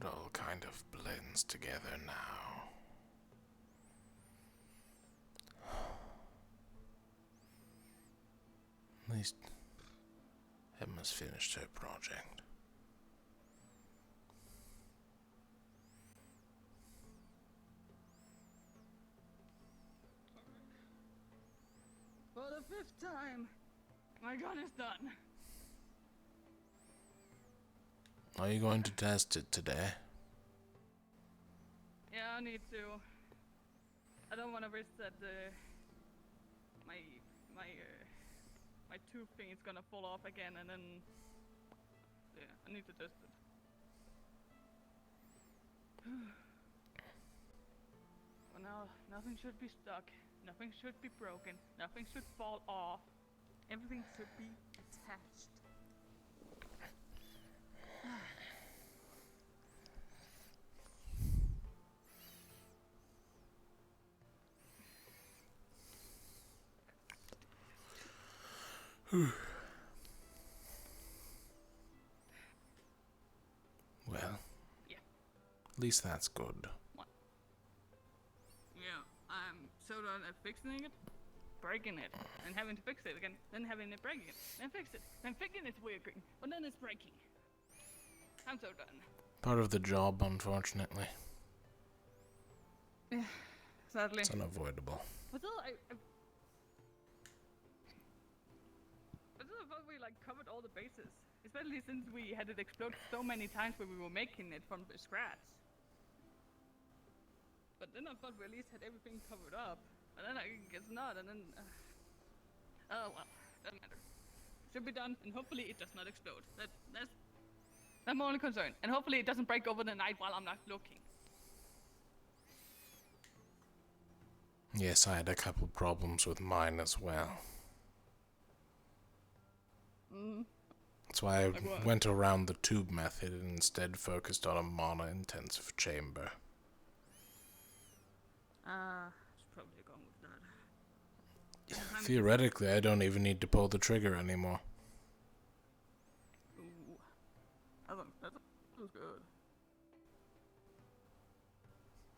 It all kind of blends together now. At least Emma's finished her project. For the 5th time, my gun is done. Are you going to test it today? Yeah, I need to. I don't want to risk that my tooth thing is gonna fall off again, and then yeah, I need to test it. For now, nothing should be stuck. Nothing should be broken. Nothing should fall off. Everything should be attached. Well, Yeah. at least that's good. What? Yeah, I'm so done at fixing it, breaking it, and having to fix it again, then having it breaking it, then fix it, then fixing it's working, but then it's breaking. I'm so done. Part of the job, unfortunately. Yeah, sadly. It's unavoidable. But still, I thought we like covered all the bases, especially since we had it explode so many times when we were making it from scratch. But then I thought we at least had everything covered up, and then I guess not, and then oh well, doesn't matter. Should be done, and hopefully it does not explode. That's my only concern, and hopefully it doesn't break over the night while I'm not looking. Yes, I had a couple problems with mine as well. That's why I went around the tube method and instead focused on a mana-intensive chamber. Should probably go with that. Theoretically, I don't even need to pull the trigger anymore. Ooh, that was good.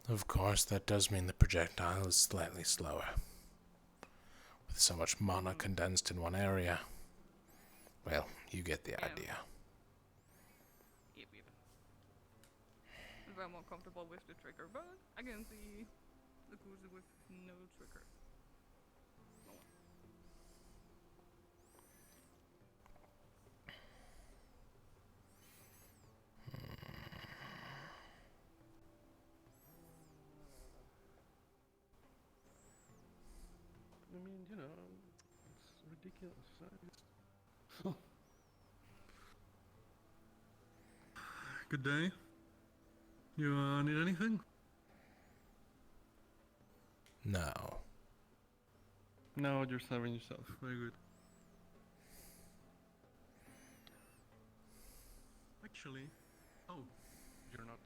Of course, that does mean the projectile is slightly slower. With so much mana condensed in one area. Well, you get the idea. Yep. I'm more comfortable with the trigger, but I can see the cruiser with no trigger. I mean, you know, it's ridiculous. Good day. You need anything? No. No, you're serving yourself. Very good. Actually, oh, you're not.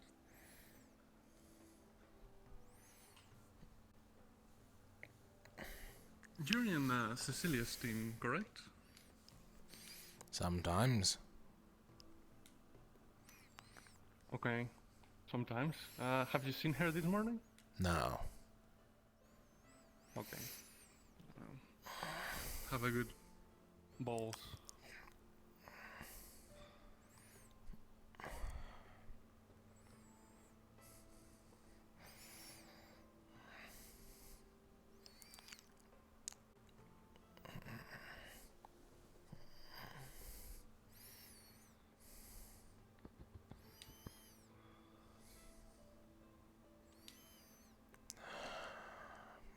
You're in Cecilia's team, correct? Sometimes. Okay, sometimes. Have you seen her this morning? No. Okay. Have a good balls.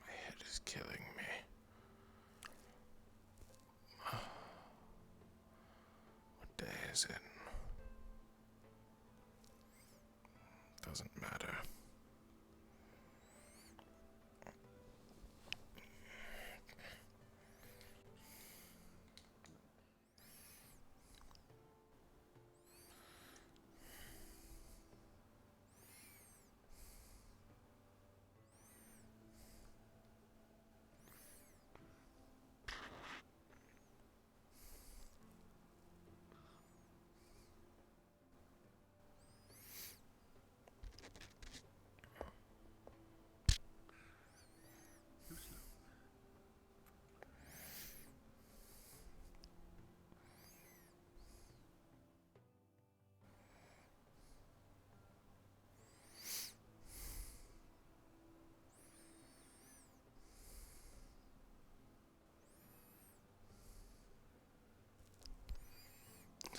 My head is killing me. What day is it? Doesn't matter.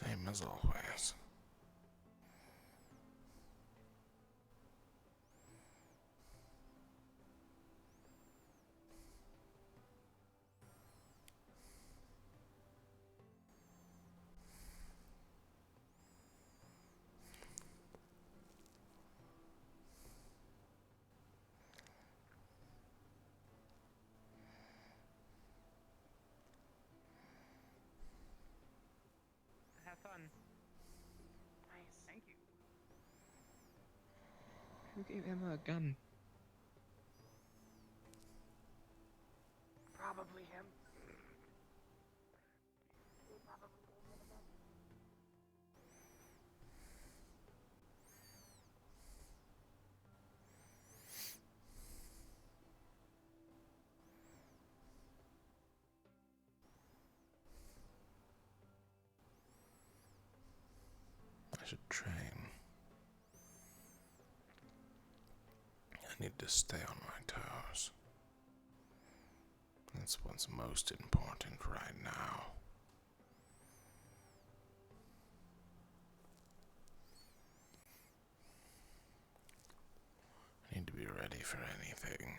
Same as always. Have fun. Nice. Thank you. Who gave Emma a gun? Probably him. I should train. I need to stay on my toes. That's what's most important right now. I need to be ready for anything.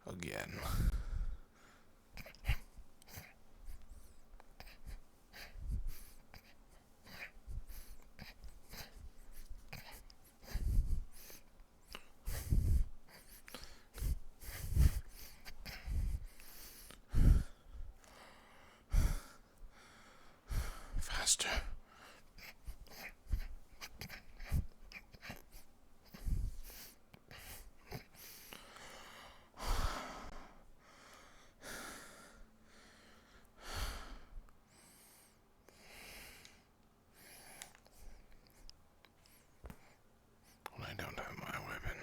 Again. Faster. I don't have my weapon.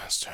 master.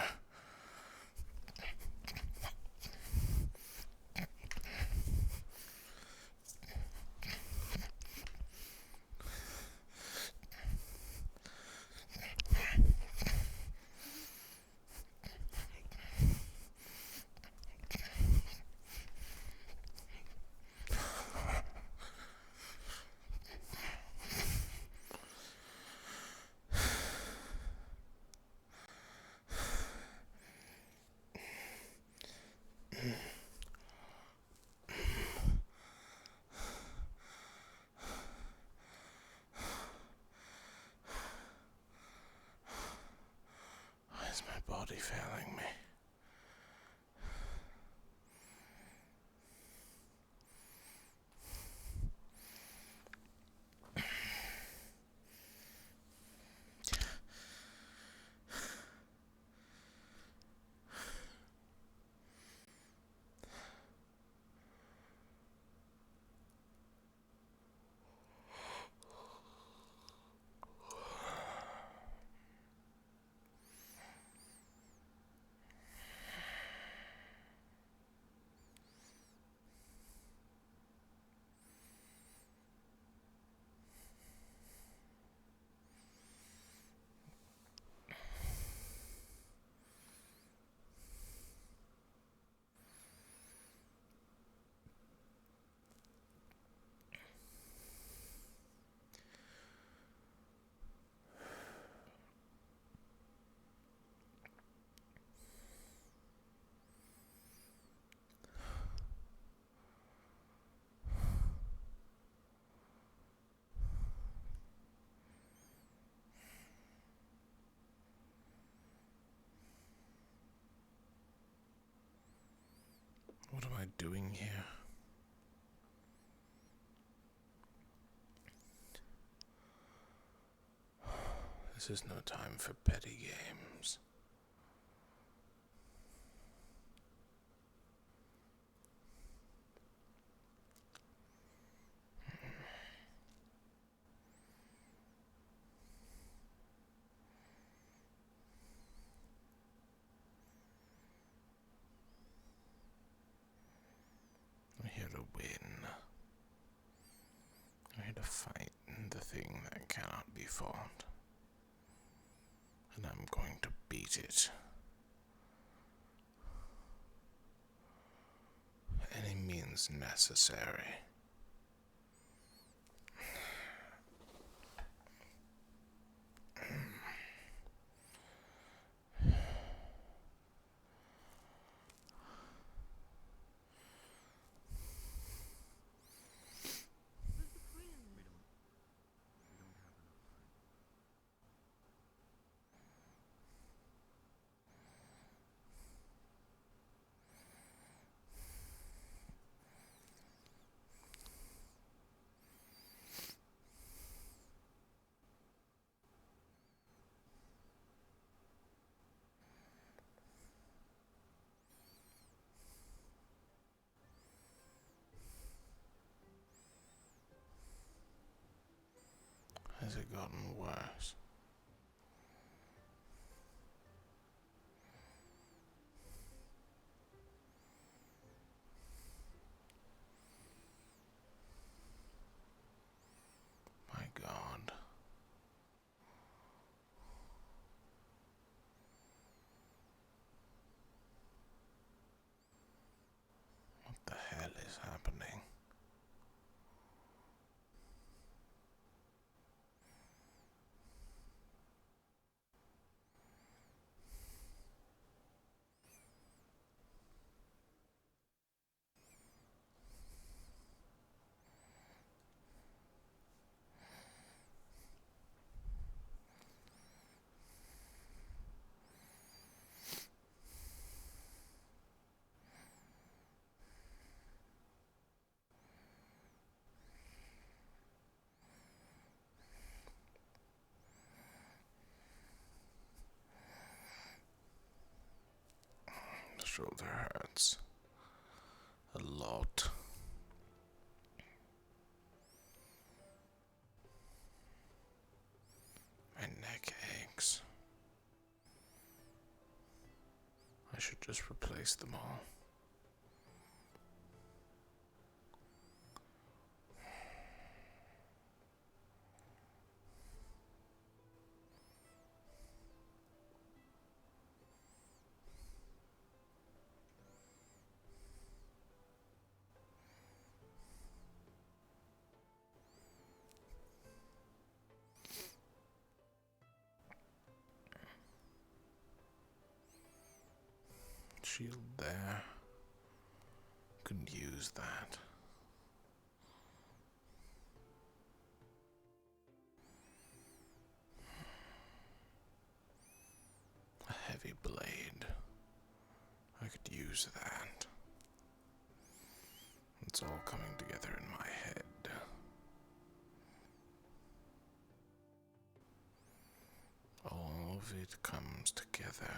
Why is my body failing me? What am I doing here? This is no time for petty games. I'm here to win. I'm here to fight the thing that cannot be fought. And I'm going to beat it. Any means necessary. Has it gotten worse? My God. What the hell is happening? The shoulder hurts a lot. My neck aches. should just replace them all. Shield there. Couldn't use that. A heavy blade. I could use that. It's all coming together in my head. All of it comes together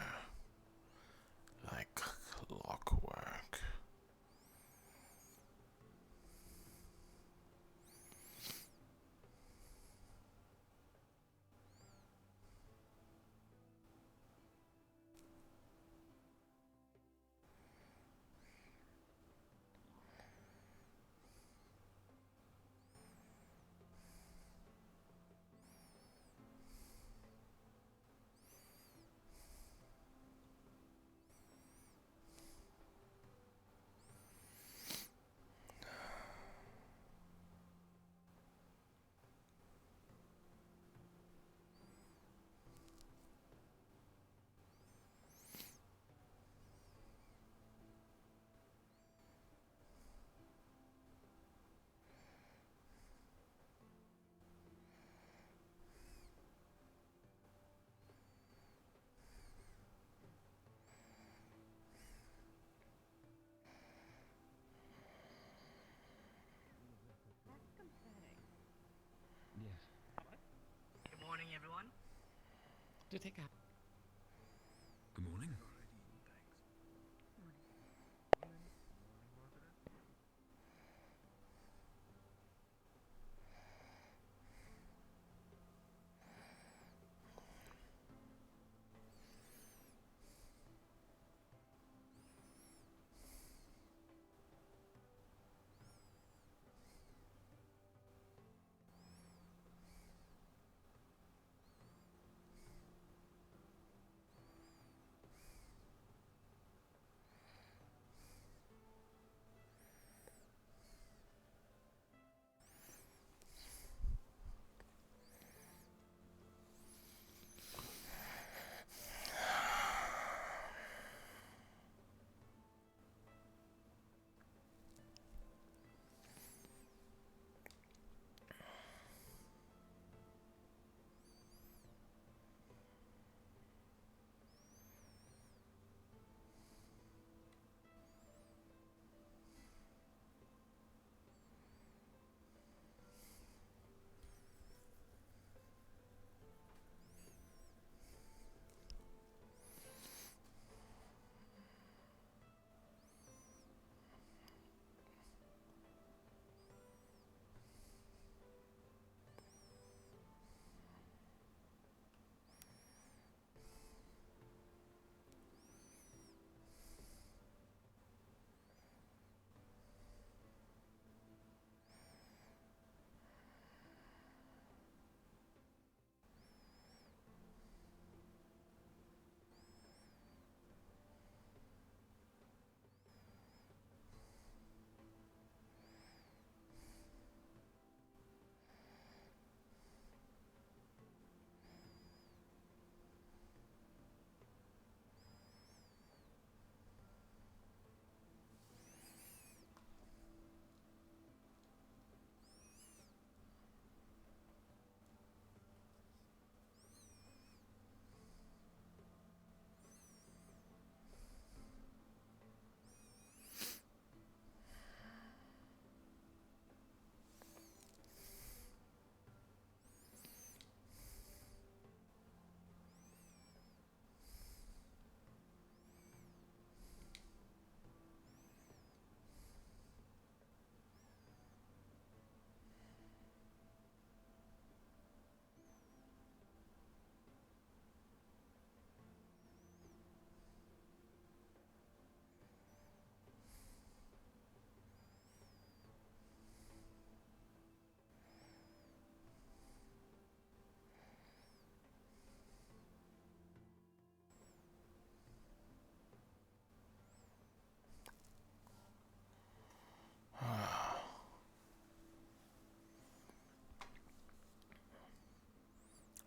like clockwork. Yes. Good morning, everyone. Do take out. Good morning.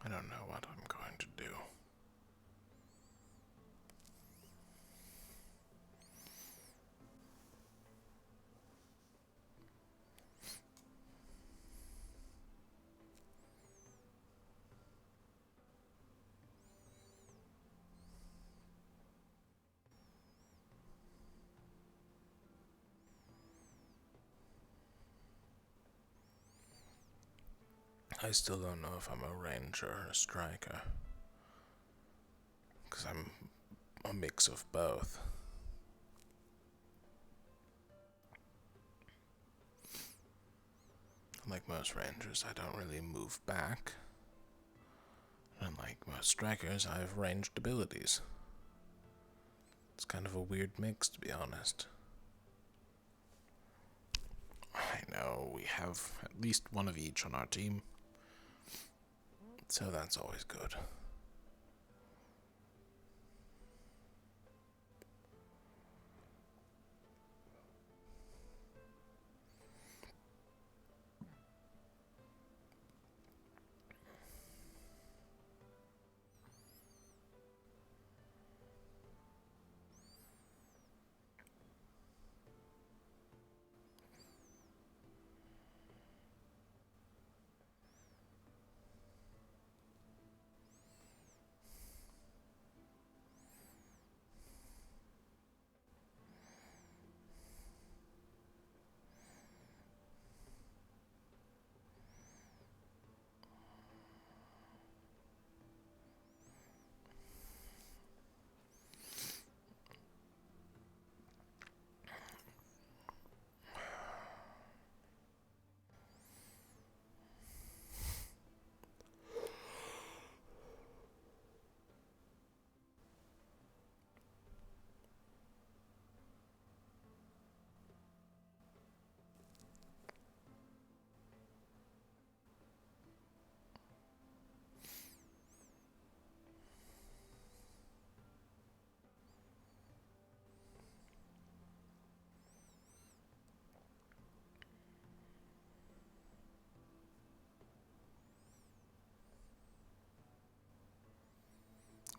I don't know what I'm going to do. I still don't know if I'm a ranger or a striker, because I'm a mix of both. Like most rangers, I don't really move back. Unlike most strikers, I have ranged abilities. It's kind of a weird mix, to be honest. I know we have at least one of each on our team, so that's always good.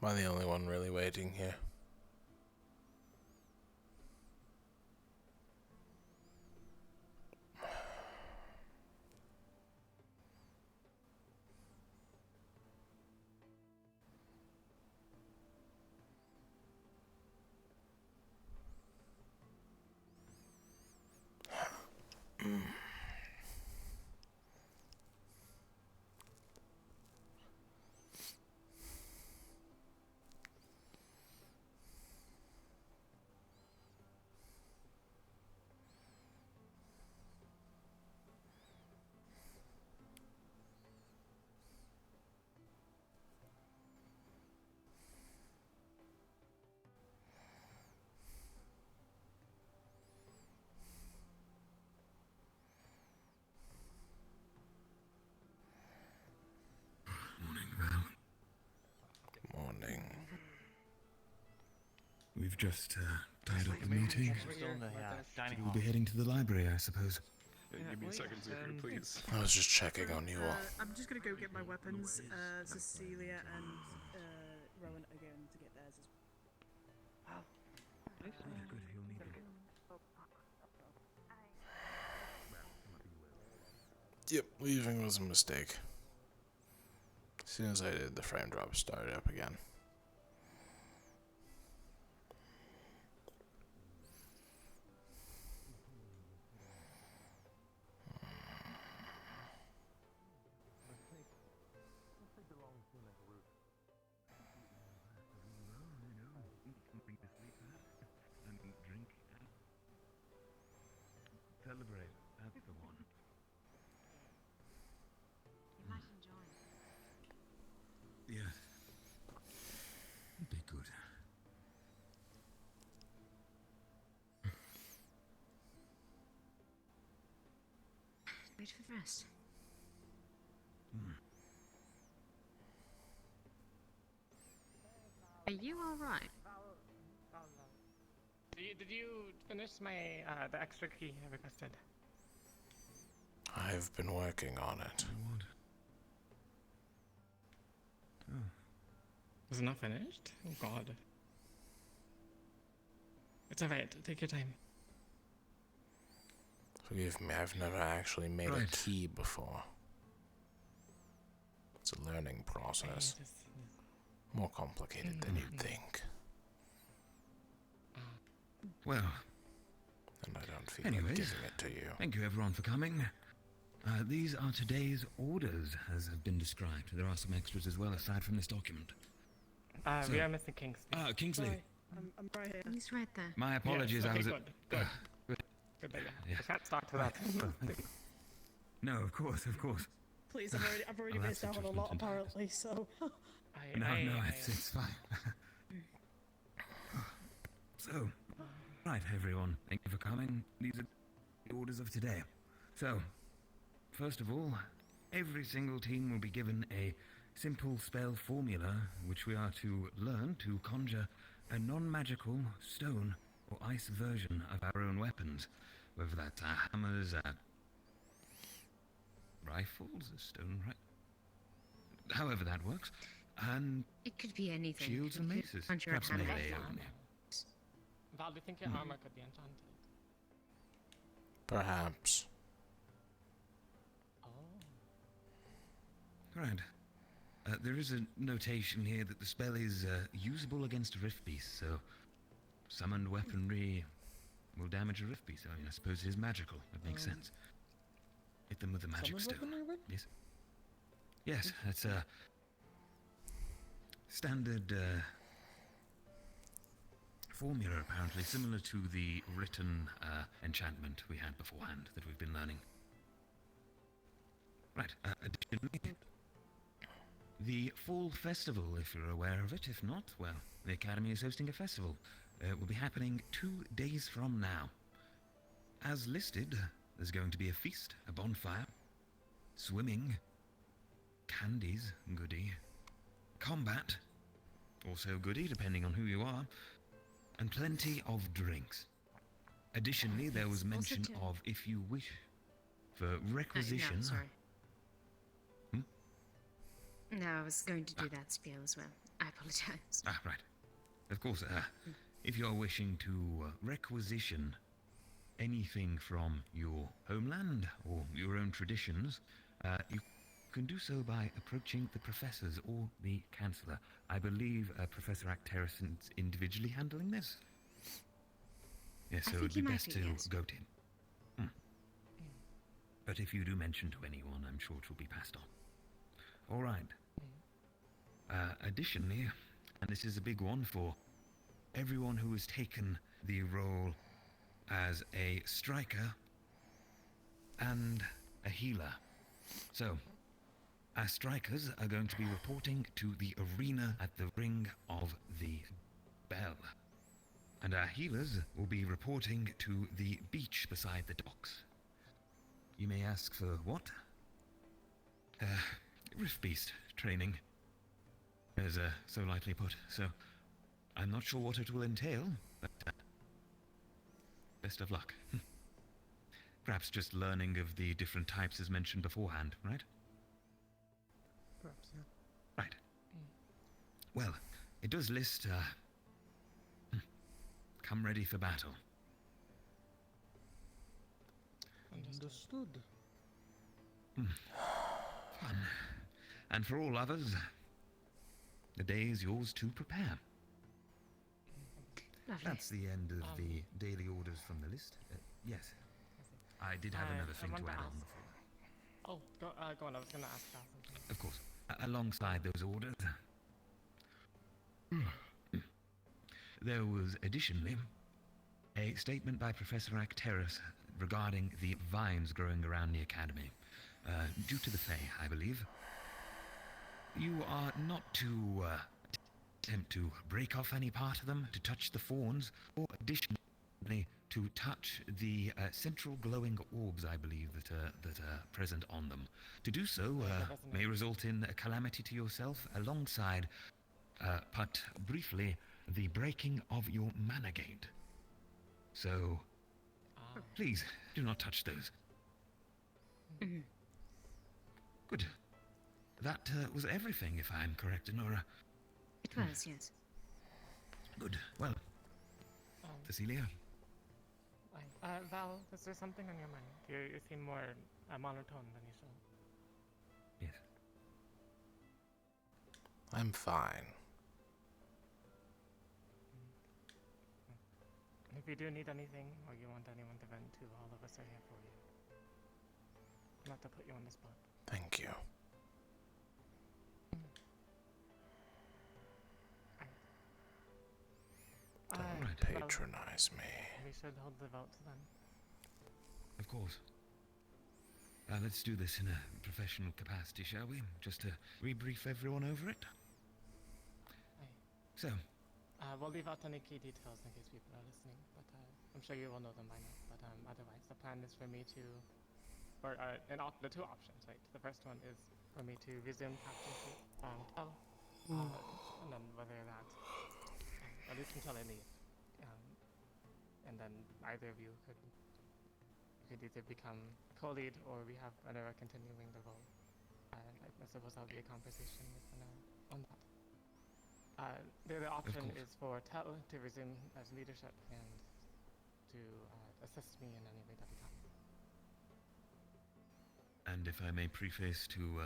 Am I the only one really waiting here? Morning, Val. Morning. We've just tied up the meeting. Still in the dining We'll hall. be heading to the library, I suppose. Give me a second, Zuko, please. I was just checking on you all. I'm just gonna go get my weapons. Cecilia and Rowan are going to get theirs as well. Good, he'll need it. Yep, leaving was a mistake. As soon as I did, the frame drop started up again. Celebrate, that's the one. You might enjoy it. Yeah. Be good. Wait for the rest. Are you alright? Did you finish my the extra key I requested? I've been working on it. What? Is it not finished? Oh god. It's alright, take your time. Forgive me, I've never actually made a Right. key before. It's a learning process. More complicated than you'd think. Well, And I don't feel like anyways, giving it to you. thank you everyone for coming. These are today's orders, as have been described. There are some extras as well, aside from this document. We So- are missing Kingsley. Kingsley, Sorry, I'm right here. He's right there. my apologies. Yes, I was okay, at... good. good. Good idea. Yeah. I can't start to that. Well, thank you. No, of course, of course. Please, I've already Oh, missed that's out on a lot interesting. apparently, so. No, it's fine. So, right, everyone, thank you for coming. These are the orders of today. So, first of all, every single team will be given a simple spell formula, which we are to learn to conjure a non-magical stone or ice version of our own weapons, whether that's our hammers, our rifles, a stone however that works, and It could be anything. shields and You could maces. conjure a Perhaps hammer. melee only. Val, do you think your armor could be enchanted? Perhaps. Oh. Right. There is a notation here that the spell is usable against a rift beast, so summoned weaponry will damage a rift beast. I mean, I suppose it is magical. That makes sense. Hit them with a magic stone. Yes. Yes, that's a standard formula, apparently, similar to the written enchantment we had beforehand that we've been learning. Right. Additionally, the Fall Festival, if you're aware of it. If not, well, the Academy is hosting a festival. It will be happening 2 days from now. As listed, there's going to be a feast, a bonfire, swimming, candies, goodie, combat, also goodie, depending on who you are, and plenty of drinks. Additionally, there was mention too. of, if you wish, for requisition. No, sorry. Hmm? No, I was going to do that spiel as well. I apologize. Ah, right. Of course, if you're wishing to requisition anything from your homeland or your own traditions, you can do so by approaching the professors or the Chancellor. I believe Professor Acteris is individually handling this. Yes, I so think it'd be he might best be, to yes. go to him. But if you do mention to anyone, I'm sure it will be passed on. All right. Additionally, and this is a big one for everyone who has taken the role as a striker and a healer. So, our strikers are going to be reporting to the arena at the Ring of the Bell. And our healers will be reporting to the beach beside the docks. You may ask for what? Rift Beast training, as so lightly put. So, I'm not sure what it will entail, but best of luck. Perhaps just learning of the different types as mentioned beforehand, right? Perhaps, yeah. Right. Well, it does list, come ready for battle. Understood. Fun. And for all others, the day is yours to prepare. Lovely. That's the end of the daily orders from the list. Yes. I did have another thing to want to add on ask. before. Oh, go on, I was going to ask Val something. Of course. Alongside those orders, there was additionally a statement by Professor Acteris regarding the vines growing around the academy. Due to the Fae, I believe. You are not to attempt to break off any part of them, to touch the fawns, or additionally to touch the central glowing orbs, I believe, that are present on them. To do so may result in a calamity to yourself, alongside, but briefly, the breaking of your mana gate. So, please, do not touch those. Good. That was everything, if I'm correct, Nora. It was, yes. Good. Well, Cecilia, Val, is there something on your mind? You seem more monotone than usual. yes. I'm fine. If you do need anything, or you want anyone to vent to, all of us are here for you. Not to put you on the spot. Thank you. Don't patronize me. We should hold the vote then. Of course. Let's do this in a professional capacity, shall we? Just to rebrief everyone over it. So, we'll leave out any key details in case people are listening, but I'm sure you will know them by now. But otherwise, the plan is for me to, the two options, right? The first one is for me to resume captaincy and then whether that, at least until I leave, and then either of you could either become co-lead or we have Anura continuing the role. I suppose that'll be a conversation with Anura on that. The other option is for Tel to resume as leadership and to assist me in any way that he can. and if I may preface to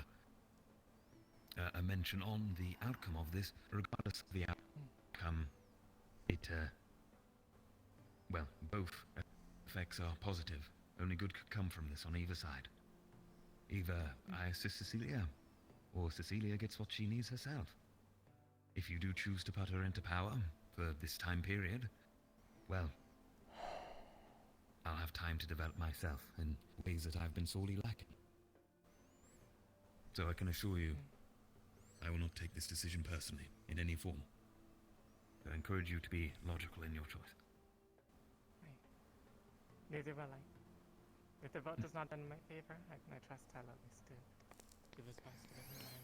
a mention on the outcome of this, regardless of the outcome, well, both effects are positive. Only good could come from this on either side. Either I assist Cecilia, or Cecilia gets what she needs herself. If you do choose to put her into power for this time period, well, I'll have time to develop myself in ways that I've been sorely lacking. So I can assure you, I will not take this decision personally, in any form. I encourage you to be logical in your choice. Neither will I. If the vote does not in my favor, I trust Tal at least to do his best to get me there.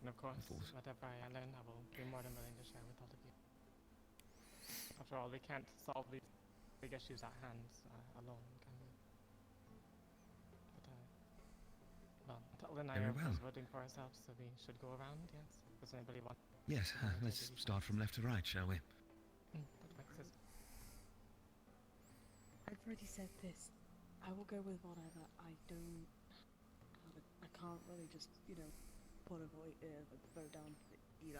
And of course, whatever I learn, I will be more than willing to share with all of you. After all, we can't solve these big issues at hand alone, can we? But, well, Tal and I are voting for ourselves, so we should go around, yes? Does anybody want? Yes, let's start from left to right, shall we? That makes sense. I've already said this. I will go with whatever. I can't really just, put a vote down either.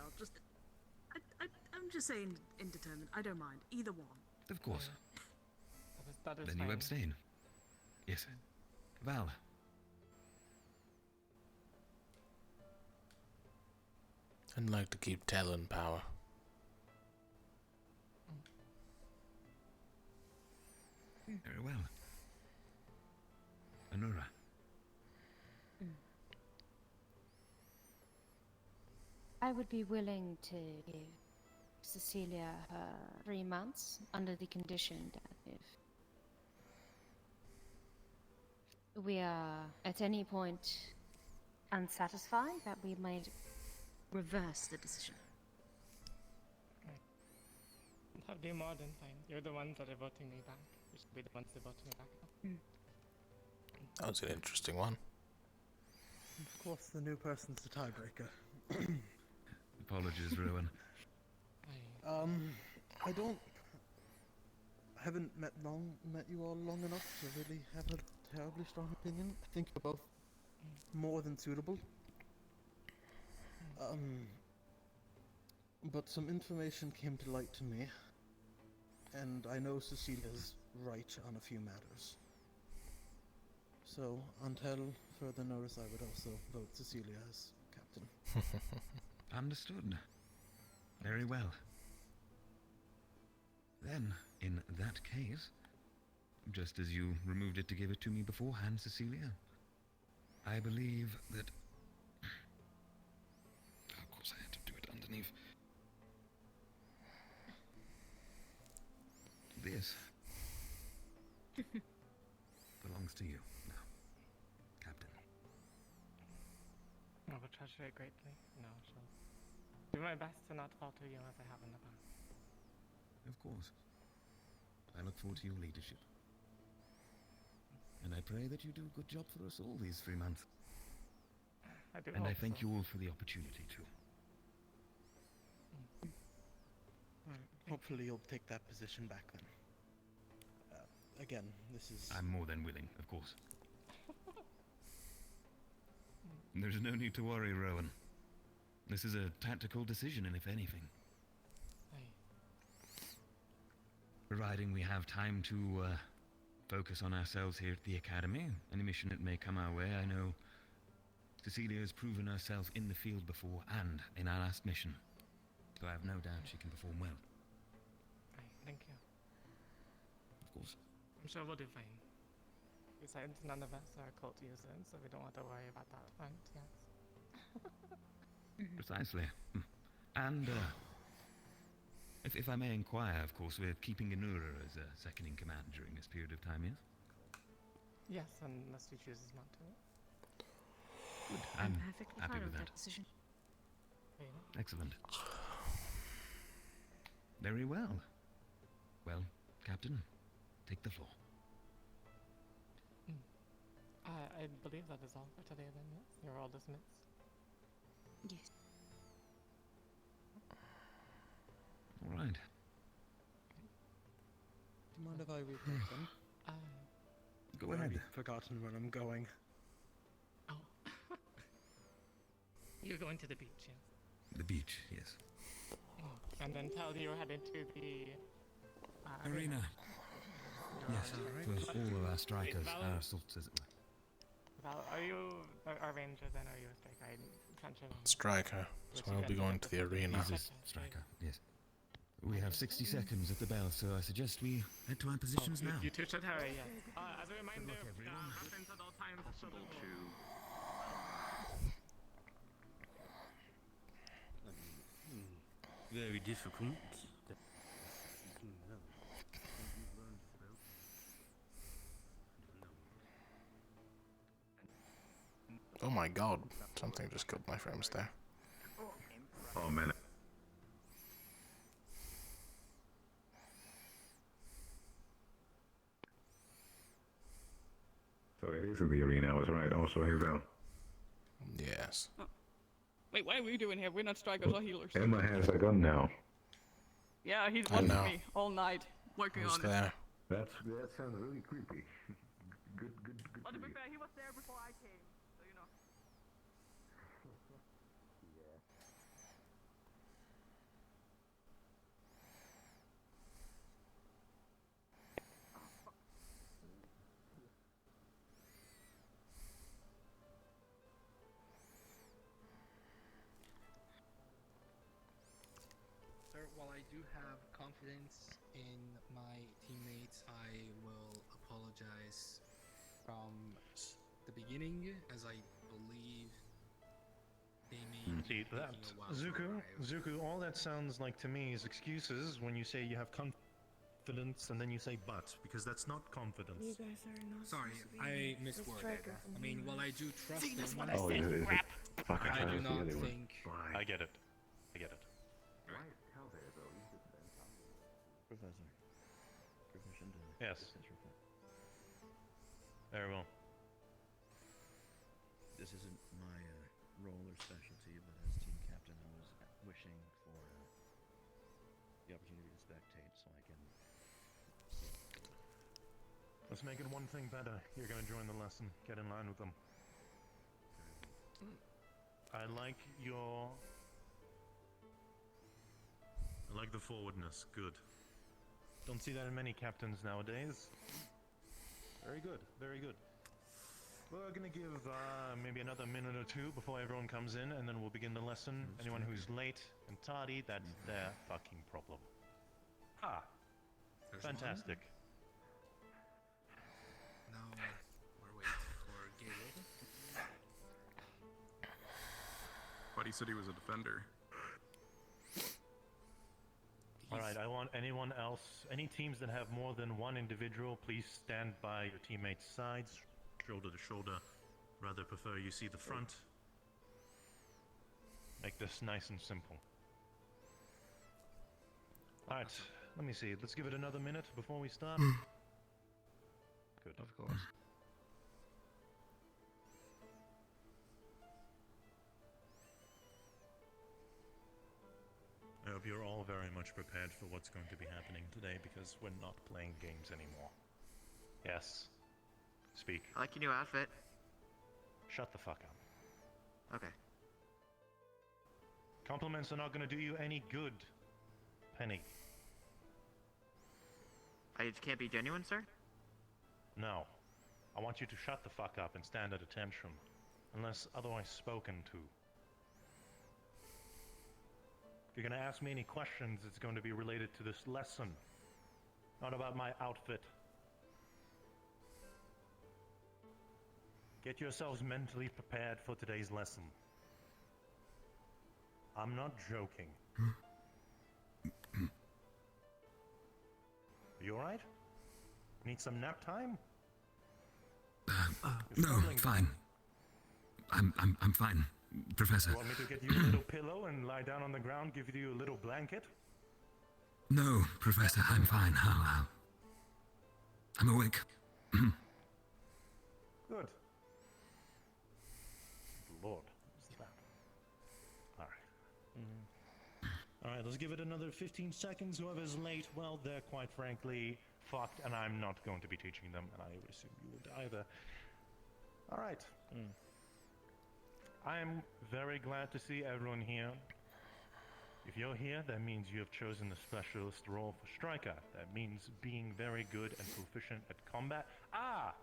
I'm just saying indeterminate. I don't mind. Either one. Of course. That is Then fine. you abstain. Yes. Val. I'd like to keep Tell in power. Very well. Anura. I would be willing to give Cecilia her 3 months under the condition that if we are at any point unsatisfied, that we might reverse the decision. That'd be more than fine. You're the ones that are voting me back. You should be the ones that vote me back. That was an interesting one. Of course, the new person's the tiebreaker. Apologies, Rowan. I haven't met you all long enough to really have a terribly strong opinion. I think you're both more than suitable. But some information came to light to me, and I know Cecilia's right on a few matters. So, until further notice, I would also vote Cecilia as captain. Understood. Very well. Then, in that case, just as you removed it to give it to me beforehand, Cecilia, I believe that... Of course I had to do it underneath. This belongs to you now, Captain. I will treasure it greatly. No, I shall do my best to not falter you as I have in the past. Of course. I look forward to your leadership. And I pray that you do a good job for us all these 3 months. I do And I hope thank so. you all for the opportunity to. Hopefully you'll take that position back then. Again, this is... I'm more than willing, of course. There's no need to worry, Rowan. This is a tactical decision, and if anything. Aye. Providing we have time to focus on ourselves here at the Academy, any mission that may come our way, I know Cecilia has proven herself in the field before and in our last mission. So I have no doubt she can perform well. Aye, thank you. Of course. I'm sure we'll do fine. Besides, none of us are cult users, so we don't have to worry about that front, yes. Precisely. And, if I may inquire, of course, we're keeping Inura as second in command during this period of time, yes? Yes, unless she chooses not to. Good. I'm I'm perfectly happy fine with with that. that decision. Fair enough. Excellent. Very well. Well, Captain, take the floor. I believe that is all for today then, yes? You're all dismissed. Yes. All right. Do you mind if I read that then? Go I've ahead. forgotten where I'm going. Oh. You're going to the beach, yes? The beach, yes. And then tell you're headed to the... Arena. Yes, for all of our strikers, our assaults, as it were. Val, are you a ranger then, or are you a striker? I'm trying to remember. Striker. So I'll be going to the arena. He's a striker, yes. We have 60 seconds at the bell, so I suggest we head to our positions now. You two should hurry, yes. As a reminder, luck, everyone. happens at all times. Possible to very difficult. Oh my god, something just killed my frames there. Oh man. So it is in the arena, I was right. Also, hey Val. Yes. Wait, what are we doing here? We're not strikers or healers. Emma has a gun now. Yeah, he's I watching know. me all night, working Who's on it. there? That sounds really creepy. Good But to for be you. fair, he was there before I came, so you know. Sir, while I do have confidence in my teammates, I will apologize from the beginning, as I believe they may be See, that, taking a while to Zuko, arrive. Zuko, all that sounds like to me is excuses when you say you have confidence and then you say but, because that's not confidence. You guys are not Sorry, supposed to be I the misworded. striker from I mean, Halo. while I do trust See, that's them, what I Oh, said. is it? Crap. Fuck, I I thought do it was the not other one. think... I get it. I get it. Professor. Proficient in Yes. defense report. Very well. This isn't my role or specialty, but as team captain, I was wishing for the opportunity to spectate so I can. Let's make it one thing better. You're gonna join the lesson. Get in line with them. I like the forwardness. Good. Don't see that in many captains nowadays. Very good. Very good. We're gonna give maybe another minute or two before everyone comes in, and then we'll begin the lesson. Anyone who's late and tardy, that's their fucking problem. Ah, There's fantastic. one. Now we're waiting for Gale. But he said he was a defender. All right, I want anyone else, any teams that have more than one individual, please stand by your teammates' sides, shoulder to shoulder. Rather prefer you see the front. Make this nice and simple. All right, let me see. Let's give it another minute before we start. Good. Of course. hope you're all very much prepared for what's going to be happening today, because we're not playing games anymore. Yes. Speak. I like your new outfit. Shut the fuck up. Okay. Compliments are not going to do you any good, Penny. I can't be genuine, sir? No. I want you to shut the fuck up and stand at attention, unless otherwise spoken to. If you're going to ask me any questions, it's going to be related to this lesson, not about my outfit. Get yourselves mentally prepared for today's lesson. I'm not joking. You alright? Need some nap time? No, fine. I'm fine, Professor. You want me to get you a little pillow and lie down on the ground, give you a little blanket? No, Professor, I'm fine. I'm awake. Good. Lord, what's that? Alright, let's give it another 15 seconds. Whoever's late, well, they're quite frankly fucked, and I'm not going to be teaching them, and I would assume you would either. Alright. I am very glad to see everyone here. If you're here, that means you have chosen the specialist role for Striker. That means being very good and proficient at combat. Ah!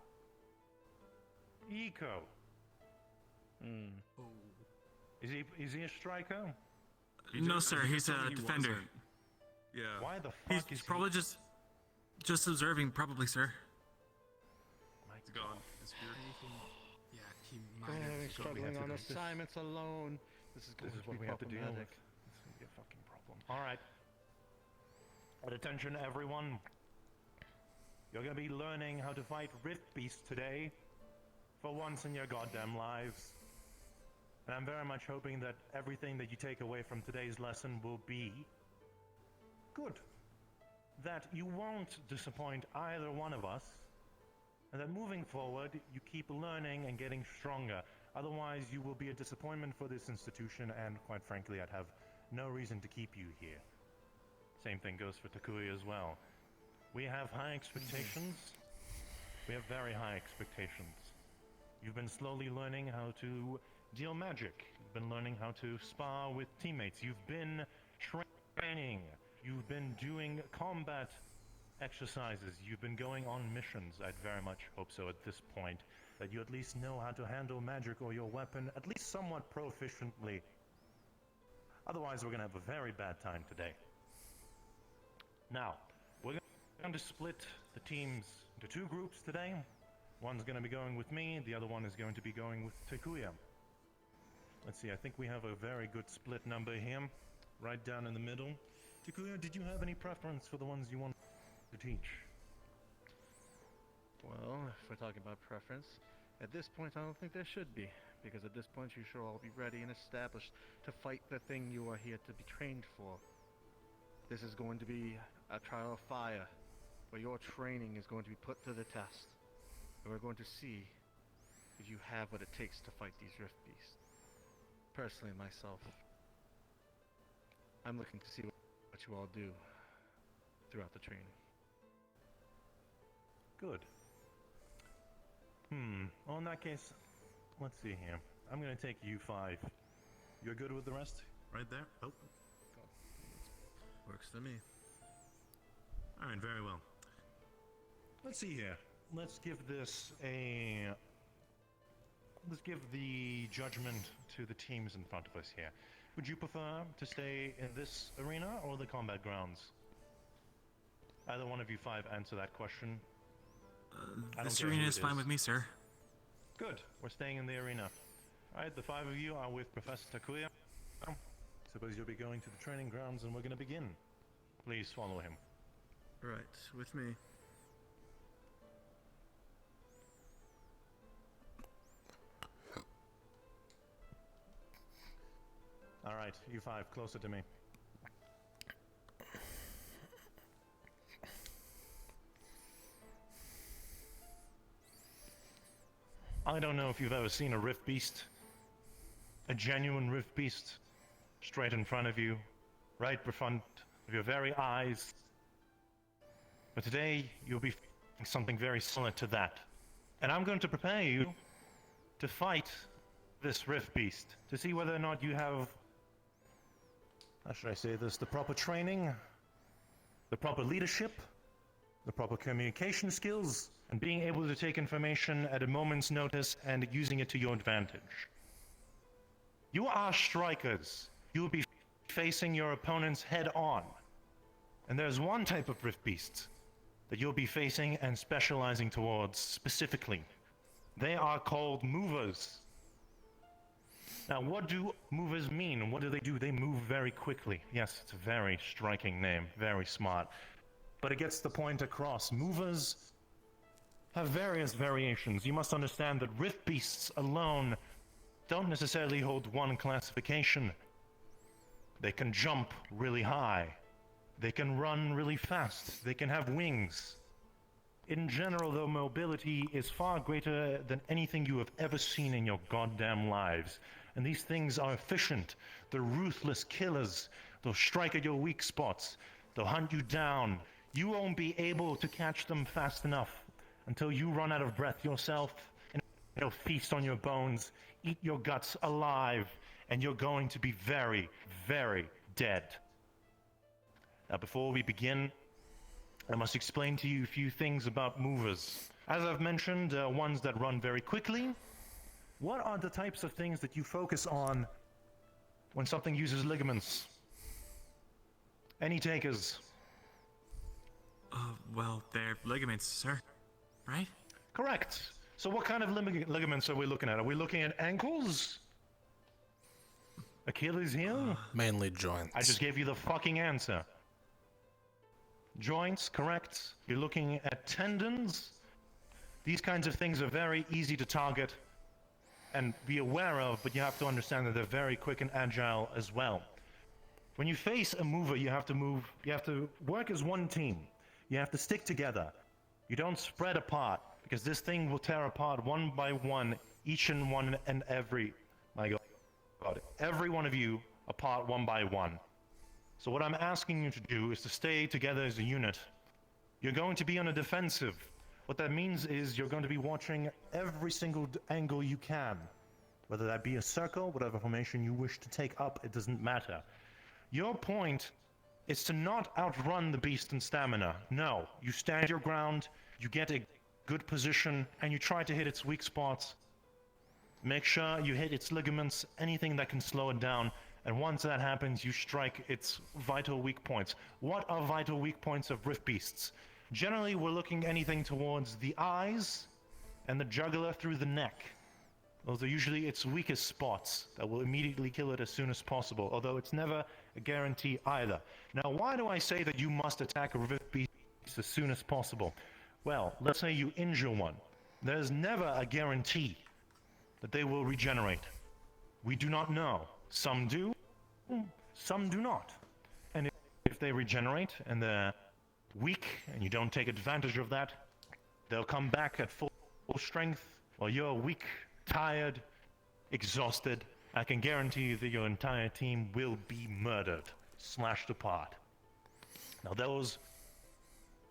Eco. Oh. Is he a striker? No, sir. He's a defender. Yeah. Why the fuck He's is probably just observing, probably, sir. My He's gone. Disappeared. Yeah, he might Going have. struggling on assignments alone. This is going This is to what be we have to deal with. problematic. It's gonna be a fucking problem. Alright. At attention, everyone. You're gonna be learning how to fight Rift Beasts today. For once in your goddamn lives. And I'm very much hoping that everything that you take away from today's lesson will be good. That you won't disappoint either one of us. And that moving forward, you keep learning and getting stronger. Otherwise, you will be a disappointment for this institution, and quite frankly, I'd have no reason to keep you here. Same thing goes for Takuya as well. We have high expectations. We have very high expectations. You've been slowly learning how to deal magic. You've been learning how to spar with teammates. You've been training. You've been doing combat exercises. You've been going on missions. I'd very much hope so at this point, that you at least know how to handle magic or your weapon, at least somewhat proficiently. Otherwise, we're going to have a very bad time today. Now, we're going to split the teams into two groups today. One's going to be going with me, the other one is going to be going with Takuya. Let's see, I think we have a very good split number here, right down in the middle. Takuya, did you have any preference for the ones you want to teach? Well, if we're talking about preference, at this point I don't think there should be, because at this point you should all be ready and established to fight the thing you are here to be trained for. This is going to be a trial of fire, where your training is going to be put to the test. And we're going to see if you have what it takes to fight these Rift Beasts. Personally, myself, I'm looking to see what you all do throughout the training. Good. Well, in that case, let's see here. I'm gonna take you 5. You're good with the rest? Right there? Oh. Works for me. Alright, very well. Let's see here. Let's give this a... Let's give the judgment to the teams in front of us here. Would you prefer to stay in this arena or the combat grounds? Either one of you 5 answer that question. This arena is fine with me, sir. Good. We're staying in the arena. Alright, the 5 of you are with Professor Takuya. Suppose you'll be going to the training grounds and we're going to begin. Please follow him. Right, with me. Alright, you 5, closer to me. I don't know if you've ever seen a Rift Beast. A genuine Rift Beast. Straight in front of you. right before of your very eyes. But today, you'll be facing something very similar to that. And I'm going to prepare you to fight this Rift Beast, to see whether or not you have, how should I say this, the proper training, the proper leadership, the proper communication skills, and being able to take information at a moment's notice and using it to your advantage. You are strikers. You will be facing your opponents head on. And there's one type of Rift Beast that you'll be facing and specializing towards specifically. They are called movers. Now, what do movers mean? What do? They move very quickly. Yes, it's a very striking name, very smart. But it gets the point across. Movers have various variations. You must understand that Rift Beasts alone don't necessarily hold one classification. They can jump really high. They can run really fast. They can have wings. In general, though, mobility is far greater than anything you have ever seen in your goddamn lives. And these things are efficient. They're ruthless killers. They'll strike at your weak spots. They'll hunt you down. You won't be able to catch them fast enough until you run out of breath yourself, and they'll feast on your bones, eat your guts alive, and you're going to be very, very dead. Now, before we begin, I must explain to you a few things about movers. As I've mentioned, ones that run very quickly. What are the types of things that you focus on when something uses ligaments? Any takers? Well, they're ligaments, sir. Right? Correct. So what kind of ligaments are we looking at? Are we looking at ankles? Achilles heel? Mainly joints. I just gave you the fucking answer. Joints, correct. You're looking at tendons. These kinds of things are very easy to target and be aware of, but you have to understand that they're very quick and agile as well. When you face a mover, you have to work as one team. You have to stick together. You don't spread apart, because this thing will tear apart one by one, each and one and every, my God, every one of you apart one by one. So what I'm asking you to do is to stay together as a unit. You're going to be on a defensive. What that means is you're going to be watching every single angle you can. Whether that be a circle, whatever formation you wish to take up, it doesn't matter. Your point is to not outrun the beast in stamina. No, you stand your ground, you get a good position, and you try to hit its weak spots. Make sure you hit its ligaments, anything that can slow it down, and once that happens, you strike its vital weak points. What are vital weak points of Rift Beasts? Generally, we're looking anything towards the eyes and the jugular through the neck. Those are usually its weakest spots that will immediately kill it as soon as possible, although it's never a guarantee either. Now, why do I say that you must attack a Rift Beast as soon as possible? Well, let's say you injure one. There's never a guarantee that they will regenerate. We do not know. Some do, some do not. And if they regenerate and they're weak and you don't take advantage of that, they'll come back at full strength while you're weak, tired, exhausted. I can guarantee you that your entire team will be murdered, slashed apart. Now those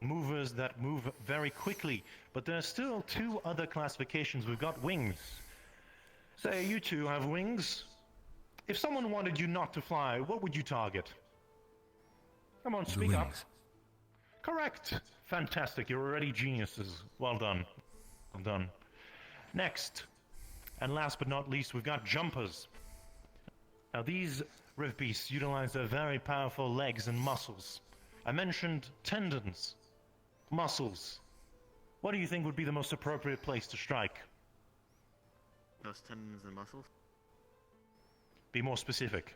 movers that move very quickly, but there are still two other classifications. We've got wings. Say you two have wings. If someone wanted you not to fly, what would you target? Come on, speak up. Correct. Fantastic. You're already geniuses. Well done. Well done. Next, and last but not least, we've got jumpers. Now these Rift Beasts utilize their very powerful legs and muscles. I mentioned tendons, muscles. What do you think would be the most appropriate place to strike? Those tendons and muscles? Be more specific.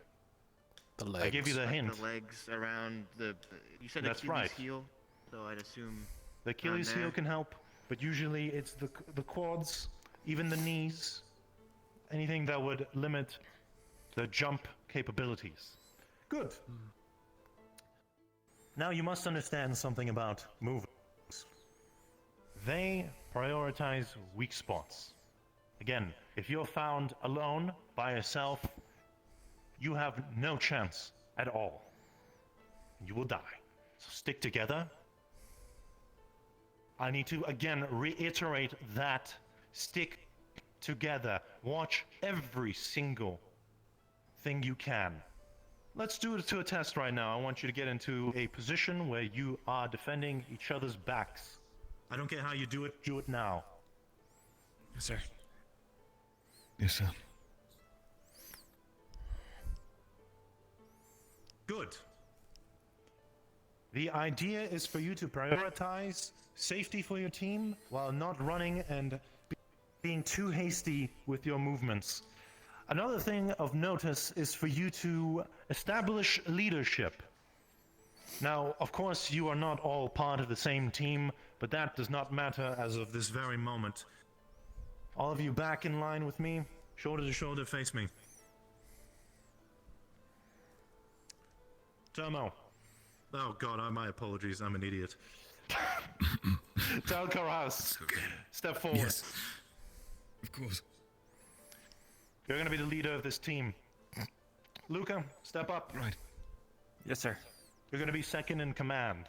The legs. I give you the hint. The legs around the... You said That's Achilles right. heel, so I'd assume... The Achilles heel can help, but usually it's the quads, even the knees, anything that would limit the jump capabilities. Good. Now you must understand something about movers. They prioritize weak spots. Again, if you're found alone, by yourself, you have no chance at all. you will die. So stick together. I need to again reiterate that. Stick together. Watch every single thing you can. Let's do it to a test right now. I want you to get into a position where you are defending each other's backs. I don't care how you do it now. Yes, sir. Yes, sir. Good. The idea is for you to prioritize safety for your team while not running and being too hasty with your movements. Another thing of notice is for you to establish leadership. Now, of course, you are not all part of the same team, but that does not matter as of this very moment. All of you back in line with me, shoulder to shoulder, face me. Tomo. Oh god, my apologies, I'm an idiot. Talcaraz, Okay. step forward. Yes. Of course. You're gonna be the leader of this team. Luca, step up. Right. Yes, sir. You're gonna be second in command.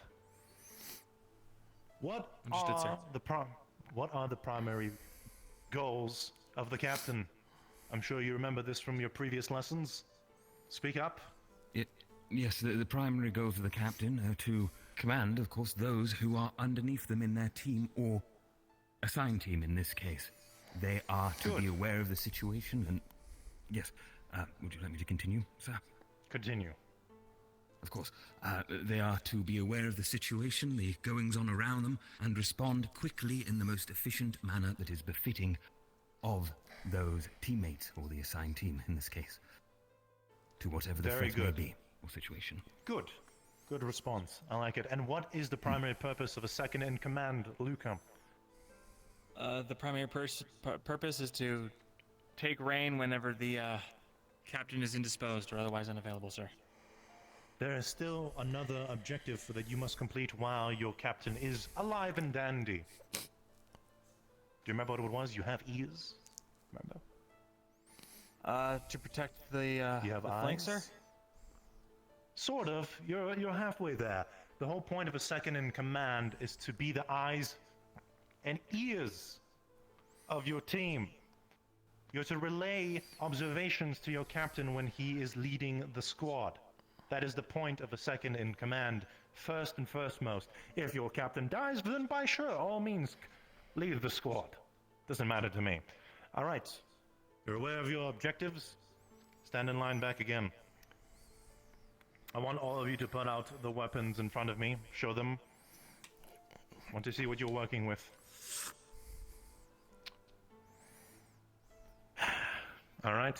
What Understood, sir. are the primary goals of the captain? I'm sure you remember this from your previous lessons. Speak up. Yes, the primary goals of the captain are to command, of course, those who are underneath them in their team, or assigned team in this case. They are to be aware of the situation and... Yes, would you like me to continue, sir? Continue. Of course. They are to be aware of the situation, the goings-on around them, and respond quickly in the most efficient manner that is befitting of those teammates, or the assigned team in this case, to whatever the threat may be, or situation. Good. Good response. I like it. And what is the primary purpose of a second in command, Luca? The primary purpose is to take reign whenever the captain is indisposed or otherwise unavailable, sir. There is still another objective that you must complete while your captain is alive and dandy. Do you remember what it was? You have ears? Remember? To protect the you have the eyes? flank, sir? Sort of. You're halfway there. The whole point of a second in command is to be the eyes and ears of your team. You're to relay observations to your captain when he is leading the squad. That is the point of a second in command, first and firstmost. If your captain dies, then by sure, all means, leave the squad. Doesn't matter to me. All right. You're aware of your objectives? Stand in line back again. I want all of you to put out the weapons in front of me. Show them. Want to see what you're working with. All right.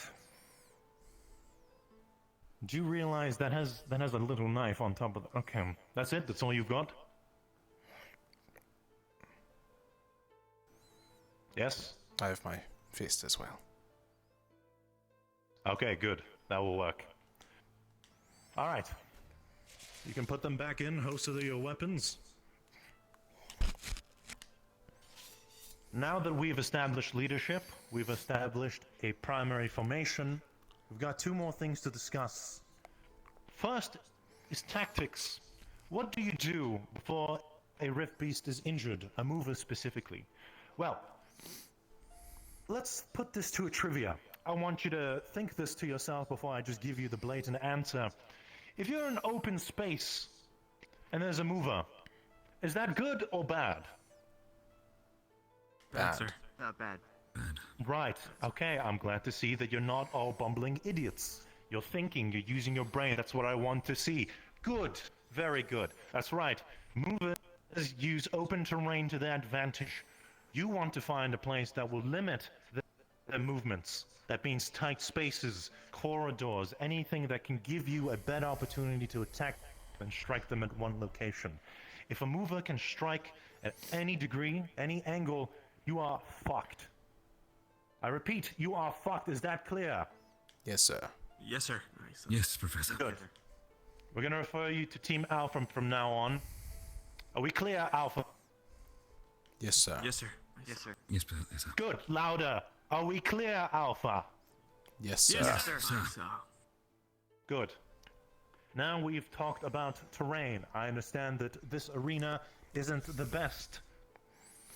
Do you realize that has a little knife on top of it? Okay, that's it? That's all you've got? Yes? I have my fist as well. Okay, good. That will work. All right. You can put them back in, host of your weapons. Now that we've established leadership, we've established a primary formation, we've got two more things to discuss. First is tactics. What do you do before a Rift Beast is injured, a mover specifically? Well, let's put this to a trivia. I want you to think this to yourself before I just give you the blatant answer. If you're in open space and there's a mover, is that good or bad? Bad, sir. Not bad. Right. Okay, I'm glad to see that you're not all bumbling idiots. You're thinking, you're using your brain. That's what I want to see. Good. Very good. That's right. Movers use open terrain to their advantage. You want to find a place that will limit their movements. That means tight spaces, corridors, anything that can give you a better opportunity to attack and strike them at one location. If a mover can strike at any degree, any angle, you are fucked. I repeat, you are fucked. Is that clear? Yes, sir. Yes, sir. Yes, Professor. Good. We're going to refer you to Team Alpha from now on. Are we clear, Alpha? Yes, sir. Yes, sir. Yes, sir. Yes, Professor. Good. Louder. Are we clear, Alpha? Yes, sir. Yes, sir. Sir. Good. Now we've talked about terrain. I understand that this arena isn't the best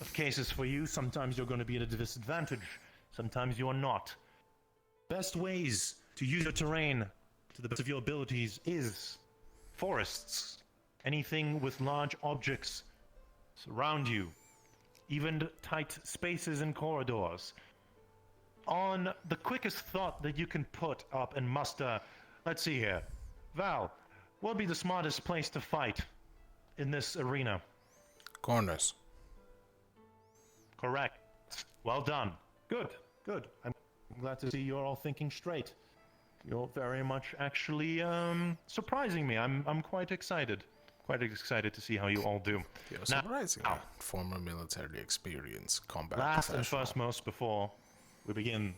of cases for you. Sometimes you're going to be at a disadvantage. Sometimes you are not. Best ways to use your terrain to the best of your abilities is forests. Anything with large objects surround you. Even tight spaces and corridors. On the quickest thought that you can put up and muster, let's see here. Val, what would be the smartest place to fight in this arena? Corners. Correct. Well done. Good, good. I'm glad to see you're all thinking straight. You're very much actually surprising me. I'm quite excited. Quite excited to see how you all do. You're surprising. Former military experience, combat last and professional. firstmost, before we begin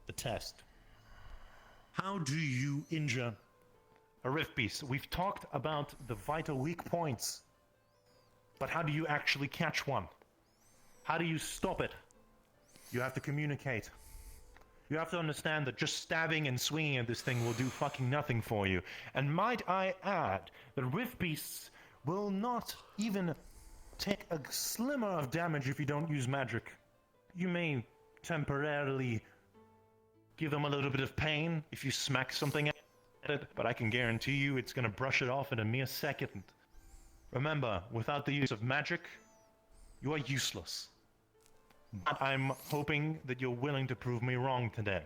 the test. How do you injure a rift beast? We've talked about the vital weak points. But how do you actually catch one? How do you stop it? You have to communicate. You have to understand that just stabbing and swinging at this thing will do fucking nothing for you. And might I add that rift beasts will not even take a slimmer of damage if you don't use magic. You may temporarily give them a little bit of pain if you smack something at it, but I can guarantee you it's going to brush it off in a mere second. Remember, without the use of magic, you are useless. But I'm hoping that you're willing to prove me wrong today.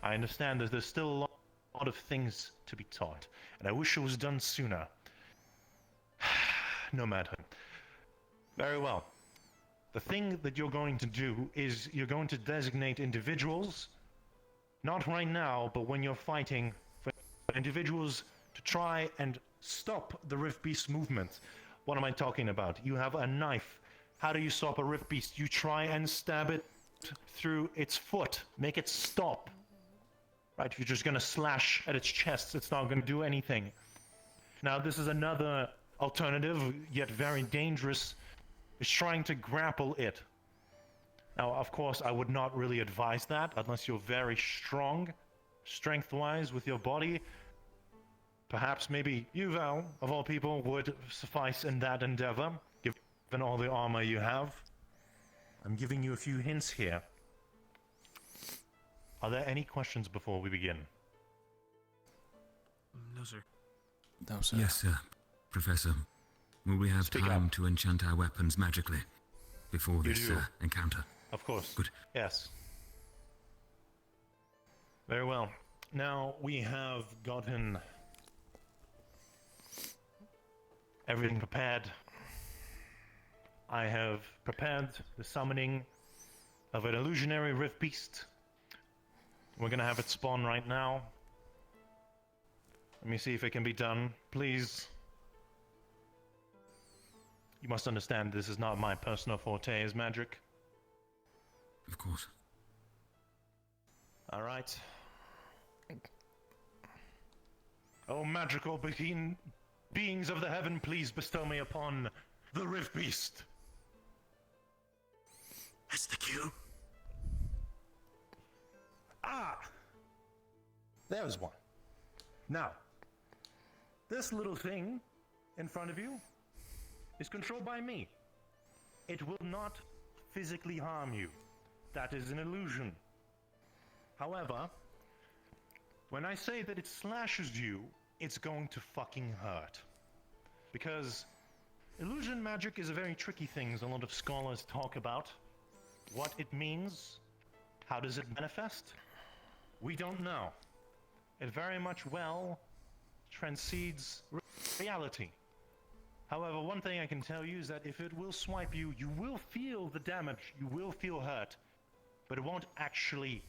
I understand that there's still a lot of things to be taught, and I wish it was done sooner. No matter. Very well. The thing that you're going to do is you're going to designate individuals, not right now, but when you're fighting, for individuals to try and stop the Rift Beast movement. What am I talking about? You have a knife. How do you stop a Rift Beast? You try and stab it through its foot. Make it stop. Right? If you're just going to slash at its chest, it's not going to do anything. Now, this is another alternative, yet very dangerous, is trying to grapple it. Now, of course, I would not really advise that unless you're very strong, strength-wise, with your body. Perhaps maybe you, Val, of all people, would suffice in that endeavor, given all the armor you have. I'm giving you a few hints here. Are there any questions before we begin? No, sir. No, sir. Yes, sir. Professor, will we have Speak time up. to enchant our weapons magically before You this do. encounter? Of course. Good. Yes. Very well. Now, we have gotten everything prepared. I have prepared the summoning of an illusionary rift beast. We're gonna have it spawn right now. Let me see if it can be done. Please. You must understand this is not my personal forte as magic. Of course. Alright. Oh, magical beings of the heaven, please bestow me upon the Rift Beast. That's the cue. Ah! There's one. Now, this little thing in front of you is controlled by me. It will not physically harm you. That is an illusion. However, when I say that it slashes you, it's going to fucking hurt. Because illusion magic is a very tricky thing, as a lot of scholars talk about. What it means, how does it manifest? We don't know. It very much well transcedes reality. However, one thing I can tell you is that if it will swipe you, you will feel the damage, you will feel hurt, but it won't actually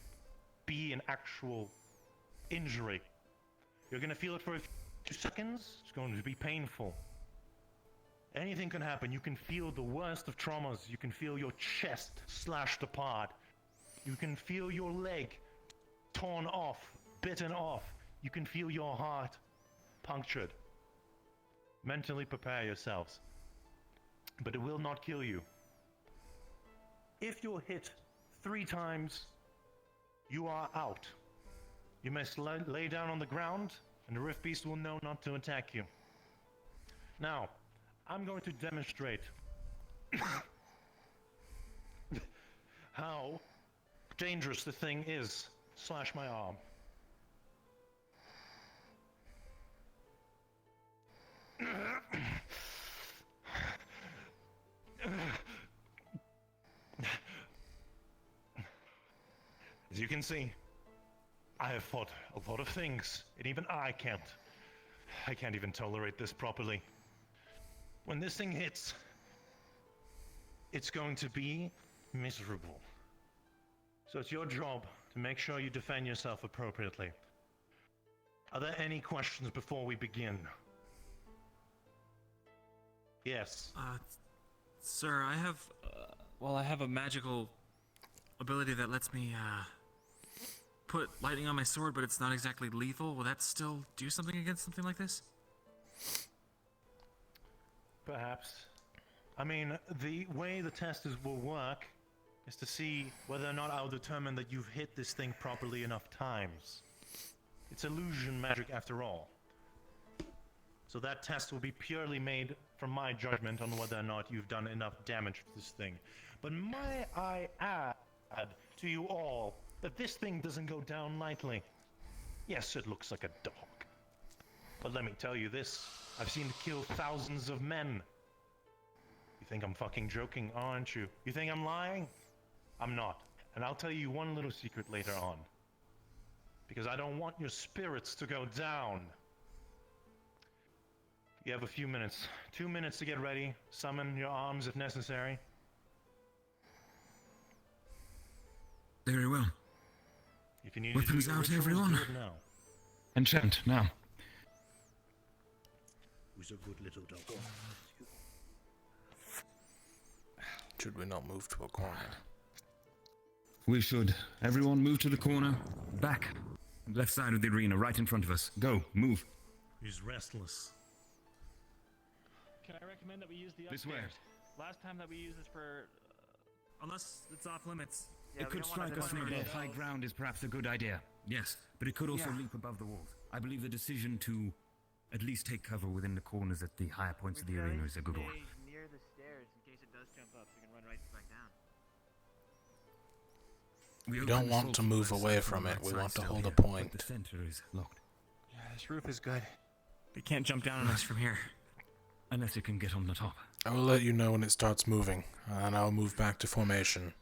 be an actual injury. You're going to feel it for a few seconds, it's going to be painful. Anything can happen. You can feel the worst of traumas. You can feel your chest slashed apart. You can feel your leg torn off, bitten off. You can feel your heart punctured. Mentally prepare yourselves. But it will not kill you. If you're hit 3 times, you are out. You must lay down on the ground and the Rift Beast will know not to attack you. Now, I'm going to demonstrate how dangerous the thing is. Slash my arm. As you can see, I have fought a lot of things, and even I can't even tolerate this properly. When this thing hits, it's going to be miserable. So it's your job to make sure you defend yourself appropriately. Are there any questions before we begin? Yes. Sir, I have, I have a magical ability that lets me, put lightning on my sword, but it's not exactly lethal. Will that still do something against something like this? Perhaps. I mean, the way the test will work is to see whether or not I'll determine that you've hit this thing properly enough times. It's illusion magic after all. So that test will be purely made from my judgment on whether or not you've done enough damage to this thing. But may I add to you all that this thing doesn't go down lightly. Yes, it looks like a dog. But let me tell you this, I've seen it kill thousands of men. You think I'm fucking joking, aren't you? You think I'm lying? I'm not. And I'll tell you one little secret later on. Because I don't want your spirits to go down. You have a few minutes. 2 minutes to get ready. Summon your arms if necessary. Very well. If you need Weapons to do out, rituals, everyone. do it now. Enchant, now. Who's a good little dog? Should we not move to a corner? We should. Everyone move to the corner. Back. Left side of the arena, right in front of us. Go, move. He's restless. Can I recommend that we use the This way. upstairs? Last time that we used this for... unless it's off limits. It could strike us from above. High ground is perhaps a good idea. Yes, but it could also leap above the walls. I believe the decision to at least take cover within the corners at the higher points of the arena is a good one. Near the stairs in case it does jump up, so we can run right back down. We don't want to move away from it. We want to hold a The point. center is locked. Yeah, this roof is good. It can't jump down on us from here. Unless it can get on the top. I will let you know when it starts moving, and I'll move back to formation.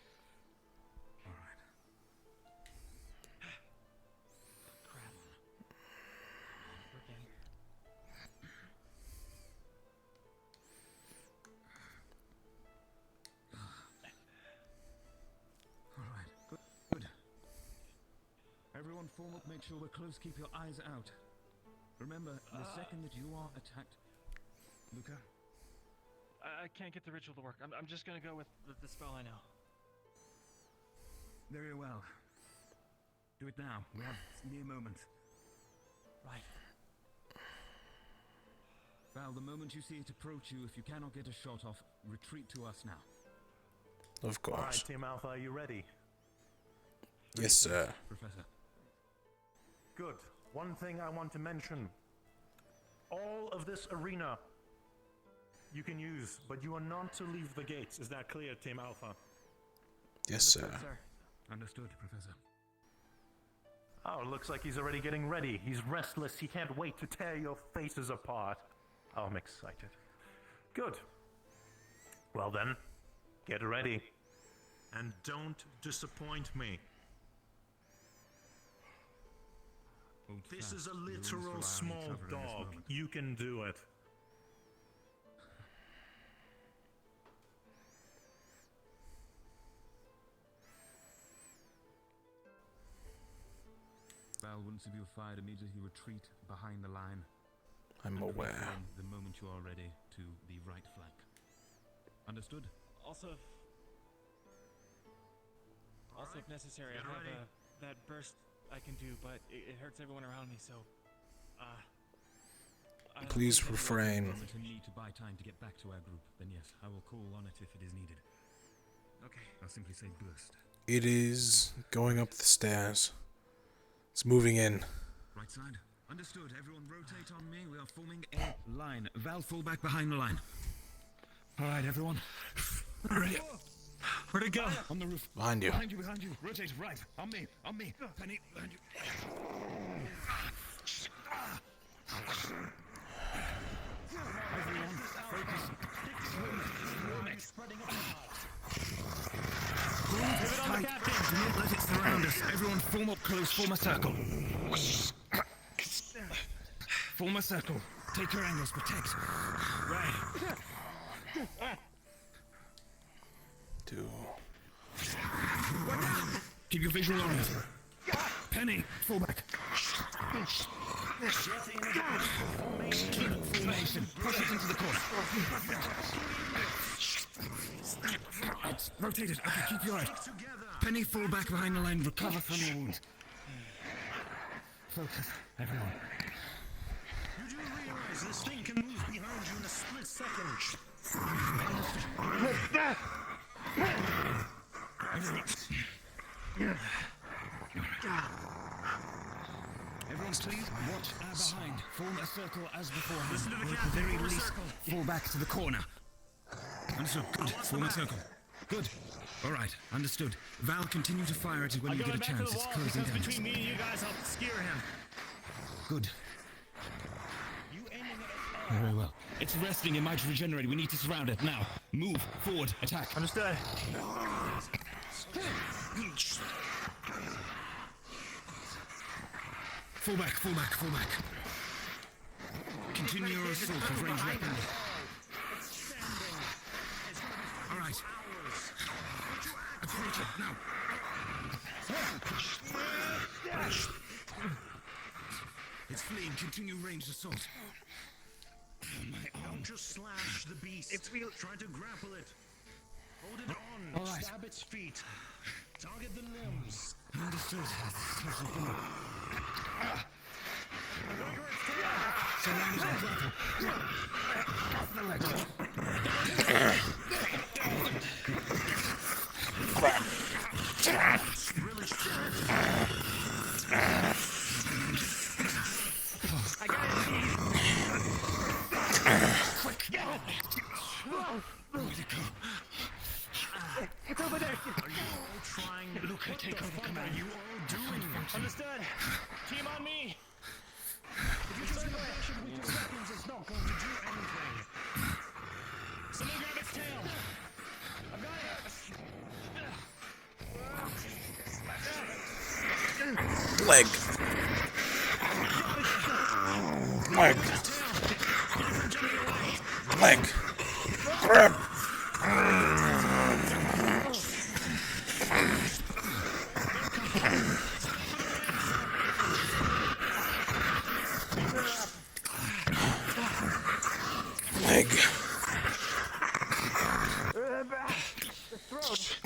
Everyone form up, make sure we're close, keep your eyes out. Remember, the second that you are attacked... Luca? I can't get the ritual to work. I'm just gonna go with the spell I know. Very well. Do it now. We have mere moments. Right. Val, the moment you see it approach you, if you cannot get a shot off, retreat to us now. Of course. Alright, Team Alpha, are you ready? Yes, sir. Professor. Good. One thing I want to mention. All of this arena you can use, but you are not to leave the gates. Is that clear, Team Alpha? Yes, sir. Understood, Professor. Oh, looks like he's already getting ready. He's restless. He can't wait to tear your faces apart. Oh, I'm excited. Good. Well then, get ready. And don't disappoint me. This is a literal small dog. You can do it. Val, once you fired, immediately retreat behind the line. I'm And aware. return the moment you are ready to the right flank. Understood? Also, if necessary, I have that burst I can do, but it hurts everyone around me, so, I don't Please think refrain. If we need to buy time to get back to our group, then yes, I will call on it if it is needed. Okay. I'll simply say burst. It is going up the stairs. It's moving in. Right side? Understood. Everyone rotate on me. We are forming a line. Val, fall back behind the line. All right, everyone. Ready. Where'd it go? On the roof. Behind you. Behind you, behind you. Rotate right. On me. On me. Penny, behind you. Everyone, focus. Pivot on the captain. Do not let it surround us. Everyone form up close. Form a circle. Form a circle. Take your angles. Protect. Right. 2. Keep your visual on us. Penny, fall back. Keep formation. Push it into the corner. It's rotated. Okay, keep your eye. Penny, fall back behind the line. Recover from your wounds. Focus, everyone. You do realize this thing can move behind you in a split second. Everyone, please watch our behind. Form a circle as before. Listen to the Or at captain. very Form a least, circle. fall back to the corner. Understood. Good. Form a circle. Good. All right. Understood. Val, continue to fire at it when I'm you get going a back to chance. the It's wall. closing Because down. between me and you guys, I'll skewer him. Good. You aiming at Very well. It's resting. It might regenerate. We need to surround it now. Move forward. Attack. Understood. Fall back. Fall back. Fall back. Continue your assault with range weapon. All right. Approach it now. It's fleeing. Continue ranged assault. My arm. Don't just slash the beast. It's real. Try to grapple it. Hold it on. All right. Stab its feet. Target the limbs. Understood. Surround it with grapple. Off the legs. Really strong. I got it. It's over there. Are you all trying? Luke, take over the What command. are you all doing? Understood. Team on me. If you just dash it with your seconds, it's not going to do anything. Somebody grab its tail. I've got it. Leg. Leg. Leg. Grab. Leg. The throat.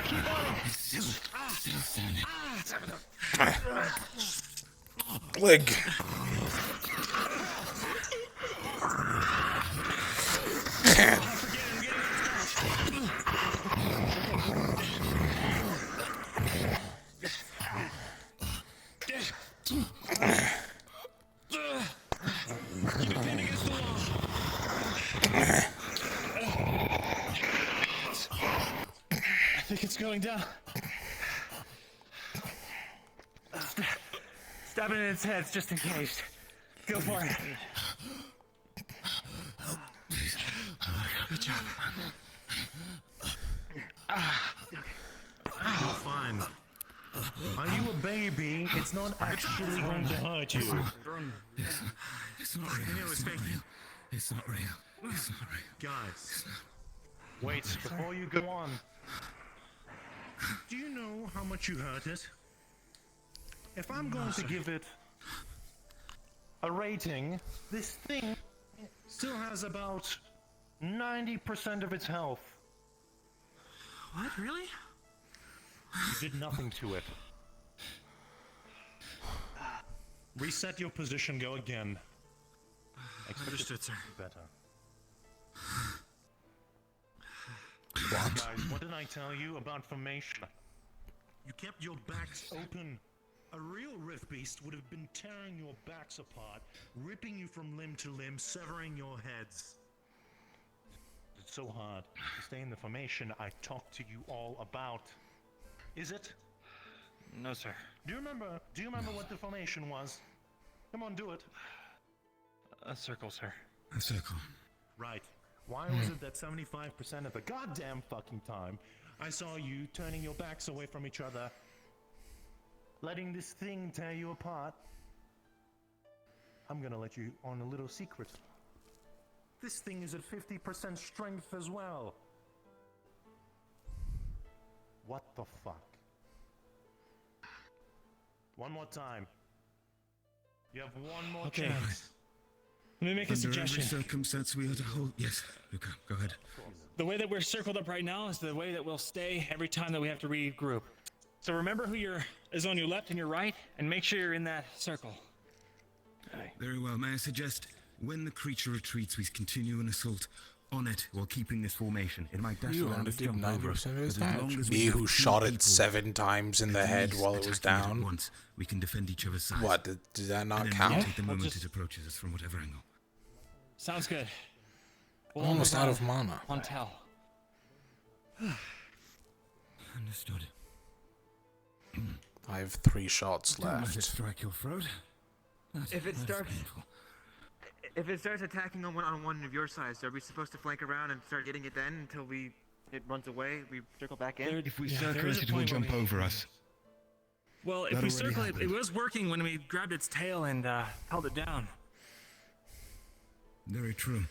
Keep on it. Leg. Keep it pinned against the wall. I think it's going down. Stab it in its head, just in case. Go for it. Good job. You're fine. Are you a baby? It's not actually going to hurt you. It's not real. It's not real. It's not real. It's not real. Guys, wait, before you go on. Do you know how much you hurt it? If I'm going to give it a rating, this thing still has about 90% of its health. What? Really? You did nothing to it. Reset your position, go again. Understood, sir. Better. What? Guys, what did I tell you about formation? You kept your backs open. A real rift beast would have been tearing your backs apart, ripping you from limb to limb, severing your heads. It's so hard to stay in the formation I talked to you all about. Is it? No, sir. Do you remember what the formation was? Come on, do it. A circle, sir. A circle. Right. Why was it that 75% of the goddamn fucking time I saw you turning your backs away from each other, letting this thing tear you apart? I'm gonna let you on a little secret. This thing is at 50% strength as well. What the fuck? One more time. You have one more chance. Let me make a suggestion. Under every circumstance we are to hold... Yes, Luca, go ahead. The way that we're circled up right now is the way that we'll stay every time that we have to regroup. So remember who is on your left and your right, and make sure you're in that circle. Very well. May I suggest, when the creature retreats, we continue an assault on it while keeping this formation. It might dash You around only and did jump over us, 90% of his but as long damage. as we Me have who two shot it people 7 times in the at head least while it was attacking it at down. once, we can defend each other's sides. What, did that not and then count? rotate the moment just- it approaches us from whatever angle. Sounds good. I'm almost move out on of mana. On tell. Understood. I have 3 shots Don't let it left. strike your throat. If it That's starts, painful. if it starts attacking on one of your sides, are we supposed to flank around and start getting it then until it runs away? We circle back in. If we Yeah, circle there is it, a it will point where jump we- over us. Well, if That we already circle it, it happened. was working when we grabbed its tail and held it down. Very true.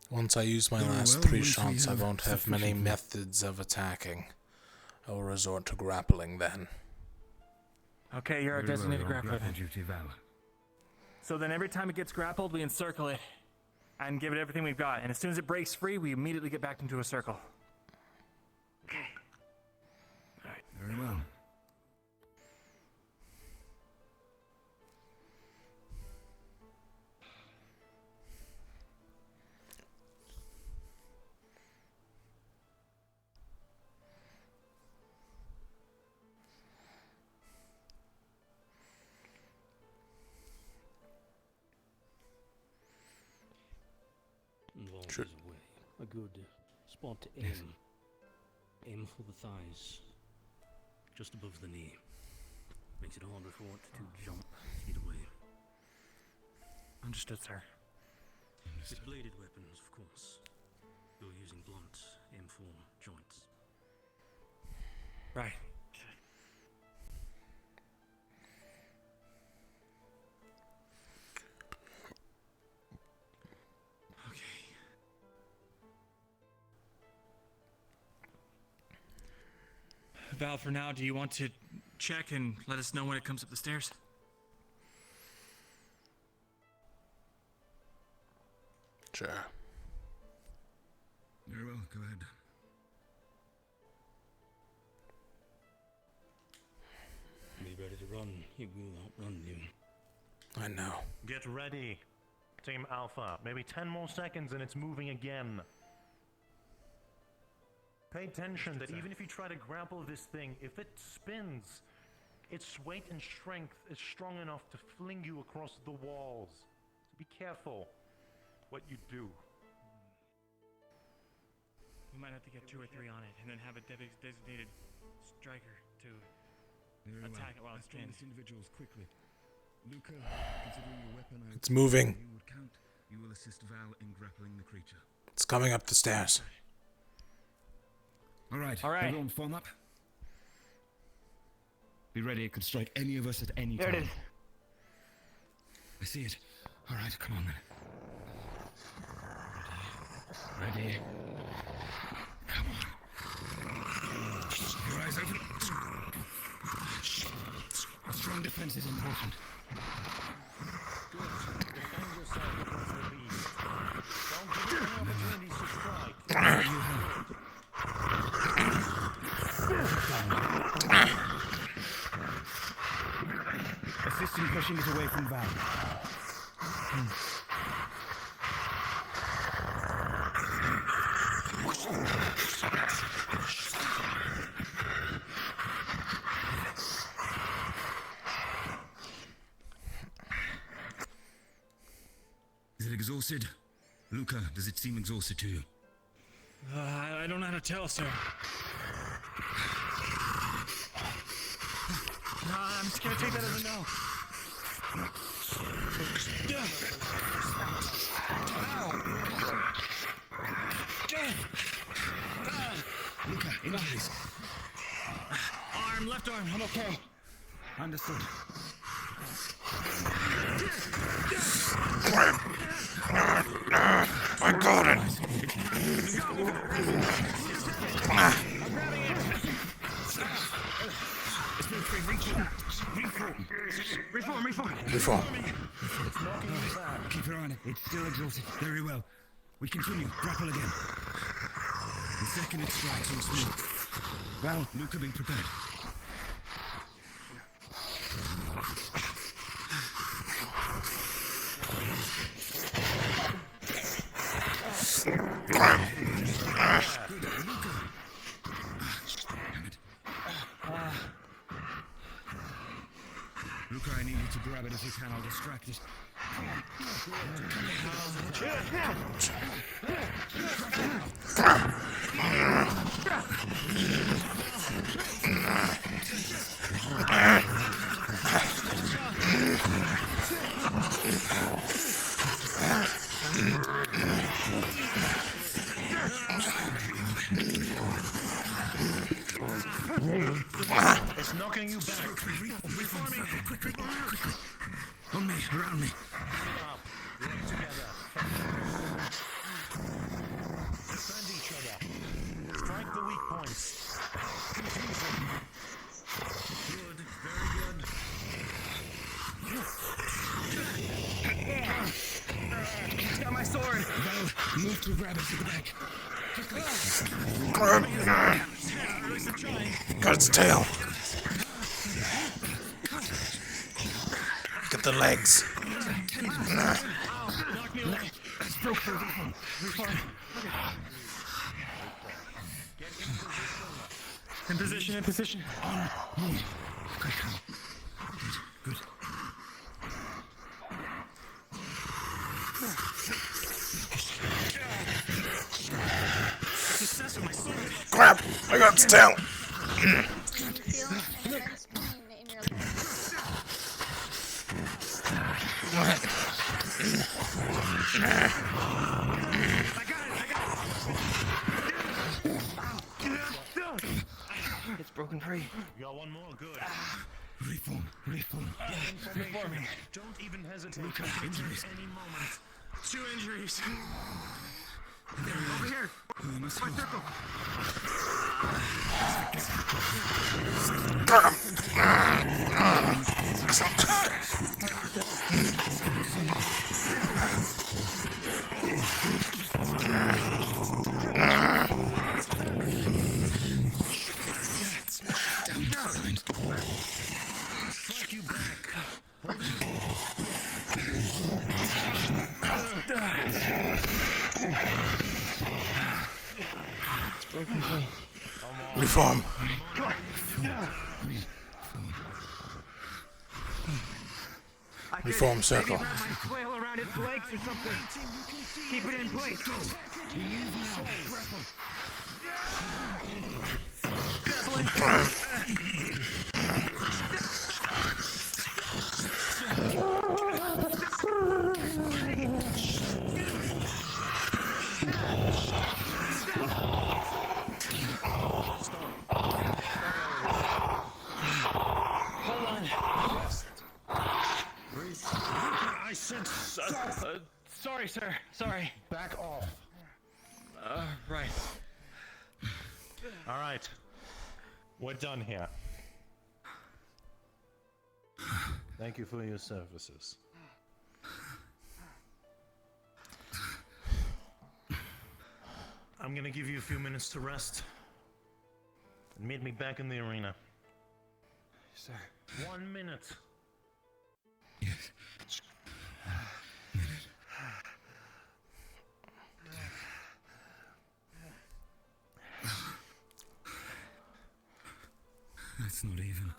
Once I use my Very last well, 3 once we shots, I have won't have many sufficient- methods of attacking. I will resort to grappling then. Okay, you're our Very well, designated you're on grappler grapple then. duty, Val. So then every time it gets grappled, we encircle it and give it everything we've got. And as soon as it breaks free, we immediately get back into a circle. Okay. Very well. Sure. Away. A good spot to aim. Aim for the thighs. Just above the knee. Makes it harder for it to jump feet away. Understood, sir. With bladed weapons, of course. You're using blunt, aim for joints. Right. Val, for now, do you want to check and let us know when it comes up the stairs? Sure. Very well, go ahead. Be ready to run. He will outrun you. I know. Get ready, Team Alpha. Maybe 10 more seconds and it's moving again. Pay attention that even if you try to grapple this thing, if it spins, its weight and strength is strong enough to fling you across the walls. So be careful what you do. We might have to get 2 or 3 on it and then have a designated striker to Very attack it well. while it's Assemble pinned. these individuals quickly. Luca, considering your weapon, I It's moving. you would count. You will assist Val in grappling the creature. It's coming up the stairs. All right. All right. Everyone form up. Be ready. It could strike any of us at any There time. it is. I see it. All right, come on then. Ready. Come on. Your eyes open. A strong defense is important. Defend yourself against the beast. Don't give it any opportunities to strike. Assist in pushing it away from Val. exhausted? Luca, does it seem exhausted to you? I don't know how to tell, sir. I'm just gonna take that as a no. Luca, injuries. Left arm, I'm okay. Understood. I got it. Reform. Keep your eye on it. It's still exhausted. Very well. We continue. Grapple again. The second it strikes on smooth. Well, Luca, be prepared. Luca, I need you to grab it if you can. I'll distract it. It's knocking you back. Reforming. Quick. On me, around me. Up. Work together. Defend each other. Strike the weak points. Confuse them. Good. Very good. He's got my sword. Well, move to grab it to the back. Got its tail. Get the legs. In position. Good. Success with my sword. Crap! I got its tail. Feel an immense pain in your legs. It's broken free. You got one more. Good. Reform. Reforming. Don't even hesitate. Luca, injuries. Any moment. 2 injuries. Over here. My circle. Strike you back. It's broken free. Reform. Reform circle. Maybe wrap my flail around its legs or something. Keep it in place. I said Sorry, sir. Sorry. back off. Right. All right. We're done here. Thank you for your services. I'm gonna give you a few minutes to rest. And meet me back in the arena. Sir. 1 minute. Yes. That's not even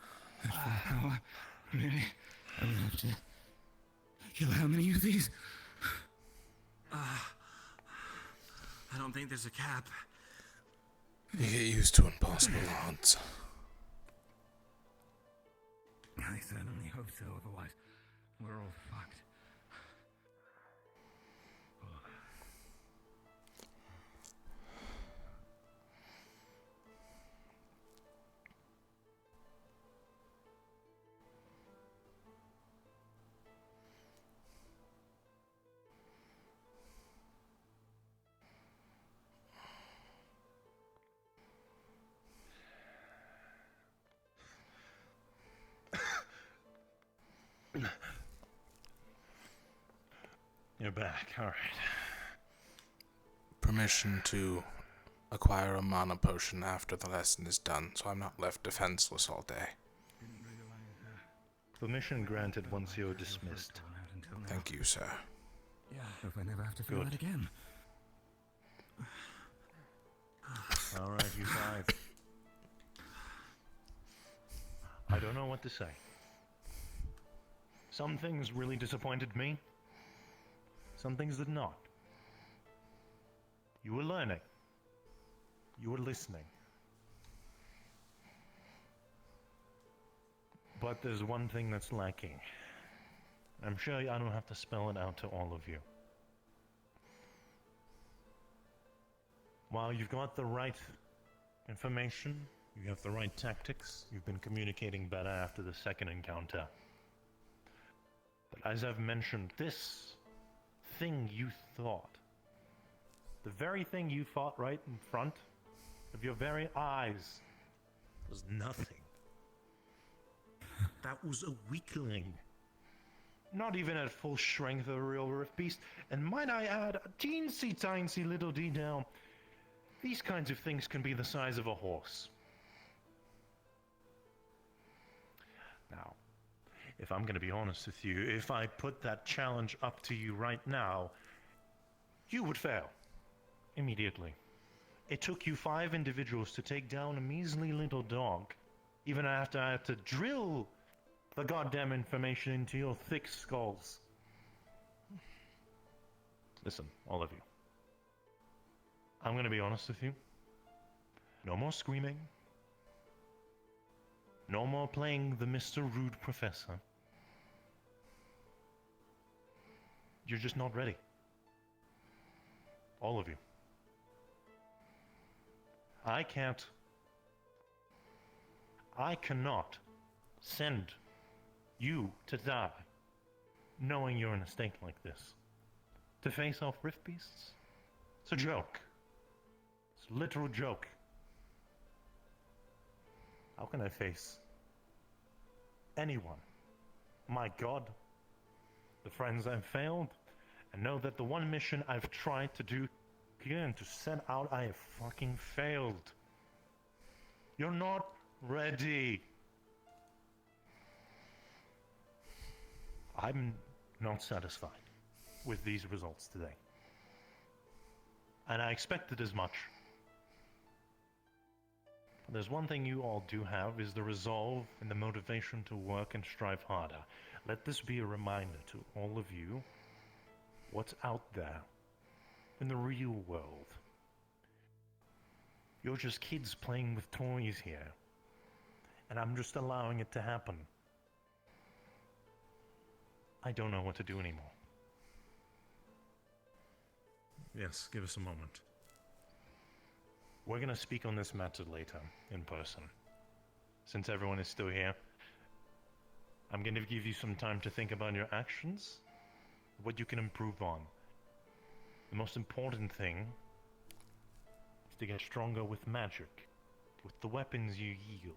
at full power. Really? I will have to kill how many of these? I don't think there's a cap. You get used to impossible odds. I certainly hope so, otherwise we're all fucked. You're back, alright. Permission to acquire a mana potion after the lesson is done, so I'm not left defenseless all day. Permission granted once you're dismissed. Thank you, sir. Yeah. Hope I never have to feel Good. that again. Alright, you five. I don't know what to say. Some things really disappointed me. Some things did not. You were learning. You were listening. But there's one thing that's lacking. I'm sure I don't have to spell it out to all of you. While you've got the right information, you have the right tactics, you've been communicating better after the second encounter. But as I've mentioned, this thing you thought, the very thing you thought right in front of your very eyes, was nothing. That was a weakling. Not even at full strength of a real rift beast, and might I add, a teensy-tiny little detail. These kinds of things can be the size of a horse. Now, if I'm going to be honest with you, if I put that challenge up to you right now, you would fail. Immediately. It took you 5 individuals to take down a measly little dog, even after I had to drill the goddamn information into your thick skulls. Listen, all of you. I'm going to be honest with you. No more screaming. No more playing the Mr. Rude Professor. You're just not ready. All of you. I cannot send you to die knowing you're in a state like this. To face off rift beasts? It's a joke. It's a literal joke. How can I face anyone? My God, the friends I've failed, and know that the one mission I've tried to do again, to set out, I have fucking failed. You're not ready. I'm not satisfied with these results today. And I expected as much. There's one thing you all do have, is the resolve and the motivation to work and strive harder. Let this be a reminder to all of you what's out there in the real world. You're just kids playing with toys here, and I'm just allowing it to happen. I don't know what to do anymore. Yes, give us a moment. We're gonna speak on this matter later, in person. Since everyone is still here, I'm gonna give you some time to think about your actions, what you can improve on. The most important thing is to get stronger with magic, with the weapons you yield.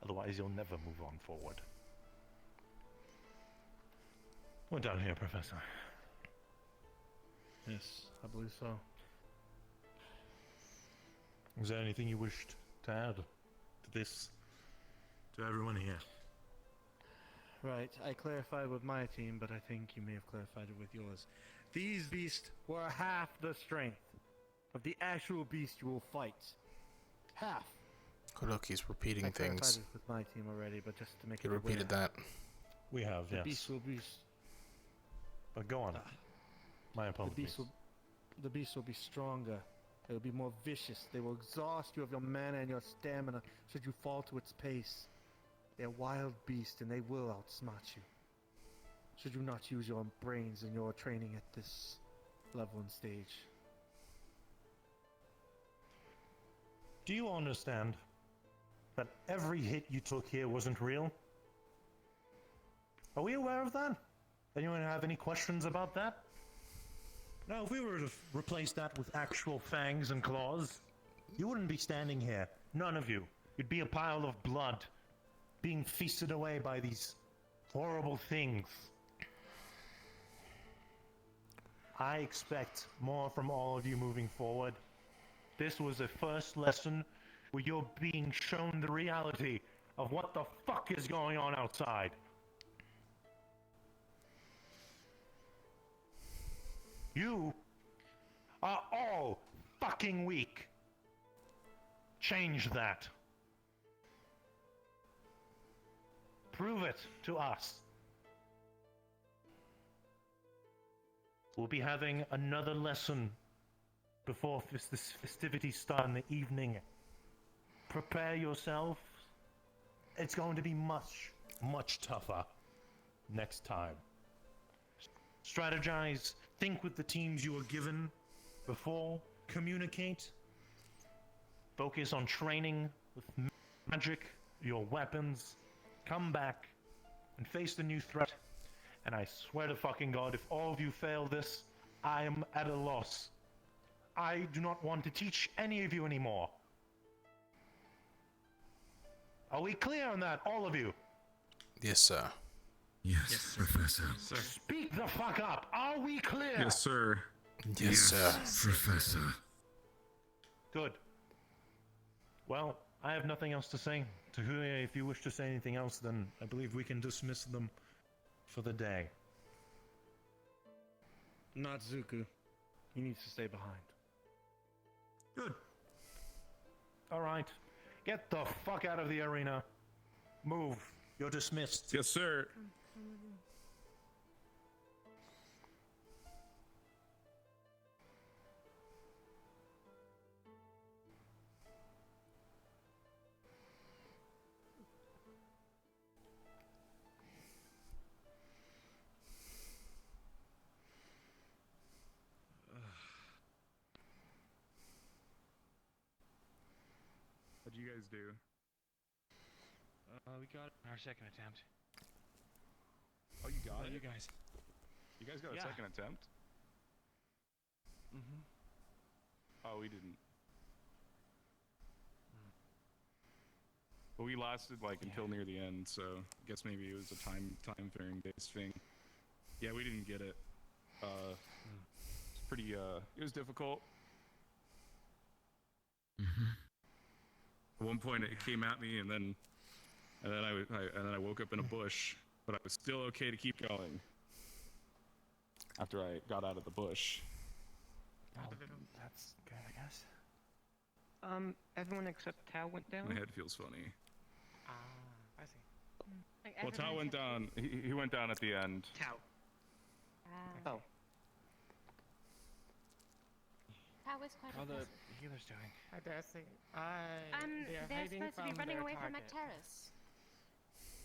Otherwise, you'll never move on forward. We're done here, Professor. Yes, I believe so. Is there anything you wished to add to this, to everyone here? Right, I clarified with my team, but I think you may have clarified it with yours. These beasts were half the strength of the actual beast you will fight. Half. Oh, look, he's repeating I clarified things. this with my team already, but just to make He it repeated aware. that. We have, The yes. beast will be... But go on. My The apologies. beast will be stronger. It will be more vicious. They will exhaust you of your mana and your stamina should you fall to its pace. They're wild beasts and they will outsmart you. Should you not use your brains in your training at this level and stage. Do you understand that every hit you took here wasn't real? Are we aware of that? Anyone have any questions about that? Now, if we were to replace that with actual fangs and claws, you wouldn't be standing here. None of you. You'd be a pile of blood, being feasted away by these horrible things. I expect more from all of you moving forward. This was a first lesson where you're being shown the reality of what the fuck is going on outside. You are all fucking weak. Change that. Prove it to us. We'll be having another lesson before this festivities start in the evening. Prepare yourself. It's going to be much, much tougher next time. Strategize. Think with the teams you were given before. Communicate. Focus on training with magic, your weapons. Come back and face the new threat. And I swear to fucking God, if all of you fail this, I am at a loss. I do not want to teach any of you anymore. Are we clear on that, all of you? Yes, sir. Yes, Professor. Sir. Speak the fuck up! Are we clear? Yes, sir. Yes, sir. Professor. Good. Well, I have nothing else to say. Tahuya, if you wish to say anything else, then I believe we can dismiss them for the day. Not Zuku. He needs to stay behind. Good. Alright. Get the fuck out of the arena. Move. You're dismissed. Yes, sir. What'd you guys do? We got our second attempt. Oh, you got it? You guys. You guys got a Yeah. second attempt? Mm-hmm. Oh, we didn't. But we lasted like until near the end, so I guess maybe it was a time varying based thing. Yeah, we didn't get it. It's pretty it was difficult. At one point it came at me and then I woke up in a bush, but I was still okay to keep going after I got out of the bush. That's good, I guess. Everyone except Tao went down? My head feels funny. I see. Well, Tao went down. He went down at the end. Tao. Oh. That was quite How the impressive. healers doing? I dare say. They're supposed to be running away from Acteris.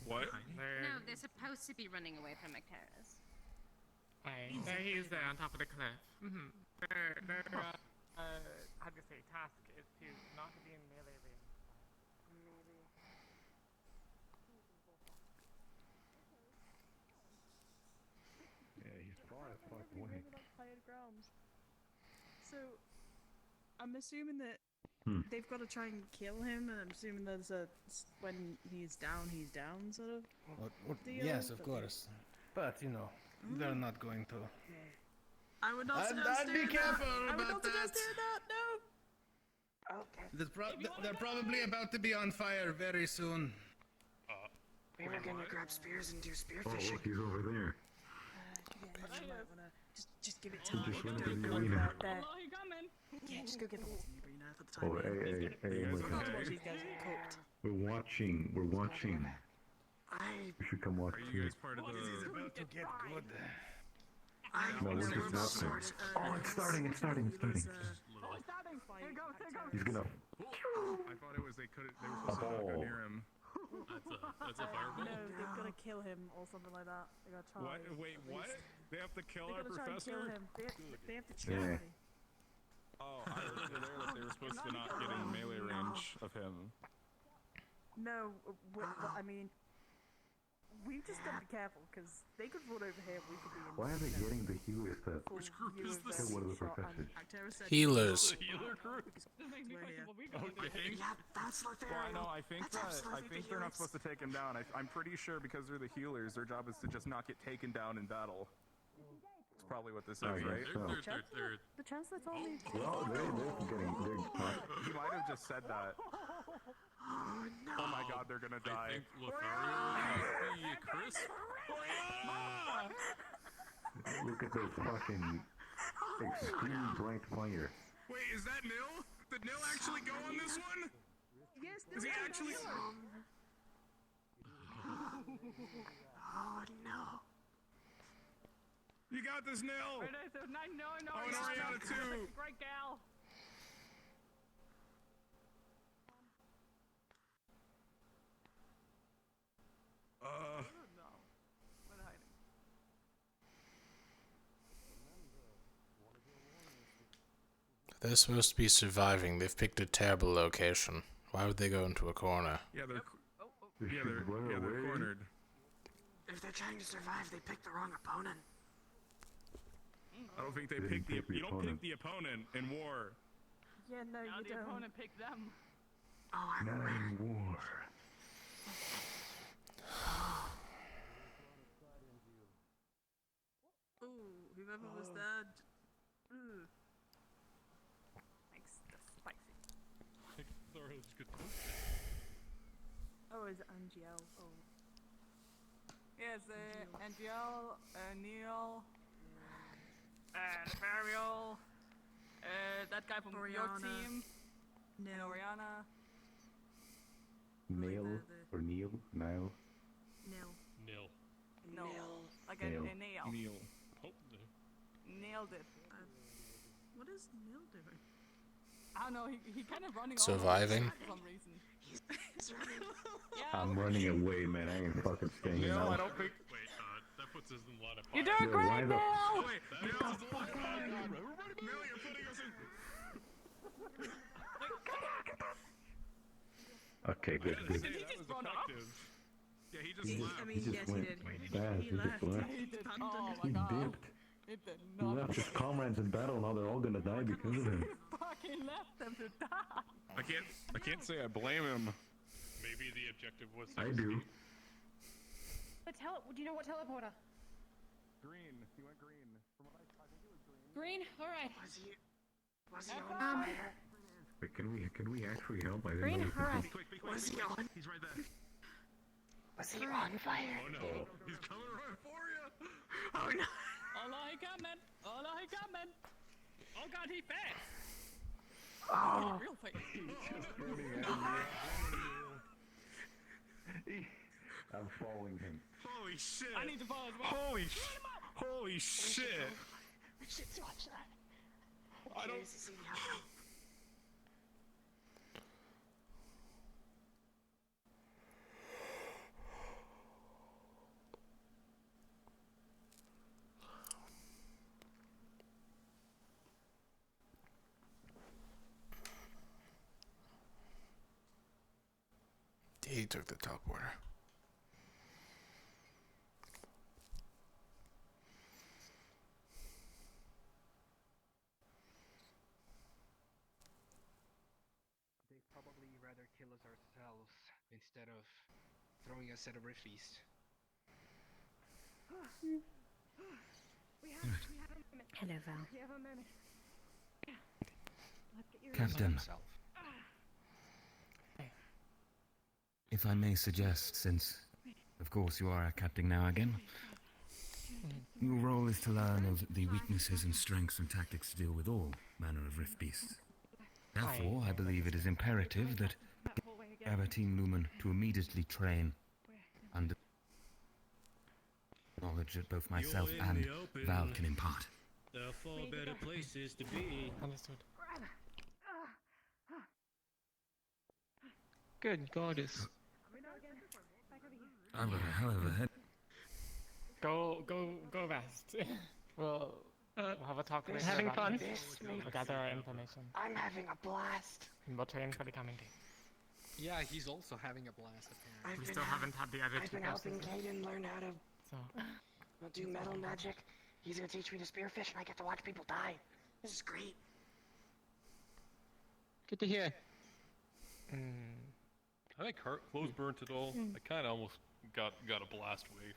What? No, they're supposed to be running away from Acteris. There he is there on top of the cliff. Mm-hmm. Their how do you say, task is to not be in melee range. Yeah, he's far as fuck away. Higher grounds. So, I'm assuming that they've got to try and kill him, and I'm assuming there's when he's down, sort of. deal, Yes, of but- course. But, you know, they're not going to. I would not suggest I'd be doing careful that. I would about not suggest that. doing that. No. Okay. They're probably about to be on fire very soon. We were gonna grab spears and do Oh, spearfishing. look, he's over there. Yeah, you might wanna just give it He time. just went Don't into the go arena. right there. Oh, you coming? Yeah, just go get the water in the arena for the time Oh, being. hey, You guys listen. okay? Watch these guys get cooked. We're watching. You should come watch Are too. you guys part of the? About to get good. No, we're just watching. Oh, it's starting. It's starting. He's gonna. I thought it was they were supposed to not go near him. That's a fireball. No, they've got to kill him or something like that. They got to try. What? Wait, at what? least. They have to kill They our gotta try and professor? kill him. They have to try. Oh, I was there that they were supposed to not get in melee range of him. No, I mean, we just gotta be careful because they could run over here. We could be in. Why are they getting the healers to Which group is this? Kill one of the professors? Healers. Healer group. Okay. Yeah, that's what they're. Well, I know. I think they're not supposed to take him down. I'm pretty sure because they're the healers, their job is to just not get taken down in battle. That's probably what this is, right? The chancellor told me. Well, they're getting. He might have just said that. Oh no! Oh my God, they're gonna die. I think Lothario might be Chris. Look at those fucking extreme bright fire. Wait, is that Nil? Did Nil actually go on this one? Yes, Is he actually? Oh no! You got this, Nil. No. Oh, and Ariana too. Great gal. No. We're hiding. They're supposed to be surviving. They've picked a terrible location. Why would they go into a corner? Yeah, they're cornered. If they're trying to survive, they picked the wrong opponent. I don't think they picked the. You don't pick the opponent in war. Yeah, no, Now you the don't. opponent picked them. Oh, I'm Not in war. Ooh, whoever was there. Ooh. Thanks, that's spicy. Oh, is it Angel? Oh. Yes, Angel, Neil, Lothario, that guy from your Oriana. team, No. and Oriana. Neil or Neil? Nile. Nil. No, like Nail. a nail. Neil. Nailed it. What is Nil doing? I don't know, he kind of running Surviving. all over for some reason. Yeah, I'm running away, man. I ain't fucking staying here Nil, now. I don't think. Wait, that puts us in a lot of. you're doing Yo, why great, the- Neil! Oh wait, Nil is alive. Oh God, Nil, you're putting us in. Okay, good, good. Hey, that was effective. Yeah, he just left. I mean, yes, he went did. fast. He He just left. left. He did. Abandoned. Oh my He God. dipped. He did He not. left his comrades in battle. Now they're all gonna die because of him. Fucking left them to die. I can't say I blame him. Maybe the objective was. I do. But do you know what teleporter? Green. He went green. From what I think it was green. Green? Alright. Was he on fire? Wait, can we actually help? I didn't Green? know if Alright. this Quick, be quick. Was he on? He's right there. Was he on fire? Oh no, he's coming right for you. Oh no! Allah, he coming. Allah, he coming. Oh God, he fast. Oh! Real fast. I'm following him. Holy shit! I need to follow as well. Holy shit! We should watch that. I don't. Curious to see the outcome. He took the teleporter. They'd probably rather kill us ourselves instead of throwing us at a rift feast. We have a minute. Hello, Val. We have a minute. Let's get your Captain, if I may suggest, since, of course, you are our captain now again, your role is to learn of the weaknesses and strengths and tactics to deal with all manner of rift beasts. Therefore, I believe it is imperative that our Team Lumen to immediately train under knowledge that both myself and Val can impart. There are far better places to be. Understood. Good goddess. However, Go rest. we'll have a talk later. Having about fun? this. We'll gather our information. I'm having a blast. And we'll train for the coming day. Yeah, he's also having a blast apparently. We still haven't had the other I've two been helping courses. Caden learn how to So, do metal magic. He's gonna teach me to spearfish, and I get to watch people die. This is great. Good to hear. I think her clothes burnt at all. I kind of almost got a blast wave.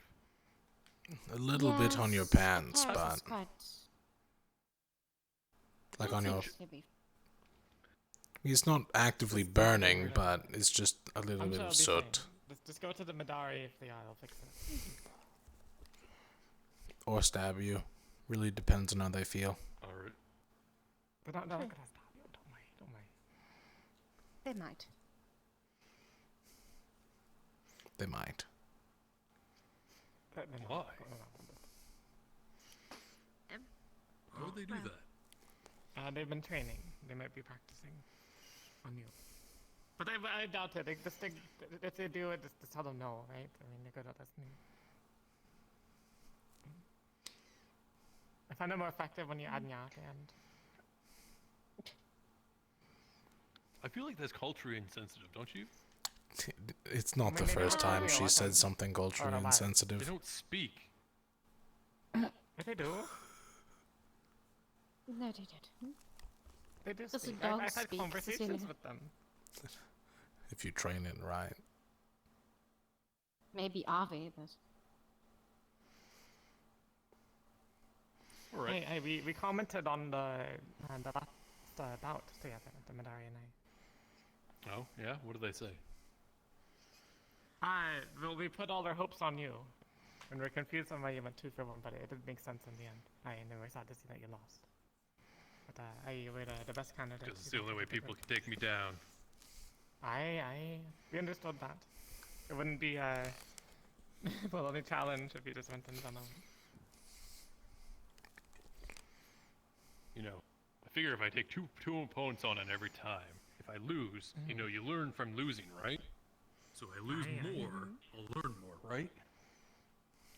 A little bit on your pants, but like on your. It's not actively burning, but it's just a little I'm bit sure of it'll be soot. fine. Just go to the Madari if they are. I'll fix it. Or stab you. Really depends on how they feel. Alright. They're not gonna stop you. Don't worry. They might. They might. Why? How would they do that? They've been training. They might be practicing on you. But I doubt it. If they do it, just tell them no, right? I mean, they're good at listening. I find it more effective when you add nya at the end. I feel like that's culturally insensitive, don't you? It's not the first time she said something culturally They insensitive. don't speak. If they do, No, they did. they do Does a speak. dog I've had speak, conversations Cecilia? with them. If you train it right. Maybe Avi, but Alright. Hey, we commented on the last bout together, the Madari and I. Oh, yeah? What did they say? Well, we put all our hopes on you. And we're confused on why you went 2 for 1, but it did make sense in the end. And we're sad to see that you lost. But you were the best candidate. Because it's the only way people can take me down. We understood that. It wouldn't be well, only challenge if you just went and done it. You know, I figure if I take two opponents on it every time, if I lose, you know, you learn from losing, right? So I lose more, I'll learn more, right?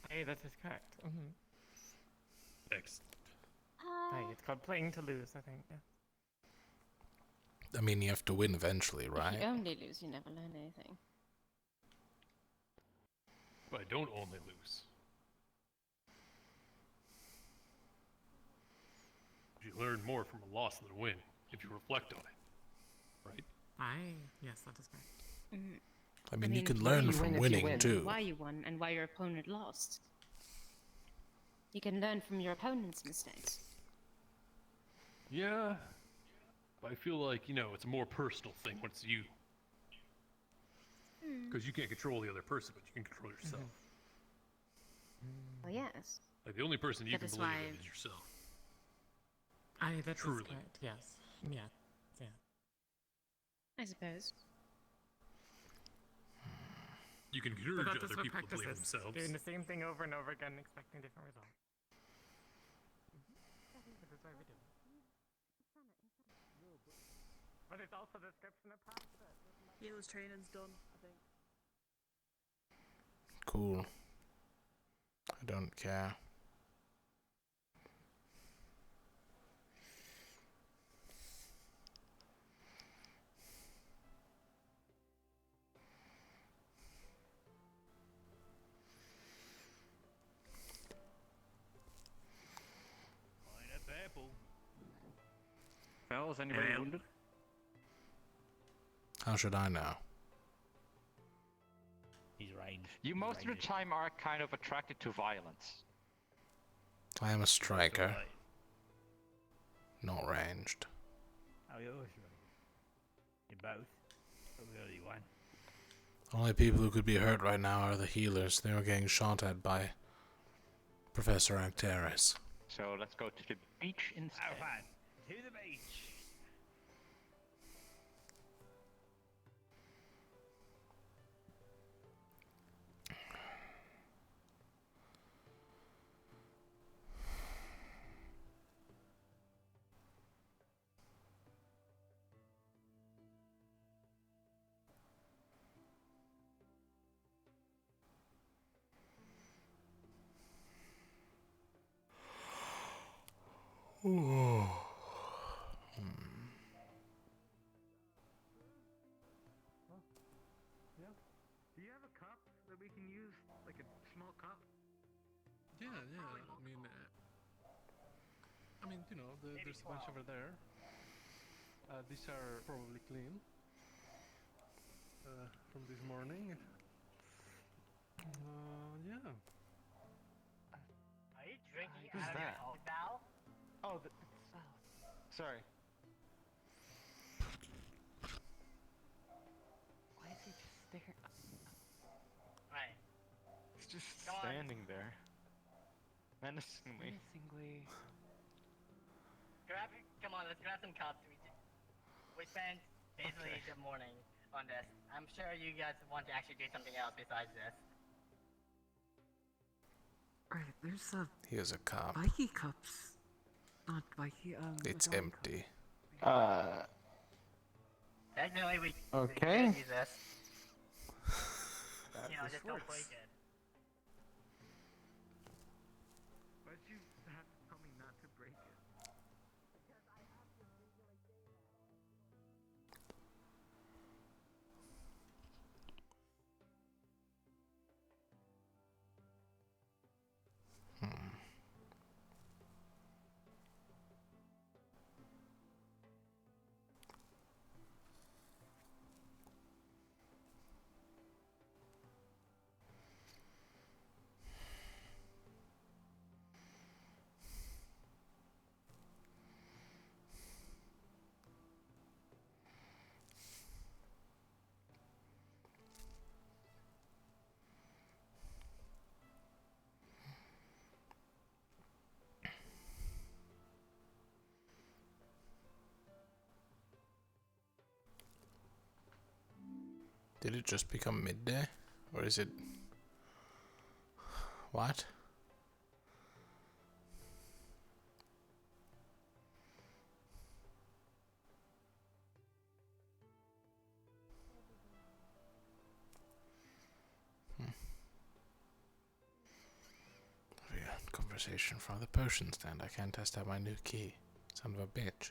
Hey, that is correct. Excellent. Hey, it's called playing to lose, I think. Yeah. I mean, you have to win eventually, if right? you only lose, you never learn anything. But I don't only lose. You learn more from a loss than a win, if you reflect on it. Right? Yes, that is correct. I mean, you can learn from winning too. Why you won and why your opponent lost. You can learn from your opponent's mistakes. Yeah. But I feel like, you know, it's a more personal thing when it's you. Because you can't control the other person, but you can control yourself. Well, yes. Like, the only person you That can is believe why- in is yourself. That is Truly. correct, yes. Yeah. I suppose. You can But encourage that is other what people to practice believe is. themselves. Doing the same thing over and over again, expecting different results. This is why we do it. But it's also the description of practice. Healer's training's done, I think. Cool. I don't care. Fellas, anybody wounded? How should I know? He's ranged. You most of the time are kind of attracted to violence. I am a striker. Not ranged. How are yours, You both? Or the only one? Only people who could be hurt right now are the healers. They were getting shot at by Professor Acteris. So let's go to the beach instead. Oh, fine. To the beach. Yeah. Do you have a cup that we can use, like a small cup? Yeah. I mean, you know, there's a bunch over there. These are probably clean. From this morning. Yeah. Are you drinking Who's out of that? your own bowel? Oh, it's sorry. Why is he just staring? Right. He's just Come on. standing there. Menacingly. Come on, let's grab some cups. We spent basically the morning on this. I'm sure you guys want to actually do something else besides this. Right, there's a. Here's a cup. Vikey cups. Not Vikey, It's empty. Technically, we Okay. could use this. You know, just don't break it. Why'd you have to tell me not to break it? Did it just become midday? Or is it... What? Oh yeah, conversation from the potion stand. I can't test out my new key. Son of a bitch.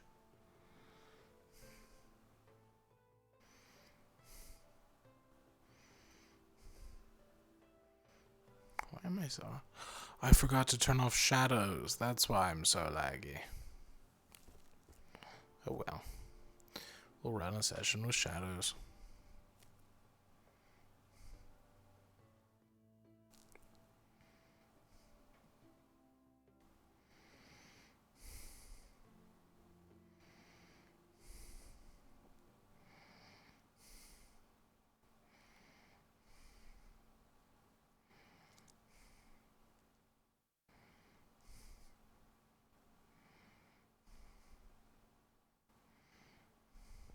Why am I so... I forgot to turn off shadows. That's why I'm so laggy. Oh well. We'll run a session with shadows.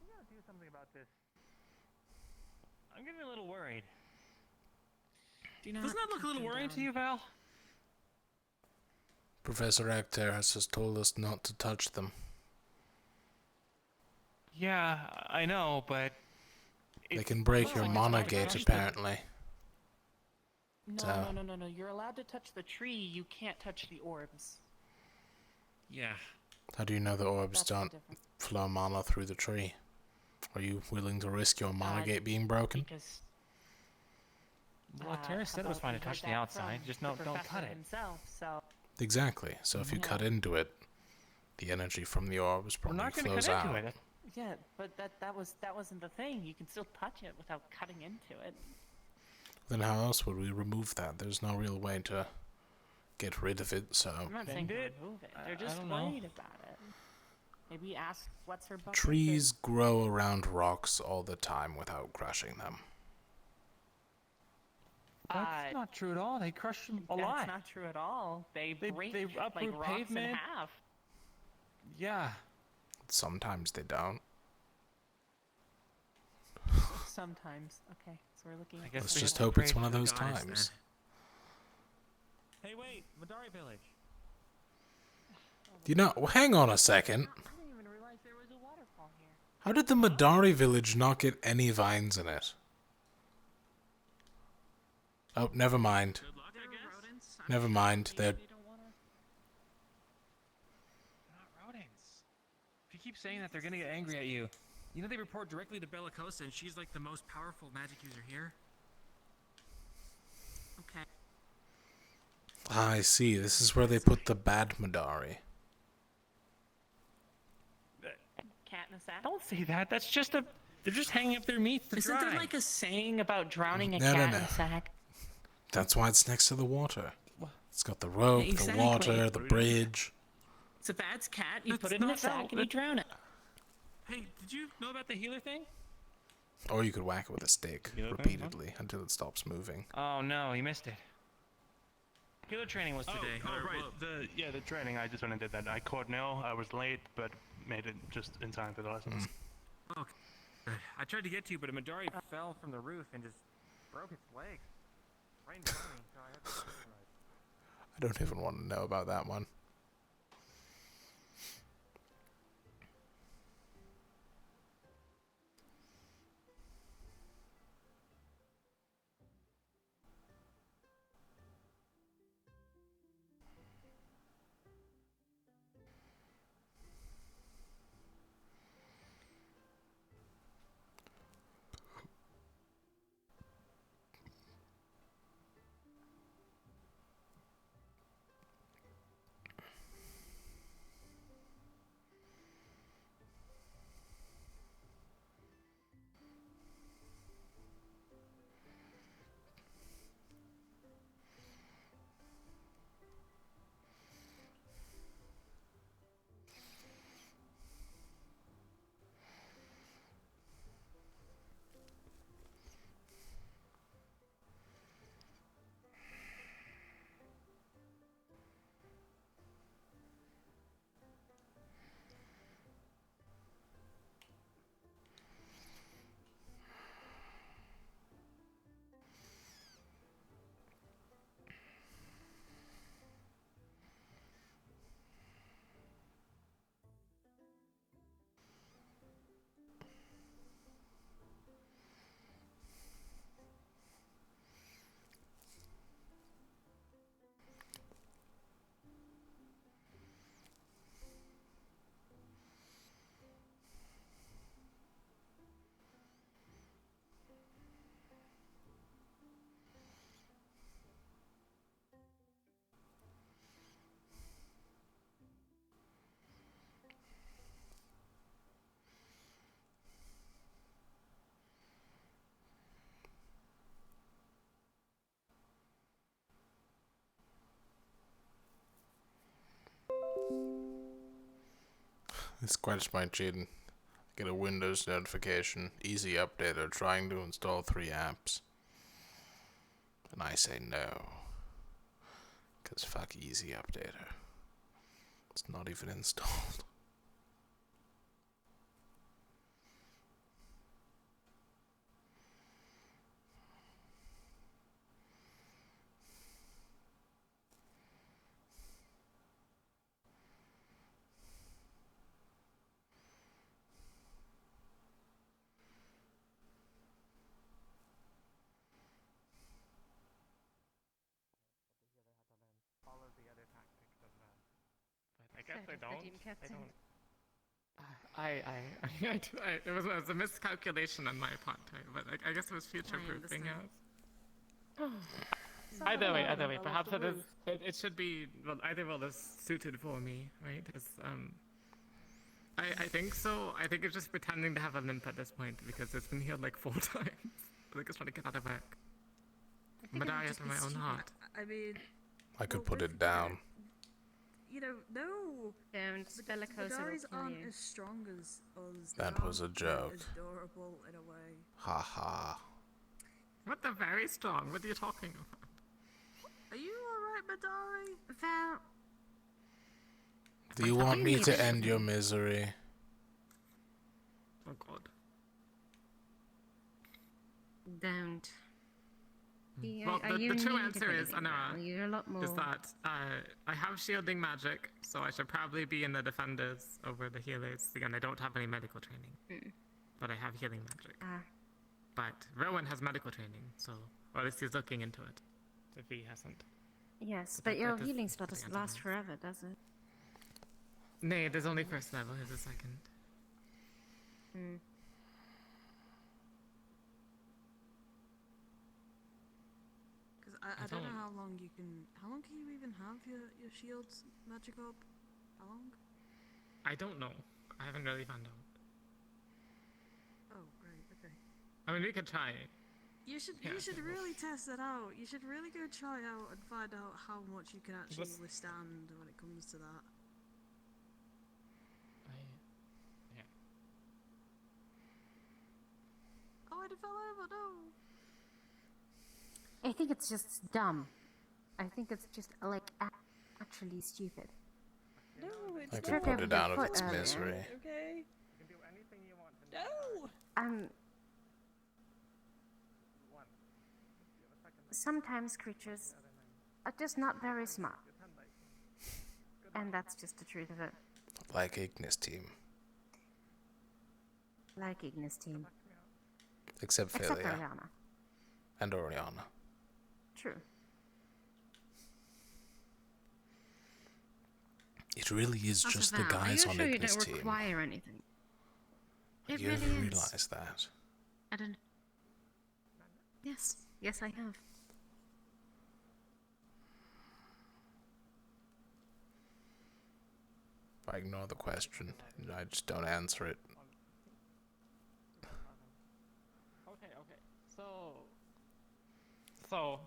We gotta do something about this. I'm getting a little worried. Doesn't that look a little worrying to you, Val? Professor Acteris has told us not to touch them. Yeah, I know, but... They can break your mana gate, apparently. No, no. You're allowed to touch the tree, you can't touch the orbs. Yeah. How do you know the orbs That's the don't difference. flow mana through the tree? Are you willing to risk your mana gate being broken? Because, Well, Terra said it was fine to touch the outside, just don't cut it. Himself, so. Exactly. So if you cut into it, the energy from the orbs We're probably not going to flows cut out. into it. Yeah, but that wasn't the thing. You can still touch it without cutting into it. Then how else would we remove that? There's no real way to get rid of it, so... I'm not saying to remove it. They're just worried about it. Maybe ask what's her bucket. Trees grow around rocks all the time without crushing them. That's not true at all. They crush them a lot. That's not true at all. They break they like uproot rocks in pavement. half. Yeah. Sometimes they don't. Sometimes. Okay, so we're looking at. Let's just hope it's one of those times. Hey, wait, Madari Village. You know, hang on a second. I didn't even realize there was a waterfall here. How did the Madari village not get any vines in it? Oh, never mind. Never mind. They're... Rodents. If you keep saying that, they're gonna get angry at you. You know they report directly to Bellicosa, and she's like the most powerful magic user here. Okay. Ah, I see. This is where they put the bad Madari. Cat in a sack. Don't say that. That's just a. They're just hanging up their meat to Isn't dry. there like a saying about drowning a No, no, cat no. in a sack? That's why it's next to the water. It's got the rope, Exactly. the water, the bridge. It's a bad's cat. You That's put it in a not sack how- and you drown it. Hey, did you know about the healer thing? Or you could whack it with a stick You know that, repeatedly until it stops moving. Oh no, you missed it. Healer training was today. Oh, or, right. well, The training. I just went and did that. I caught Nell. I was late, but made it just in time for the lessons. Okay. I tried to get to you, but a Madari fell from the roof and just broke its leg. Right in front of me, so I had to do it right. I don't even want to know about that one. This quench my chin. Get a Windows notification. Easy updater trying to install 3 apps. And I say no. Because fuck Easy Updater. It's not even installed. Follow the other tactics of that. But I guess I don't. I don't. It was a miscalculation on my part, but I guess it was future-proofing us. Either way, perhaps it should be, well, either well is suited for me, right? I think so. I think it's just pretending to have a limp at this point because it's been healed like 4 times. I think it's trying to get out of work. But I after my own heart. I mean, I could put it down. You know, no. Don't Bellicosa will Madaris kill aren't you. as strong as us. That They was a aren't joke. As durable in a way. Ha ha. What the very strong? What are you talking about? Are you alright, Madari? Val. Do you want me to end your misery? Oh god. Don't. Well, the true answer is, Anara, You're a lot more. is that I have shielding magic, so I should probably be in the defenders over the healers. Again, I don't have any medical training, but I have healing magic. But Rowan has medical training, so, or at least he's looking into it, if he hasn't. Yes, So but that your does healing spell something doesn't last anti-venom. forever, does it? Nay, there's only first level. Here's a second. Hmm. Because I don't know how long you can. How long can you even have your shields magic up? How long? I don't know. I haven't really found out. Oh, great. Okay. I mean, we could try. You should Yeah, really test that out. You should really go try out and find out how much you can actually Let's- withstand when it comes to that. Yeah. Oh, it fell over. No. I think it's just dumb. I think it's just like actually stupid. No, it's I not. could put it out of its Foot earlier. misery. Okay. You can do anything you want. No. Sometimes creatures are just not very smart. And that's just the truth of it. Like Ignis team. Like Ignis team. Except Except Philia. Oriana. And Oriana. True. It really is Also, just the Val, guys are on you sure you Ignis don't team. require anything? It You really ever is. realize that? I don't. Yes. Yes, I have. I ignore the question. I just don't answer it. Okay. So,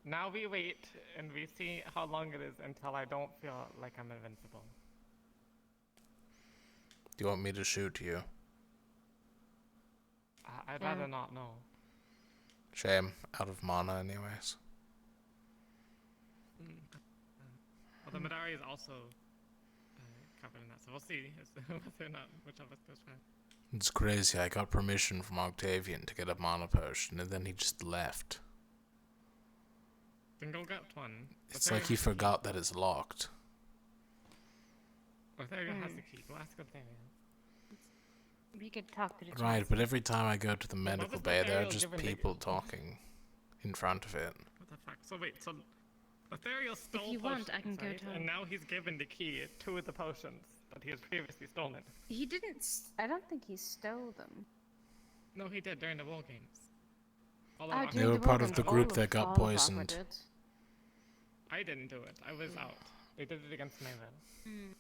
now we wait and we see how long it is until I don't feel like I'm invincible. Do you want me to shoot you? I'd rather not know. Shame. Out of mana anyways. Well, the Madari is also covered in that, so we'll see whether or not which of us goes first. It's crazy. I got permission from Octavian to get a mana potion, and then he just left. Then go get one. It's like he forgot that it's locked. Lothario has the key. Go ask Lothario. We could talk to the Right, chance. but every time I go to the medical was bay, there are Lothario just given the- people talking in front of it. What the fuck? So wait, so Lothario stole you want, I can go potions, to right? him. And now he's given the key to the potions that he has previously stolen. He didn't. I don't think he stole them. No, he did during the war games. All Oh, of They during were the part war of the games, group all that of- got all of Aqua poisoned. did. I didn't do it. I was out. They did it against Maven. Mm.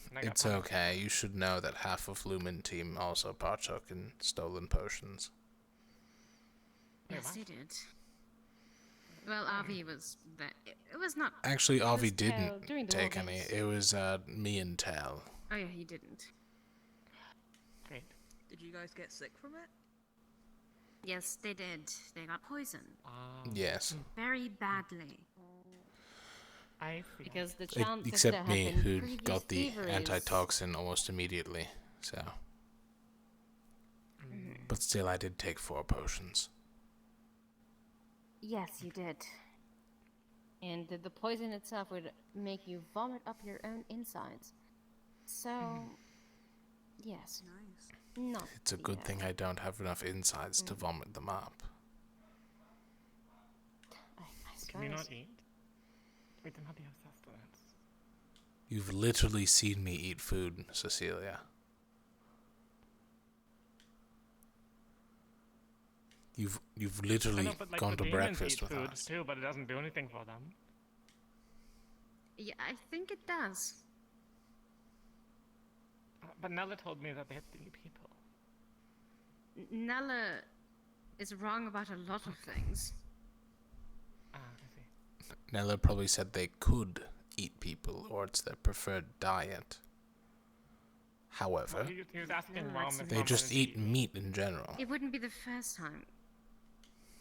And I got It's punished. okay. You should know that half of Lumen team also partook in stolen potions. Yes, he did. Well, Avi was that. It was not. Actually, it Avi was Tel during didn't the war take any. games. It was me and Tal. Oh yeah, he didn't. Great. Did you guys get sick from it? Yes, they did. They got poisoned Yes. very badly. I see. Because the It- chances there except have me, been who previous got the fever is- antitoxin almost immediately. So, but still, I did take 4 potions. Yes, you did. And the poison itself would make you vomit up your own insides. So, yes. Nice. Not. It's a good thing I don't have enough insides to vomit them up. I Can we not suppose. eat? We do not have sustenance. You've literally seen me eat food, Cecilia. You've literally I know, but, like, gone the to demons breakfast eat with food us. too, but it doesn't do anything for them. Yeah, I think it does. But Nella told me that they had to eat people. Nella is wrong about a lot of things. Ah, I see. Nella probably said they could eat people, or it's their preferred diet. However, Well, he was asking No, Mom it's if they Mom just wanted to eat meat in general. It wouldn't be the first time.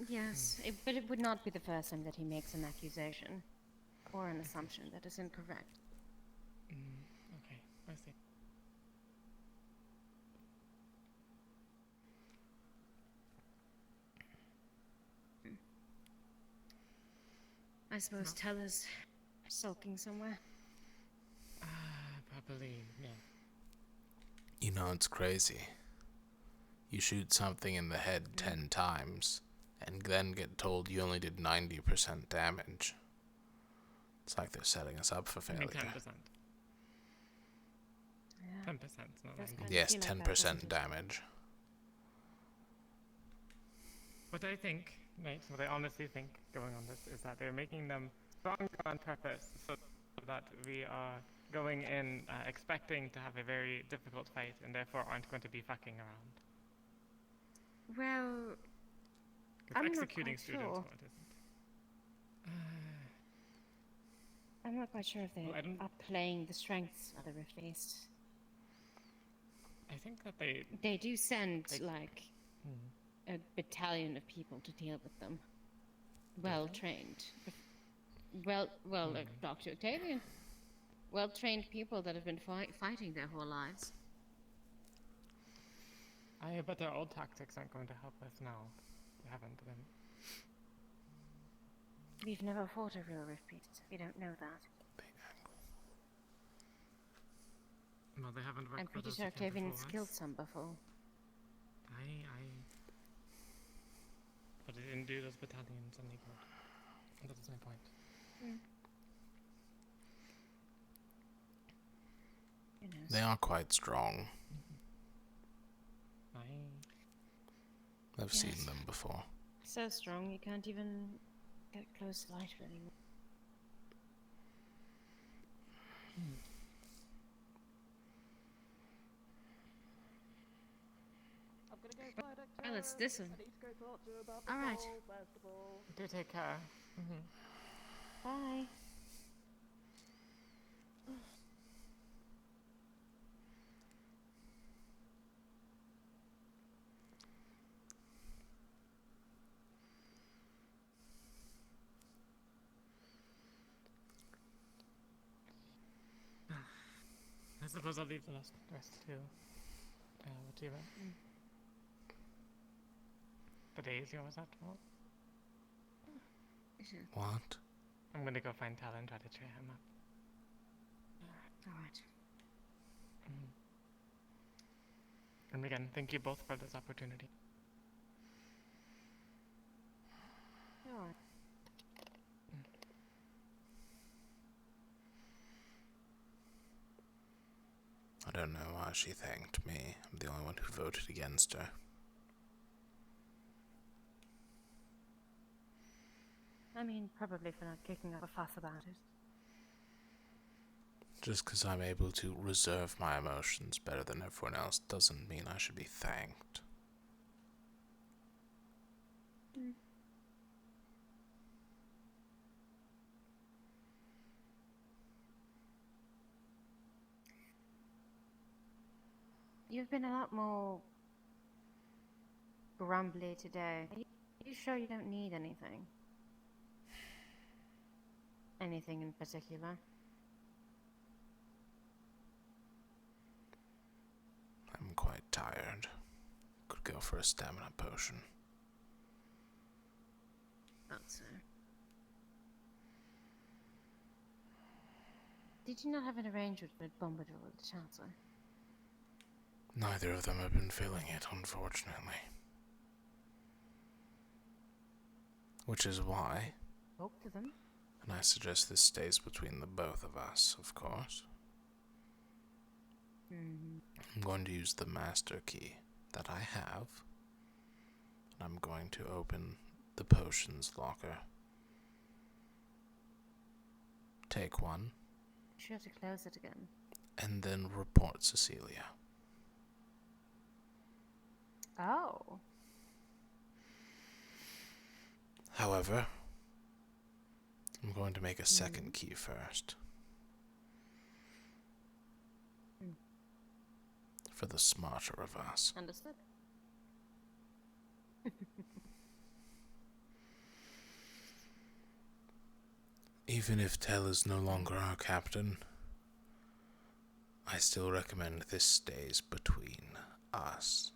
Yes, but it would not be the first time that he makes an accusation or an assumption that is incorrect. Okay, I see. I suppose Tella's sulking somewhere. Probably, yeah. You know, it's crazy. You shoot something in the head 10 times, and then get told you only did 90% damage. It's like they're setting us up for I mean, failure. 10%. Yeah. 10%, not Does 90. kinda Yes, feel like that, 10% doesn't it? damage. What I think, mate, what I honestly think going on this is that they're making them stronger on purpose so that we are going in expecting to have a very difficult fight and therefore aren't going to be fucking around. Well, 'Cause I'm not executing quite students, sure. what isn't? I'm not quite sure if they Well, I don't- are playing the strengths of the Rift Beast. I think that they... They do send, They- like, Hmm. a battalion of people to deal with them. Well trained. Like Dr. Octavian. Well trained people that have been fighting their whole lives. But their old tactics aren't going to help us now. They haven't been. We've never fought a real Rift Beast. We don't know that. No, they haven't worked I'm with pretty us sure again Octavian's before killed us. some before. But it didn't do those battalions any good. And that is my point. Who knows? They are quite strong. I've seen Yes. them before. So strong you can't even get close to light anymore. I'm gonna go find a Well, it's this one. I need to go talk to her about the Alright. fall festival. Do take care. Bye. I suppose I'll leave the rest to what do you want? The day is yours after all. What? I'm gonna go find Tal and try to cheer him up. Alright. And again, thank you both for this opportunity. Alright. I don't know why she thanked me. I'm the only one who voted against her. I mean, probably for not kicking up a fuss about it. Just because I'm able to reserve my emotions better than everyone else doesn't mean I should be thanked. You've been a lot more grumbly today. Are you sure you don't need anything? Anything in particular? I'm quite tired. Could go for a stamina potion. Thought so. Did you not have an arrangement with Bombadil or the Chancellor? Neither of them have been feeling it, unfortunately. Which is why, Talk to them. and I suggest this stays between the both of us, of course. I'm going to use the master key that I have, and I'm going to open the potions locker. Take one, Be sure to close it again. and then report Cecilia. Oh. However, I'm going to make a second key first. For the smarter of us. Understood. Even if Tell is no longer our captain, I still recommend this stays between us.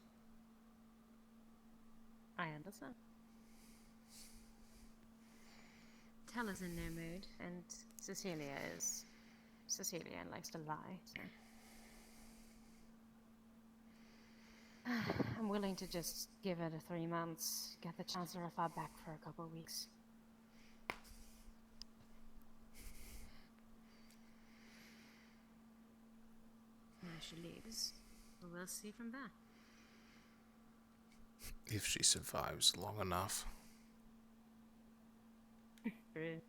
I understand. Tell is in no mood, and Cecilia is Cecilia and likes to lie, so I'm willing to just give her the 3 months, get the Chancellor of our back for a couple of weeks. when she leaves. But we'll see from there. If she survives long enough. True.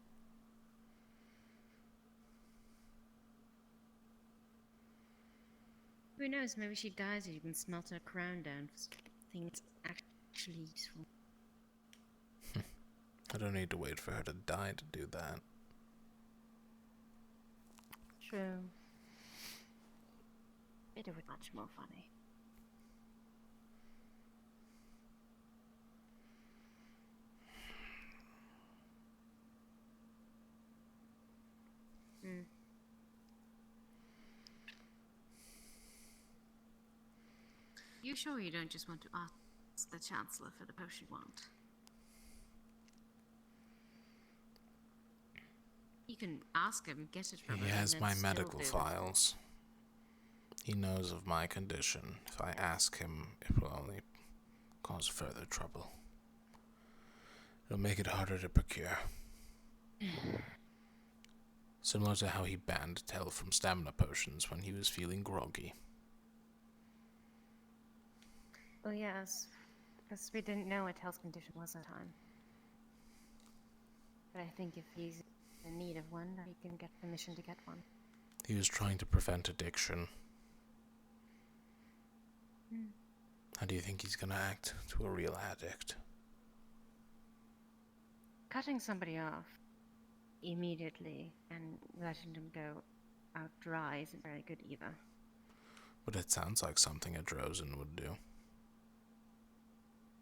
Who knows, maybe she dies and you can smelt her crown down for something that's actually useful. I don't need to wait for her to die to do that. True. It would be much more funny. Hmm. You sure you don't just want to ask the Chancellor for the potion you want? You can ask him, get it from him. He has and my then still medical do it. files. He knows of my condition. If I ask him, it will only cause further trouble. It'll make it harder to procure. Similar to how he banned Tell from stamina potions when he was feeling groggy. Oh yes, because we didn't know what Tell's condition was at the time. But I think if he's in need of one, he can get permission to get one. He was trying to prevent addiction. How do you think he's gonna act to a real addict? Cutting somebody off immediately and letting them go out dry isn't very good either. But it sounds like something a Drozen would do.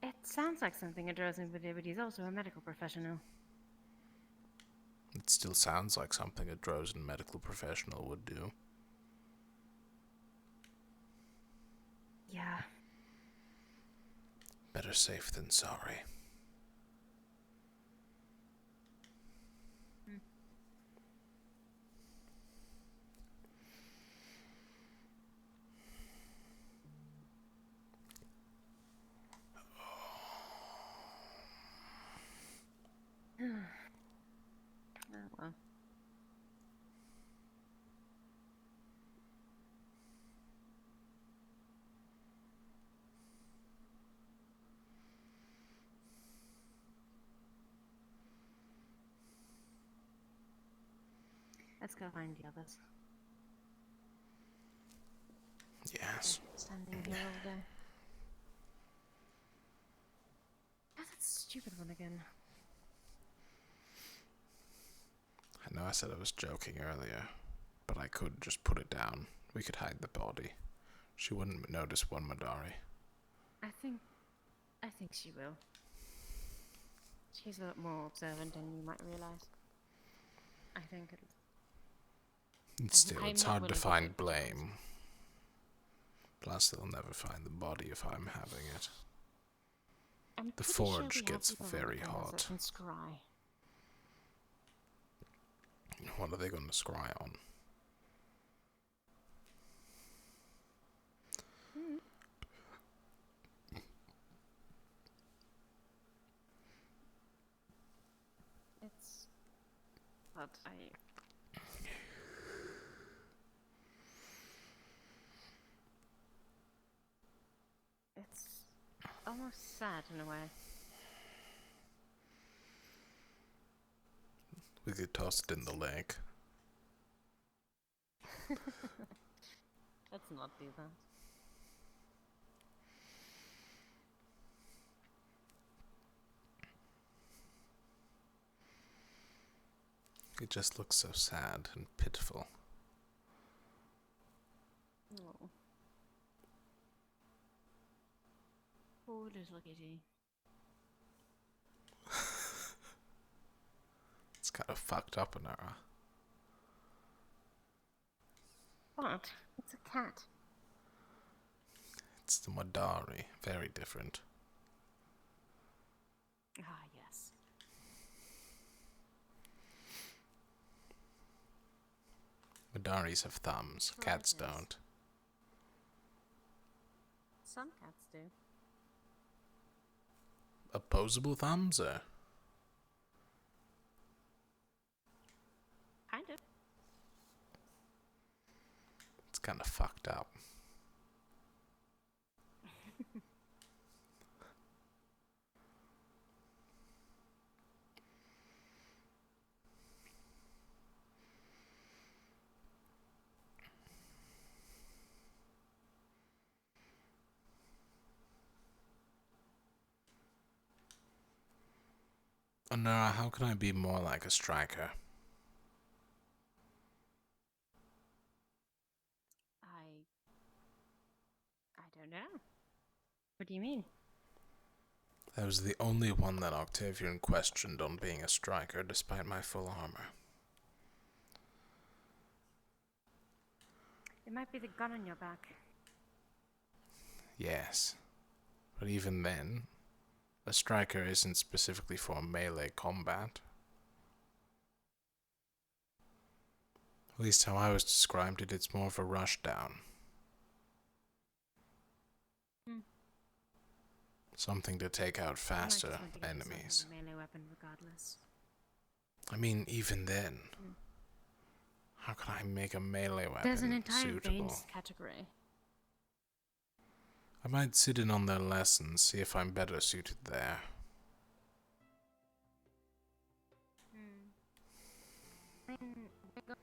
It sounds like something a Drozen would do, but he's also a medical professional. It still sounds like something a Drozen medical professional would do. Yeah. Better safe than sorry. Oh well. Let's go find the others. Yes. Standing here all day. Oh, that stupid one again. I know I said I was joking earlier, but I could just put it down. We could hide the body. She wouldn't notice one Madari. I think she will. She's a lot more observant than you might realize. I think Still, I'm it's not hard to willing to find take the blame. Plus, they'll never find the body if I'm having it. I'm The pretty sure we forge have gets people very around us that hot. can scry. What are they going to scry on? It's... But it's almost sad in a way. We could toss it in the lake. Let's not do that. It just looks so sad and pitiful. Oh. Poor little kitty. It's kind of fucked up in her. What? It's a cat. It's the Madari. Very different. Ah, yes. Madaris have thumbs. Cats don't. Some cats do. Opposable thumbs, or? Kind of. It's kind of fucked up. Nora, how can I be more like a striker? I don't know. What do you mean? I was the only one that Octavian questioned on being a striker despite my full armor. It might be the gun on your back. Yes. But even then, a striker isn't specifically for melee combat. At least how I was described it, it's more of a rushdown. Something to take out faster enemies. Melee weapon regardless. I mean, even then, how can I make a melee weapon There's an entire suitable? veins category. I might sit in on their lessons, see if I'm better suited there. It's a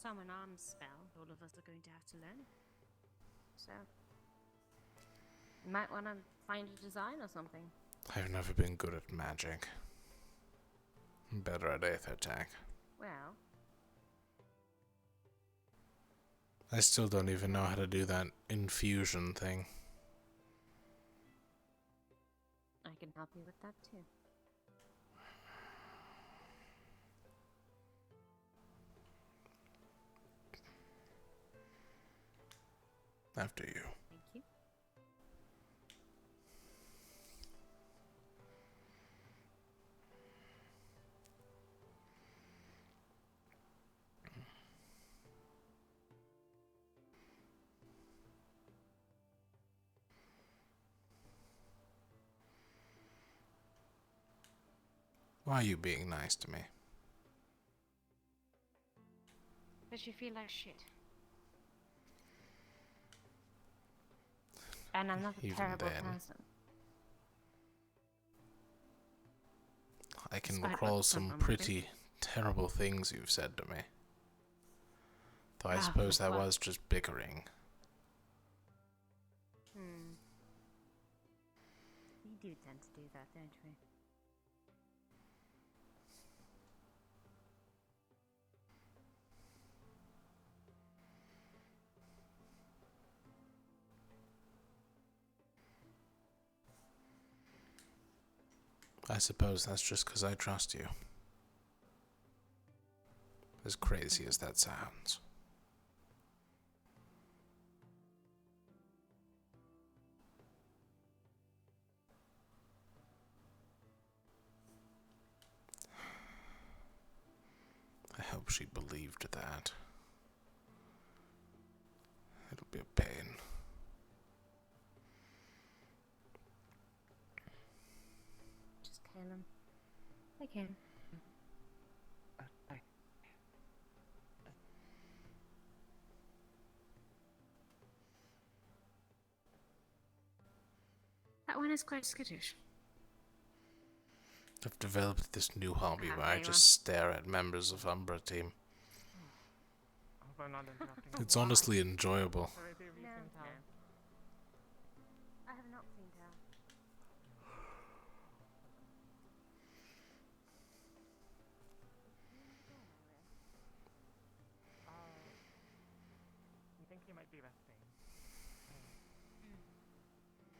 summon arms spell all of us are going to have to learn. So, you might want to find a design or something. I've never been good at magic. I'm better at Aether attack. Well, I still don't even know how to do that infusion thing. I can help you with that too. After you. Thank you. Why are you being nice to me? But you feel like shit. And I'm not a Even terrible then. person. I can Despite recall what's some going on with pretty terrible things you've said to me. Though I Ah, suppose like that what? was just bickering. We do tend to do that, don't we? I suppose that's just because I trust you. As crazy as that sounds. I hope she believed that. It'll be a pain. Just kill him. I can. That one is quite skittish. I've developed this new hobby where I there you just stare at members of Umbra team. Hope I'm not interrupting. It's honestly enjoyable. Sorry, have you seen Tal? I have not seen Tal. You think he might be resting?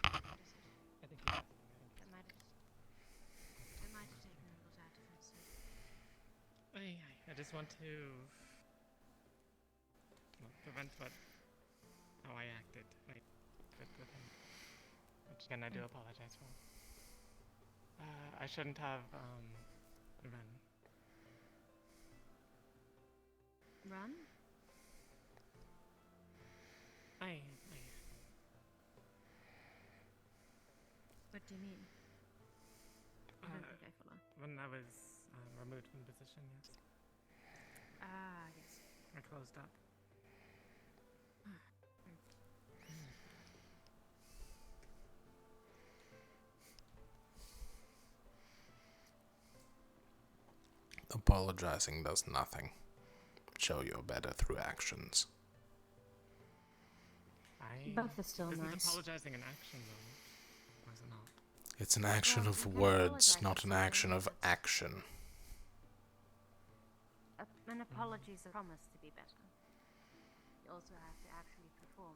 I think he's resting. That might have taken a little out of him, so. I just want to prevent how I acted with him, which again I do apologize for. I shouldn't have run. Run? What do you mean? I don't think I follow. When I was removed from the position, yes. Ah, yes. I closed up. Apologizing does nothing. Show you're better through actions. Both are still Isn't nice. apologizing an action, though? Or is it not? It's an action Well, of you can words, apologize not for an something, action of action. An apology is a promise to be better. You also have to actually perform.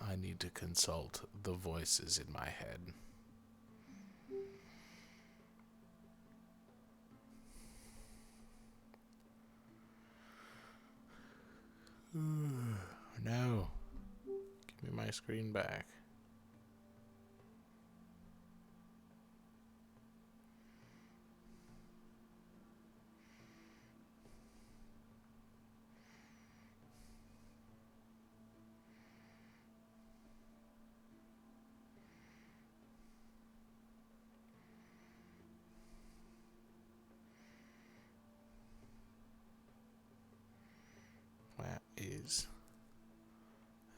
I need to consult the voices in my head. No. Give me my screen back. Where is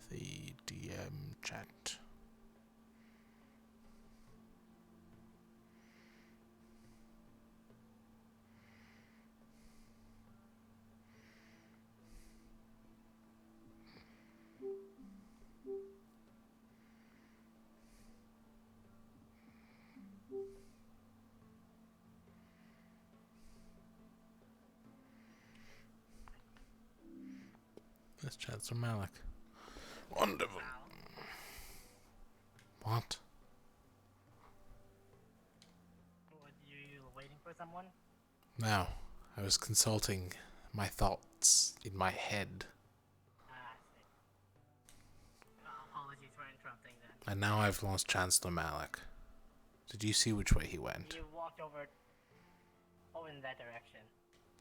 the DM chat? That's Chancellor Malik. Wonderful. What? Were you waiting for someone? No, I was consulting my thoughts in my head. I see. Apologies for interrupting then. And now I've lost Chancellor Malik. Did you see which way he went? You walked over in that direction.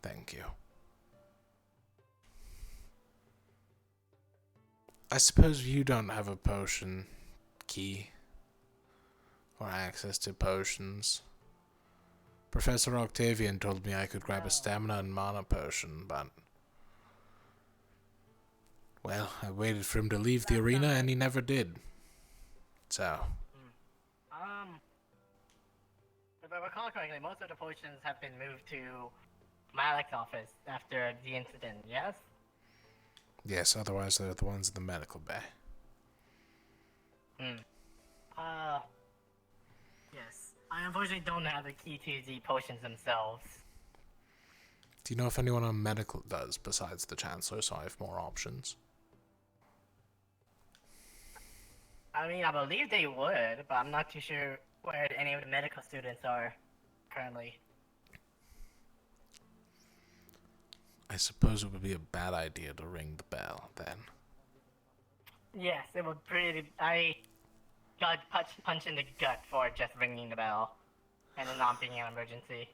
Thank you. I suppose you don't have a potion key or access to potions. Professor Octavian told me I could grab a stamina and mana potion, but... well, I waited for him to leave the arena and he never did. So... if I recall correctly, most of the potions have been moved to Malik's office after the incident, yes? yes, otherwise they're the ones in the medical bay. Yes. I unfortunately don't have the key to the potions themselves. Do you know if anyone on medical does besides the Chancellor, so I have more options? I mean, I believe they would, but I'm not too sure where any of the medical students are currently. I suppose it would be a bad idea to ring the bell, then. Yes, it would pretty... I got punched in the gut for just ringing the bell, and it not being an emergency.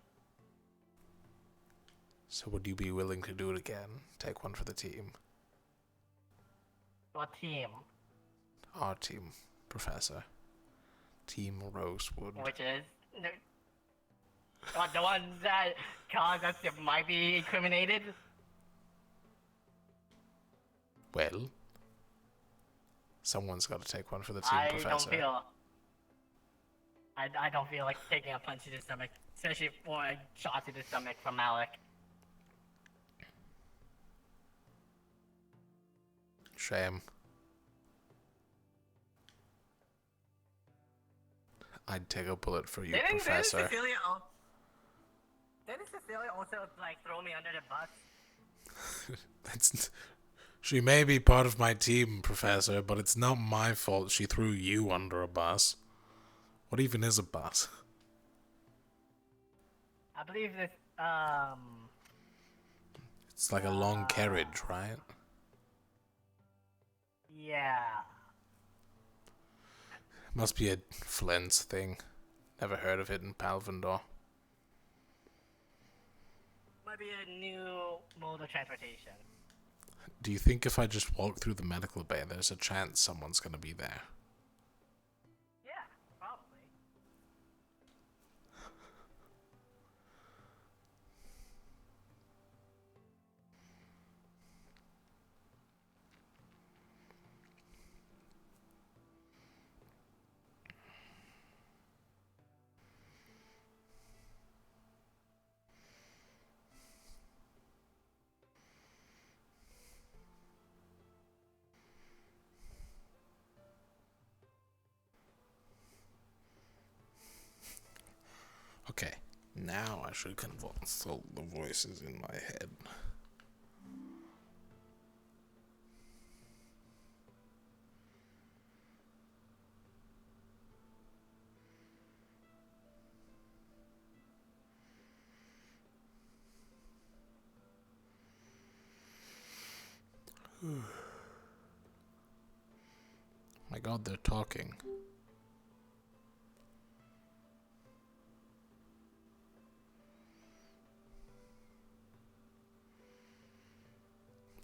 So would you be willing to do it again? Take one for the team. What team? Our team, Professor. Team Rosewood. Which is... the ones that cause us to might be incriminated? Well, someone's got to take one for the team, Professor. I don't feel like taking a punch to the stomach, especially for a shot to the stomach from Malik. Shame. I'd take a bullet for you, Professor. Didn't Cecilia also, like, throw me under the bus? She may be part of my team, Professor, but it's not my fault she threw you under a bus. What even is a bus? I believe this, It's like a long carriage, right? yeah. Must be a Flens thing. Never heard of it in Palvendor. Well, might be a new mode of transportation. Do you think if I just walk through the medical bay, there's a chance someone's gonna be there? Yeah, probably. Okay, now I should consult the voices in my head. My God, they're talking.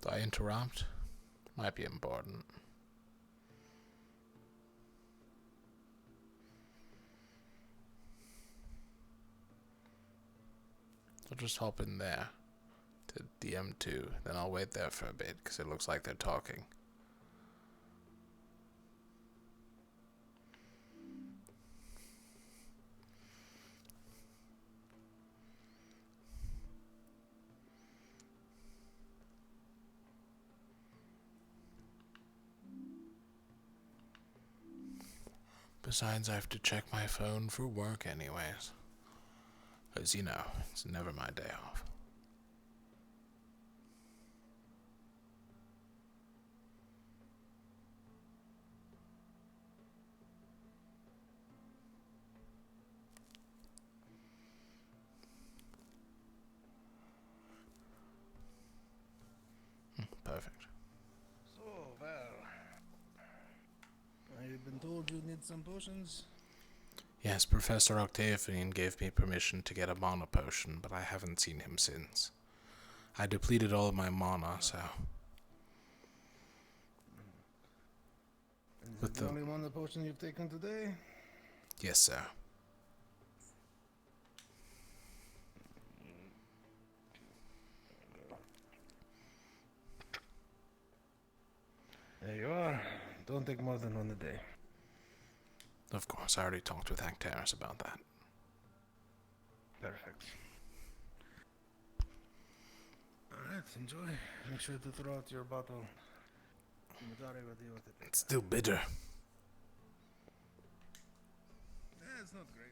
Do I interrupt? Might be important. I'll just hop in there to DM2, then I'll wait there for a bit because it looks like they're talking. Besides, I have to check my phone for work anyways. Because, you know, it's never my day off. Perfect. So, well, I've been told you need some potions. Yes, Professor Octavian gave me permission to get a mana potion, but I haven't seen him since. I depleted all of my mana, so... Is it the only one the potion you've taken today? Yes, sir. There you are. Don't take more than one a day. Of course, I already talked with Actaris about that. Perfect. Alright, enjoy. Make sure to throw out your bottle. Majari will deal with it. It's still bitter. Yeah, it's not great.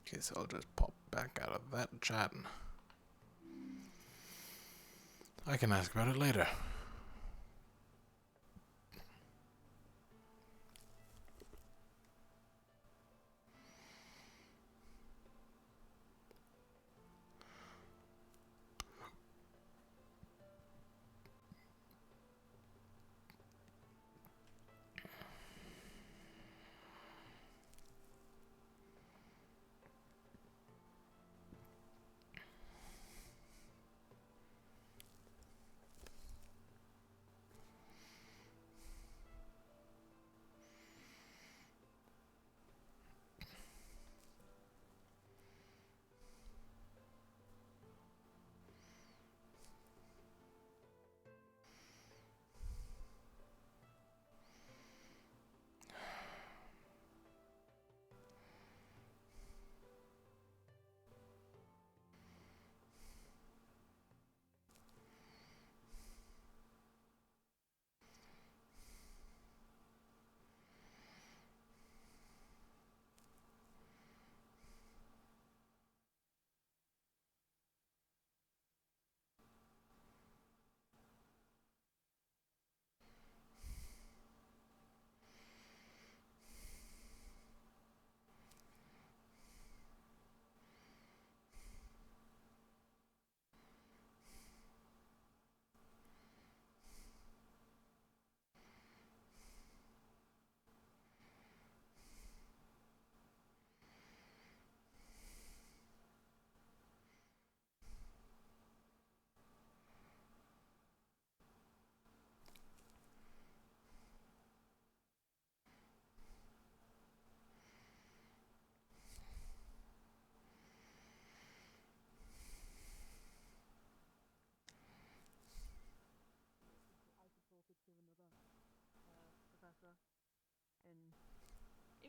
Okay, so I'll just pop back out of that chat. I can ask about it later.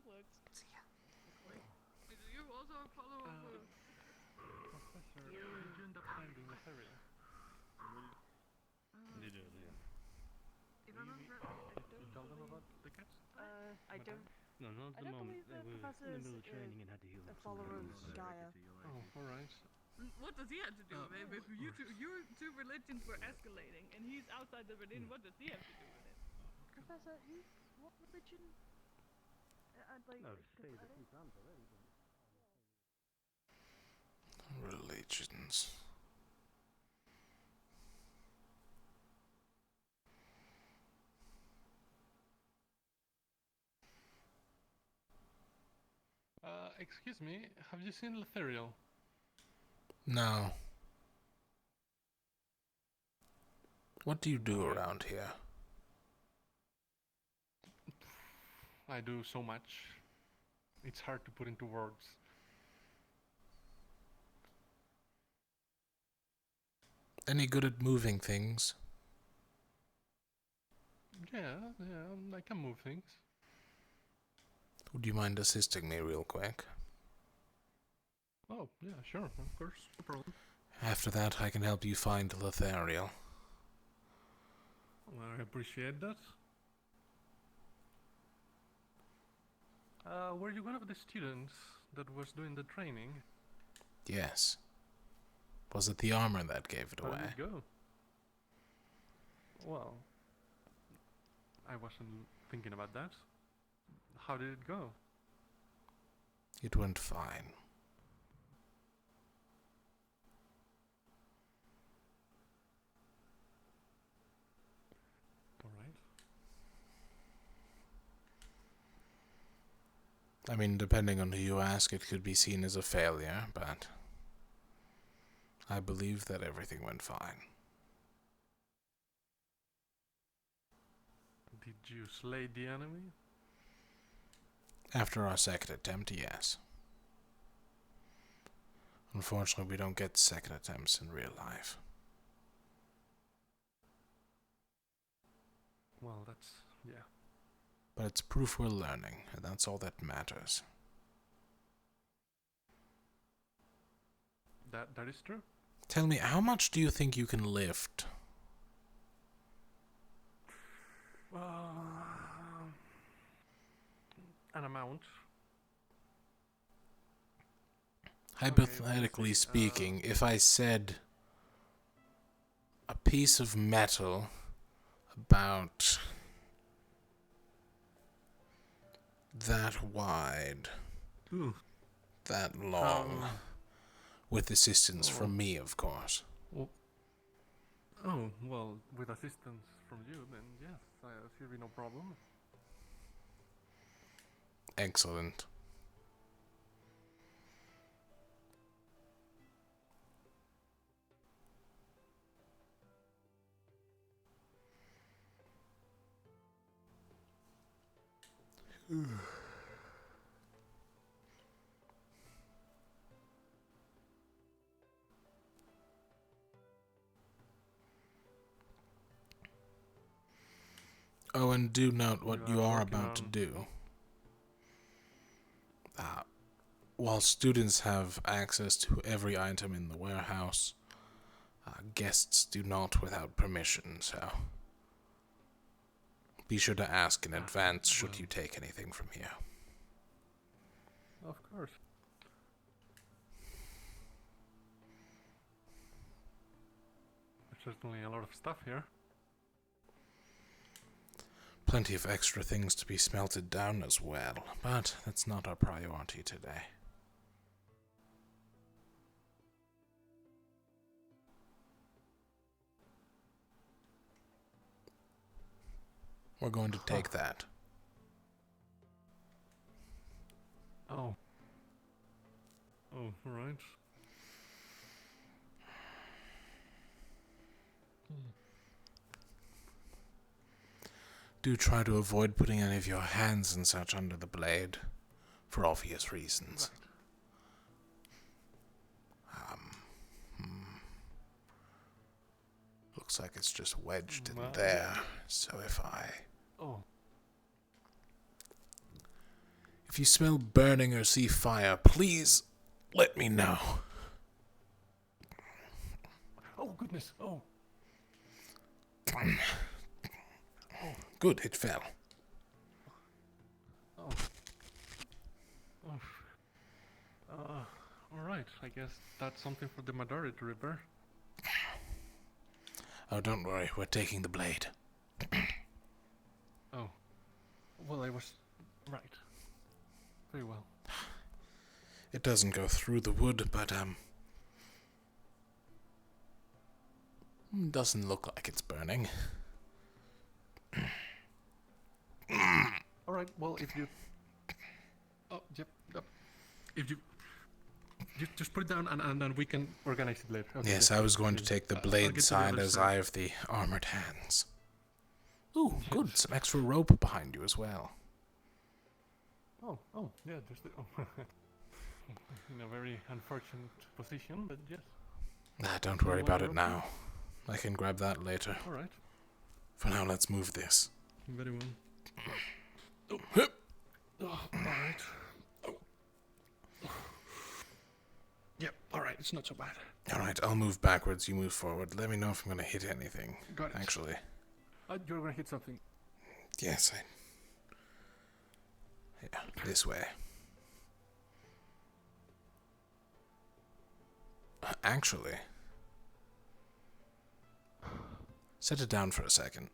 works. Wait, are you also a follower of Professor, did you end up finding material? They did, yeah. If I'm not wrong, I don't Tell them believe... about the cats? I don't... No, not at I the don't moment. believe They the were in the professor's middle of training and had to heal a up some follower of wounds. Gaia. Oh, alright. What does he have to do with it? If your two religions were escalating, and he's outside the religion, what does he have to do with it? Professor, he's what religion? I'd like. No, say it a few times already. Religions. Excuse me, have you seen Letherial? No. What do you do around here? I do so much. It's hard to put into words. Any good at moving things? Yeah, I can move things. Would you mind assisting me real quick? Oh, yeah, sure, of course, no problem. After that, I can help you find Letherial. Well, I appreciate that. Were you one of the students that was doing the training? Yes. Was it the armor that gave it How away? did it go? Well, I wasn't thinking about that. How did it go? It went fine. Alright. I mean, depending on who you ask, it could be seen as a failure, but I believe that everything went fine. Did you slay the enemy? After our second attempt, yes. Unfortunately, we don't get second attempts in real life. Well, that's... yeah. But it's proof we're learning, and that's all that matters. That is true. Tell me, how much do you think you can lift? An amount. Hypothetically speaking, if I said a piece of metal about that wide, that long, with assistance from me, of course. Oh, well, with assistance from you, then yes, should be no problem. Excellent. Oh, and do note what you are about to do. While students have access to every item in the warehouse, guests do not without permission, so be sure to ask in advance should you take anything from here. Of course. There's certainly a lot of stuff here. Plenty of extra things to be smelted down as well, but that's not our priority today. We're going to take that. Oh. Oh, right. Do try to avoid putting any of your hands and such under the blade, for obvious reasons. Looks like it's just wedged in there, so if If you smell burning or see fire, please let me know. Oh, goodness. Oh. Good, it fell. Oh. Oh. Alright, I guess that's something for the Madari to repair. Oh, don't worry, we're taking the blade. Oh. Well, I was right. Very well. It doesn't go through the wood, but, doesn't look like it's burning. Alright, well, if you... Oh, yep, yep. If you... Just put it down and then we can organize it later. Okay, Yes, I was going to take the blade side as I have the armored hands. Ooh, good, some extra rope behind you as well. Oh, yeah, there's the... Oh. In a very unfortunate position, but yes. Don't worry about it now. I can grab that later. Alright. For now, let's move this. Very well. Oh, alright. Yep, alright, it's not so bad. Alright, I'll move backwards, you move forward. Let me know if I'm gonna hit anything. Got it. Actually. You're gonna hit something. Yes, yeah, this way. Actually. Set it down for a second.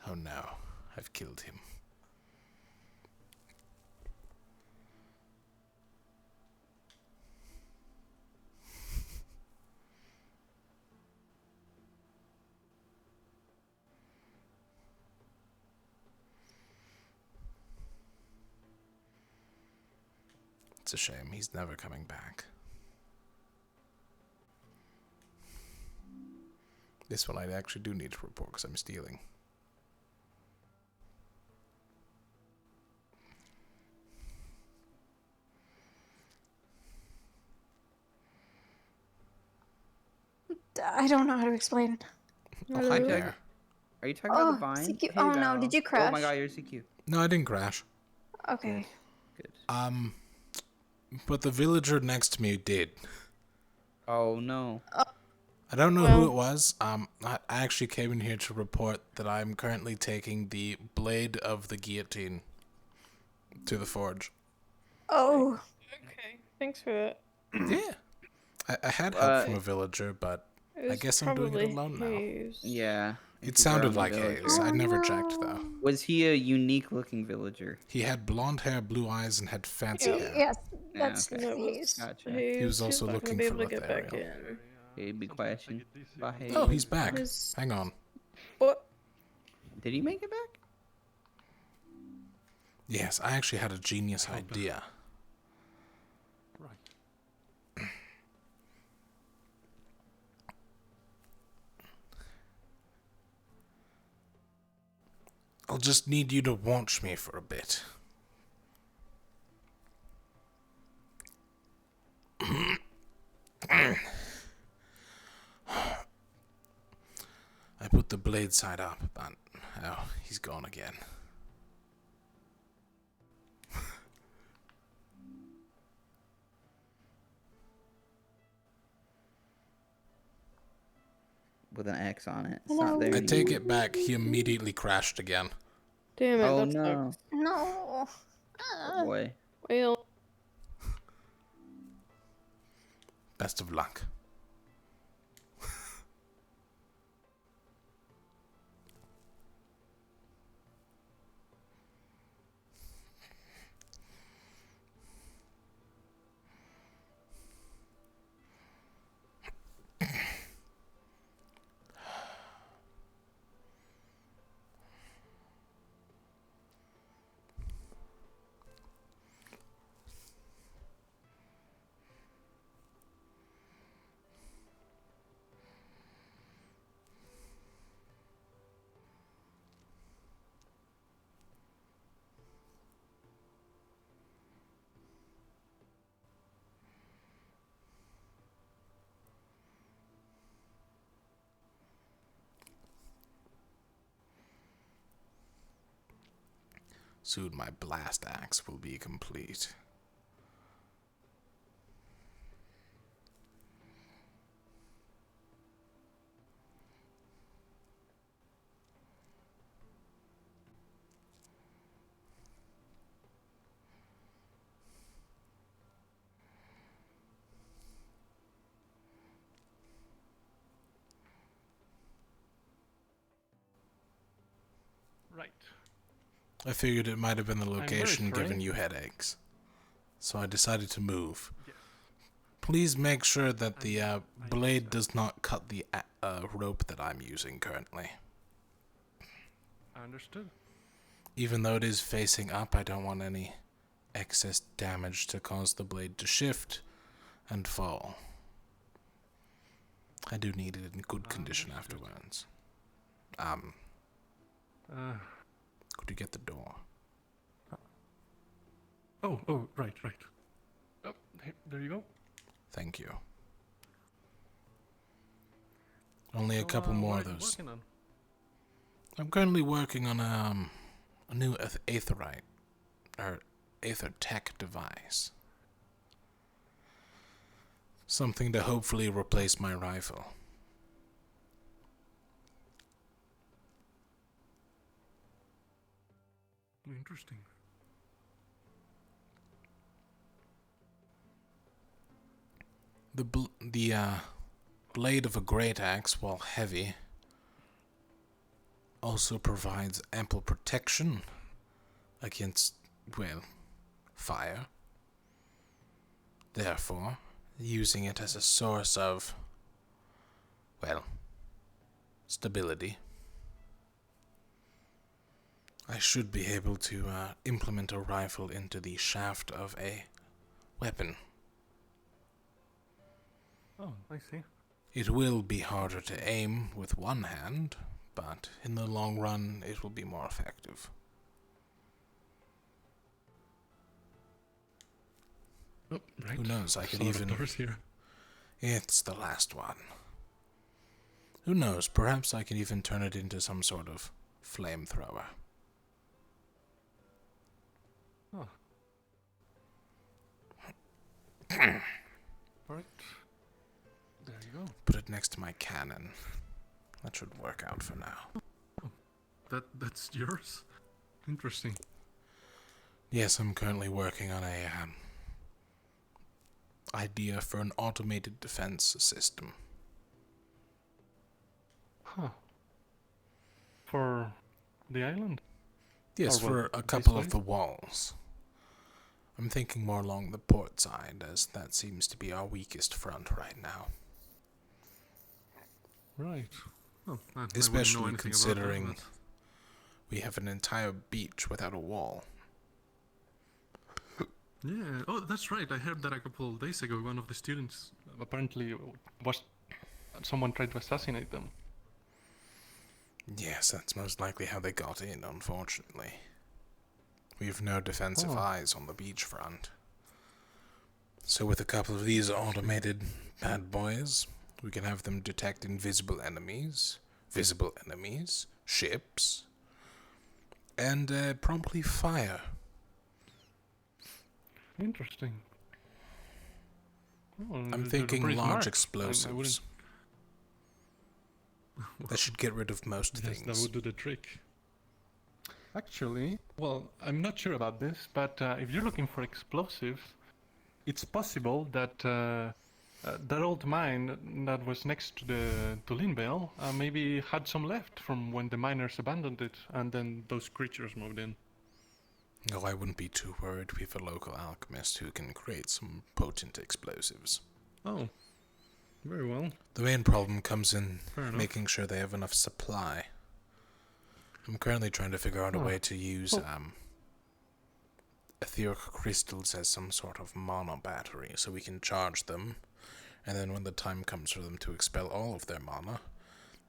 Oh no, I've killed him. It's a shame, he's never coming back. This one I actually do need to report because I'm stealing. I don't know how to explain. Oh, hi there. Are you talking about the vine? CQ. Hey, Oh no, Val. did you crash? Oh my god, you're CQ. No, I didn't crash. Okay. Good. But the villager next to me did. Oh no. I don't know who it was. I actually came in here to report that I'm currently taking the blade of the guillotine to the forge. Oh. Okay, thanks for that. Yeah. I had help from a villager, but I was guess I'm doing it probably alone Hayes. now. Yeah. It sounded like Hayes. I never checked, though. Was he a unique looking villager? He had blonde hair, blue eyes, and had fancy hair. Yes, Yeah, that's okay. the Hayes. Gotcha. He was also he's not gonna looking be for able to get back Lothario. in. Okay, big question. Bye, Hayes. Oh, he's back. His- Hang on. What? Did he make it back? Yes, I actually had a genius idea. I'll just need you to watch me for a bit. I put the blade side up, but oh, he's gone again. With an X on it. It's No. not there I take anymore. it back. He immediately crashed again. Damn it, Oh that no. sucks. No. Oh boy. Well, Best of luck. Soon my blast axe will be complete. Right. I figured it might have been the very location sorry. giving you headaches. So I decided to move. Please make sure that the blade does not cut the rope that I'm using currently. Understood. Even though it is facing up, I don't want any excess damage to cause the blade to shift and fall. I do need it in good condition afterwards. Could you get the door? Oh, right. Oh, there you go. Thank you. Only a couple more what of are you those. working on? I'm currently working on a new aetherite, or aether tech device. Something to hopefully replace my rifle. Interesting. The blade of a great axe, while heavy, also provides ample protection against, well, fire. Therefore, using it as a source of, well, stability, I should be able to implement a rifle into the shaft of a weapon. Oh, I see. It will be harder to aim with one hand, but in the long run it will be more effective. Oh, right. Who knows, I could Sort of even... doors here. It's the last one. Who knows, perhaps I can even turn it into some sort of flamethrower. Oh. Right. There you go. Put it next to my cannon. That should work out for now. That's yours? Interesting. Yes, I'm currently working on a idea for an automated defense system. Huh. For the island? Yes, Or for what, a this couple way? of the walls. I'm thinking more along the port side, as that seems to be our weakest front right now. Right. Well, I wouldn't know Especially anything about that, considering but- we have an entire beach without a wall. Yeah. Oh, that's right. I heard that a couple of days ago. One of the students apparently was someone tried to assassinate them. Yes, that's most likely how they got in, unfortunately. We've no defensive Oh. eyes on the beachfront. So with a couple of these automated bad boys, we can have them detect invisible enemies, visible enemies, ships, and promptly fire. Interesting. Oh, I'm they're thinking pretty large smart. explosives. That should get rid of most Yes, things. that would do the trick. Actually, well, I'm not sure about this, but if you're looking for explosives, it's possible that that old mine that was next to the Linvale maybe had some left from when the miners abandoned it, and then those creatures moved in. No, I wouldn't be too worried. We have a local alchemist who can create some potent explosives. Oh, very well. The main problem comes in Fair enough. making sure they have enough supply. I'm currently trying to figure out a Oh. way to use Oh. etheric crystals as some sort of mono battery, so we can charge them, and then when the time comes for them to expel all of their mana,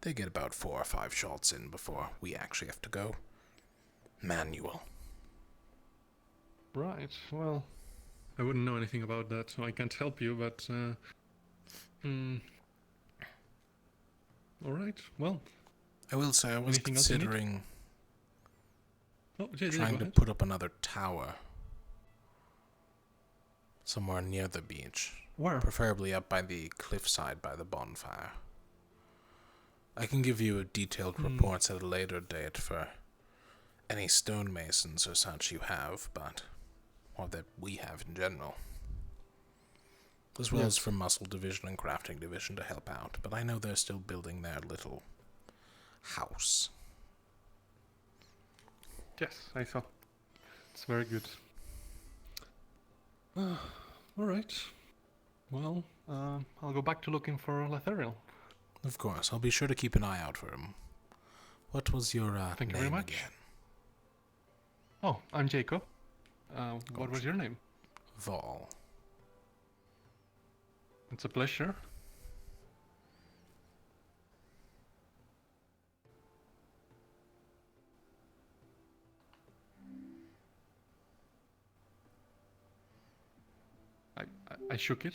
they get about 4 or 5 shots in before we actually have to go manual. Right. Well, I wouldn't know anything about that, so I can't help you. But all right. Well, I will say I was anything else you need? considering Oh, JJ, trying go to ahead. put up another tower somewhere near the beach. Where? Preferably up by the cliffside by the bonfire. I can give you detailed reports at a later date for any stonemasons or such you have, or that we have in general. As well as for muscle division and crafting division to help out, but I know they're still building their little house. Yes, I saw. It's very good. Alright. Well, I'll go back to looking for Letheriel. Of course, I'll be sure to keep an eye out for him. What was your Thank you name very much. again? Oh, I'm Jacob. What was your name? Vol. It's a pleasure. I shook it.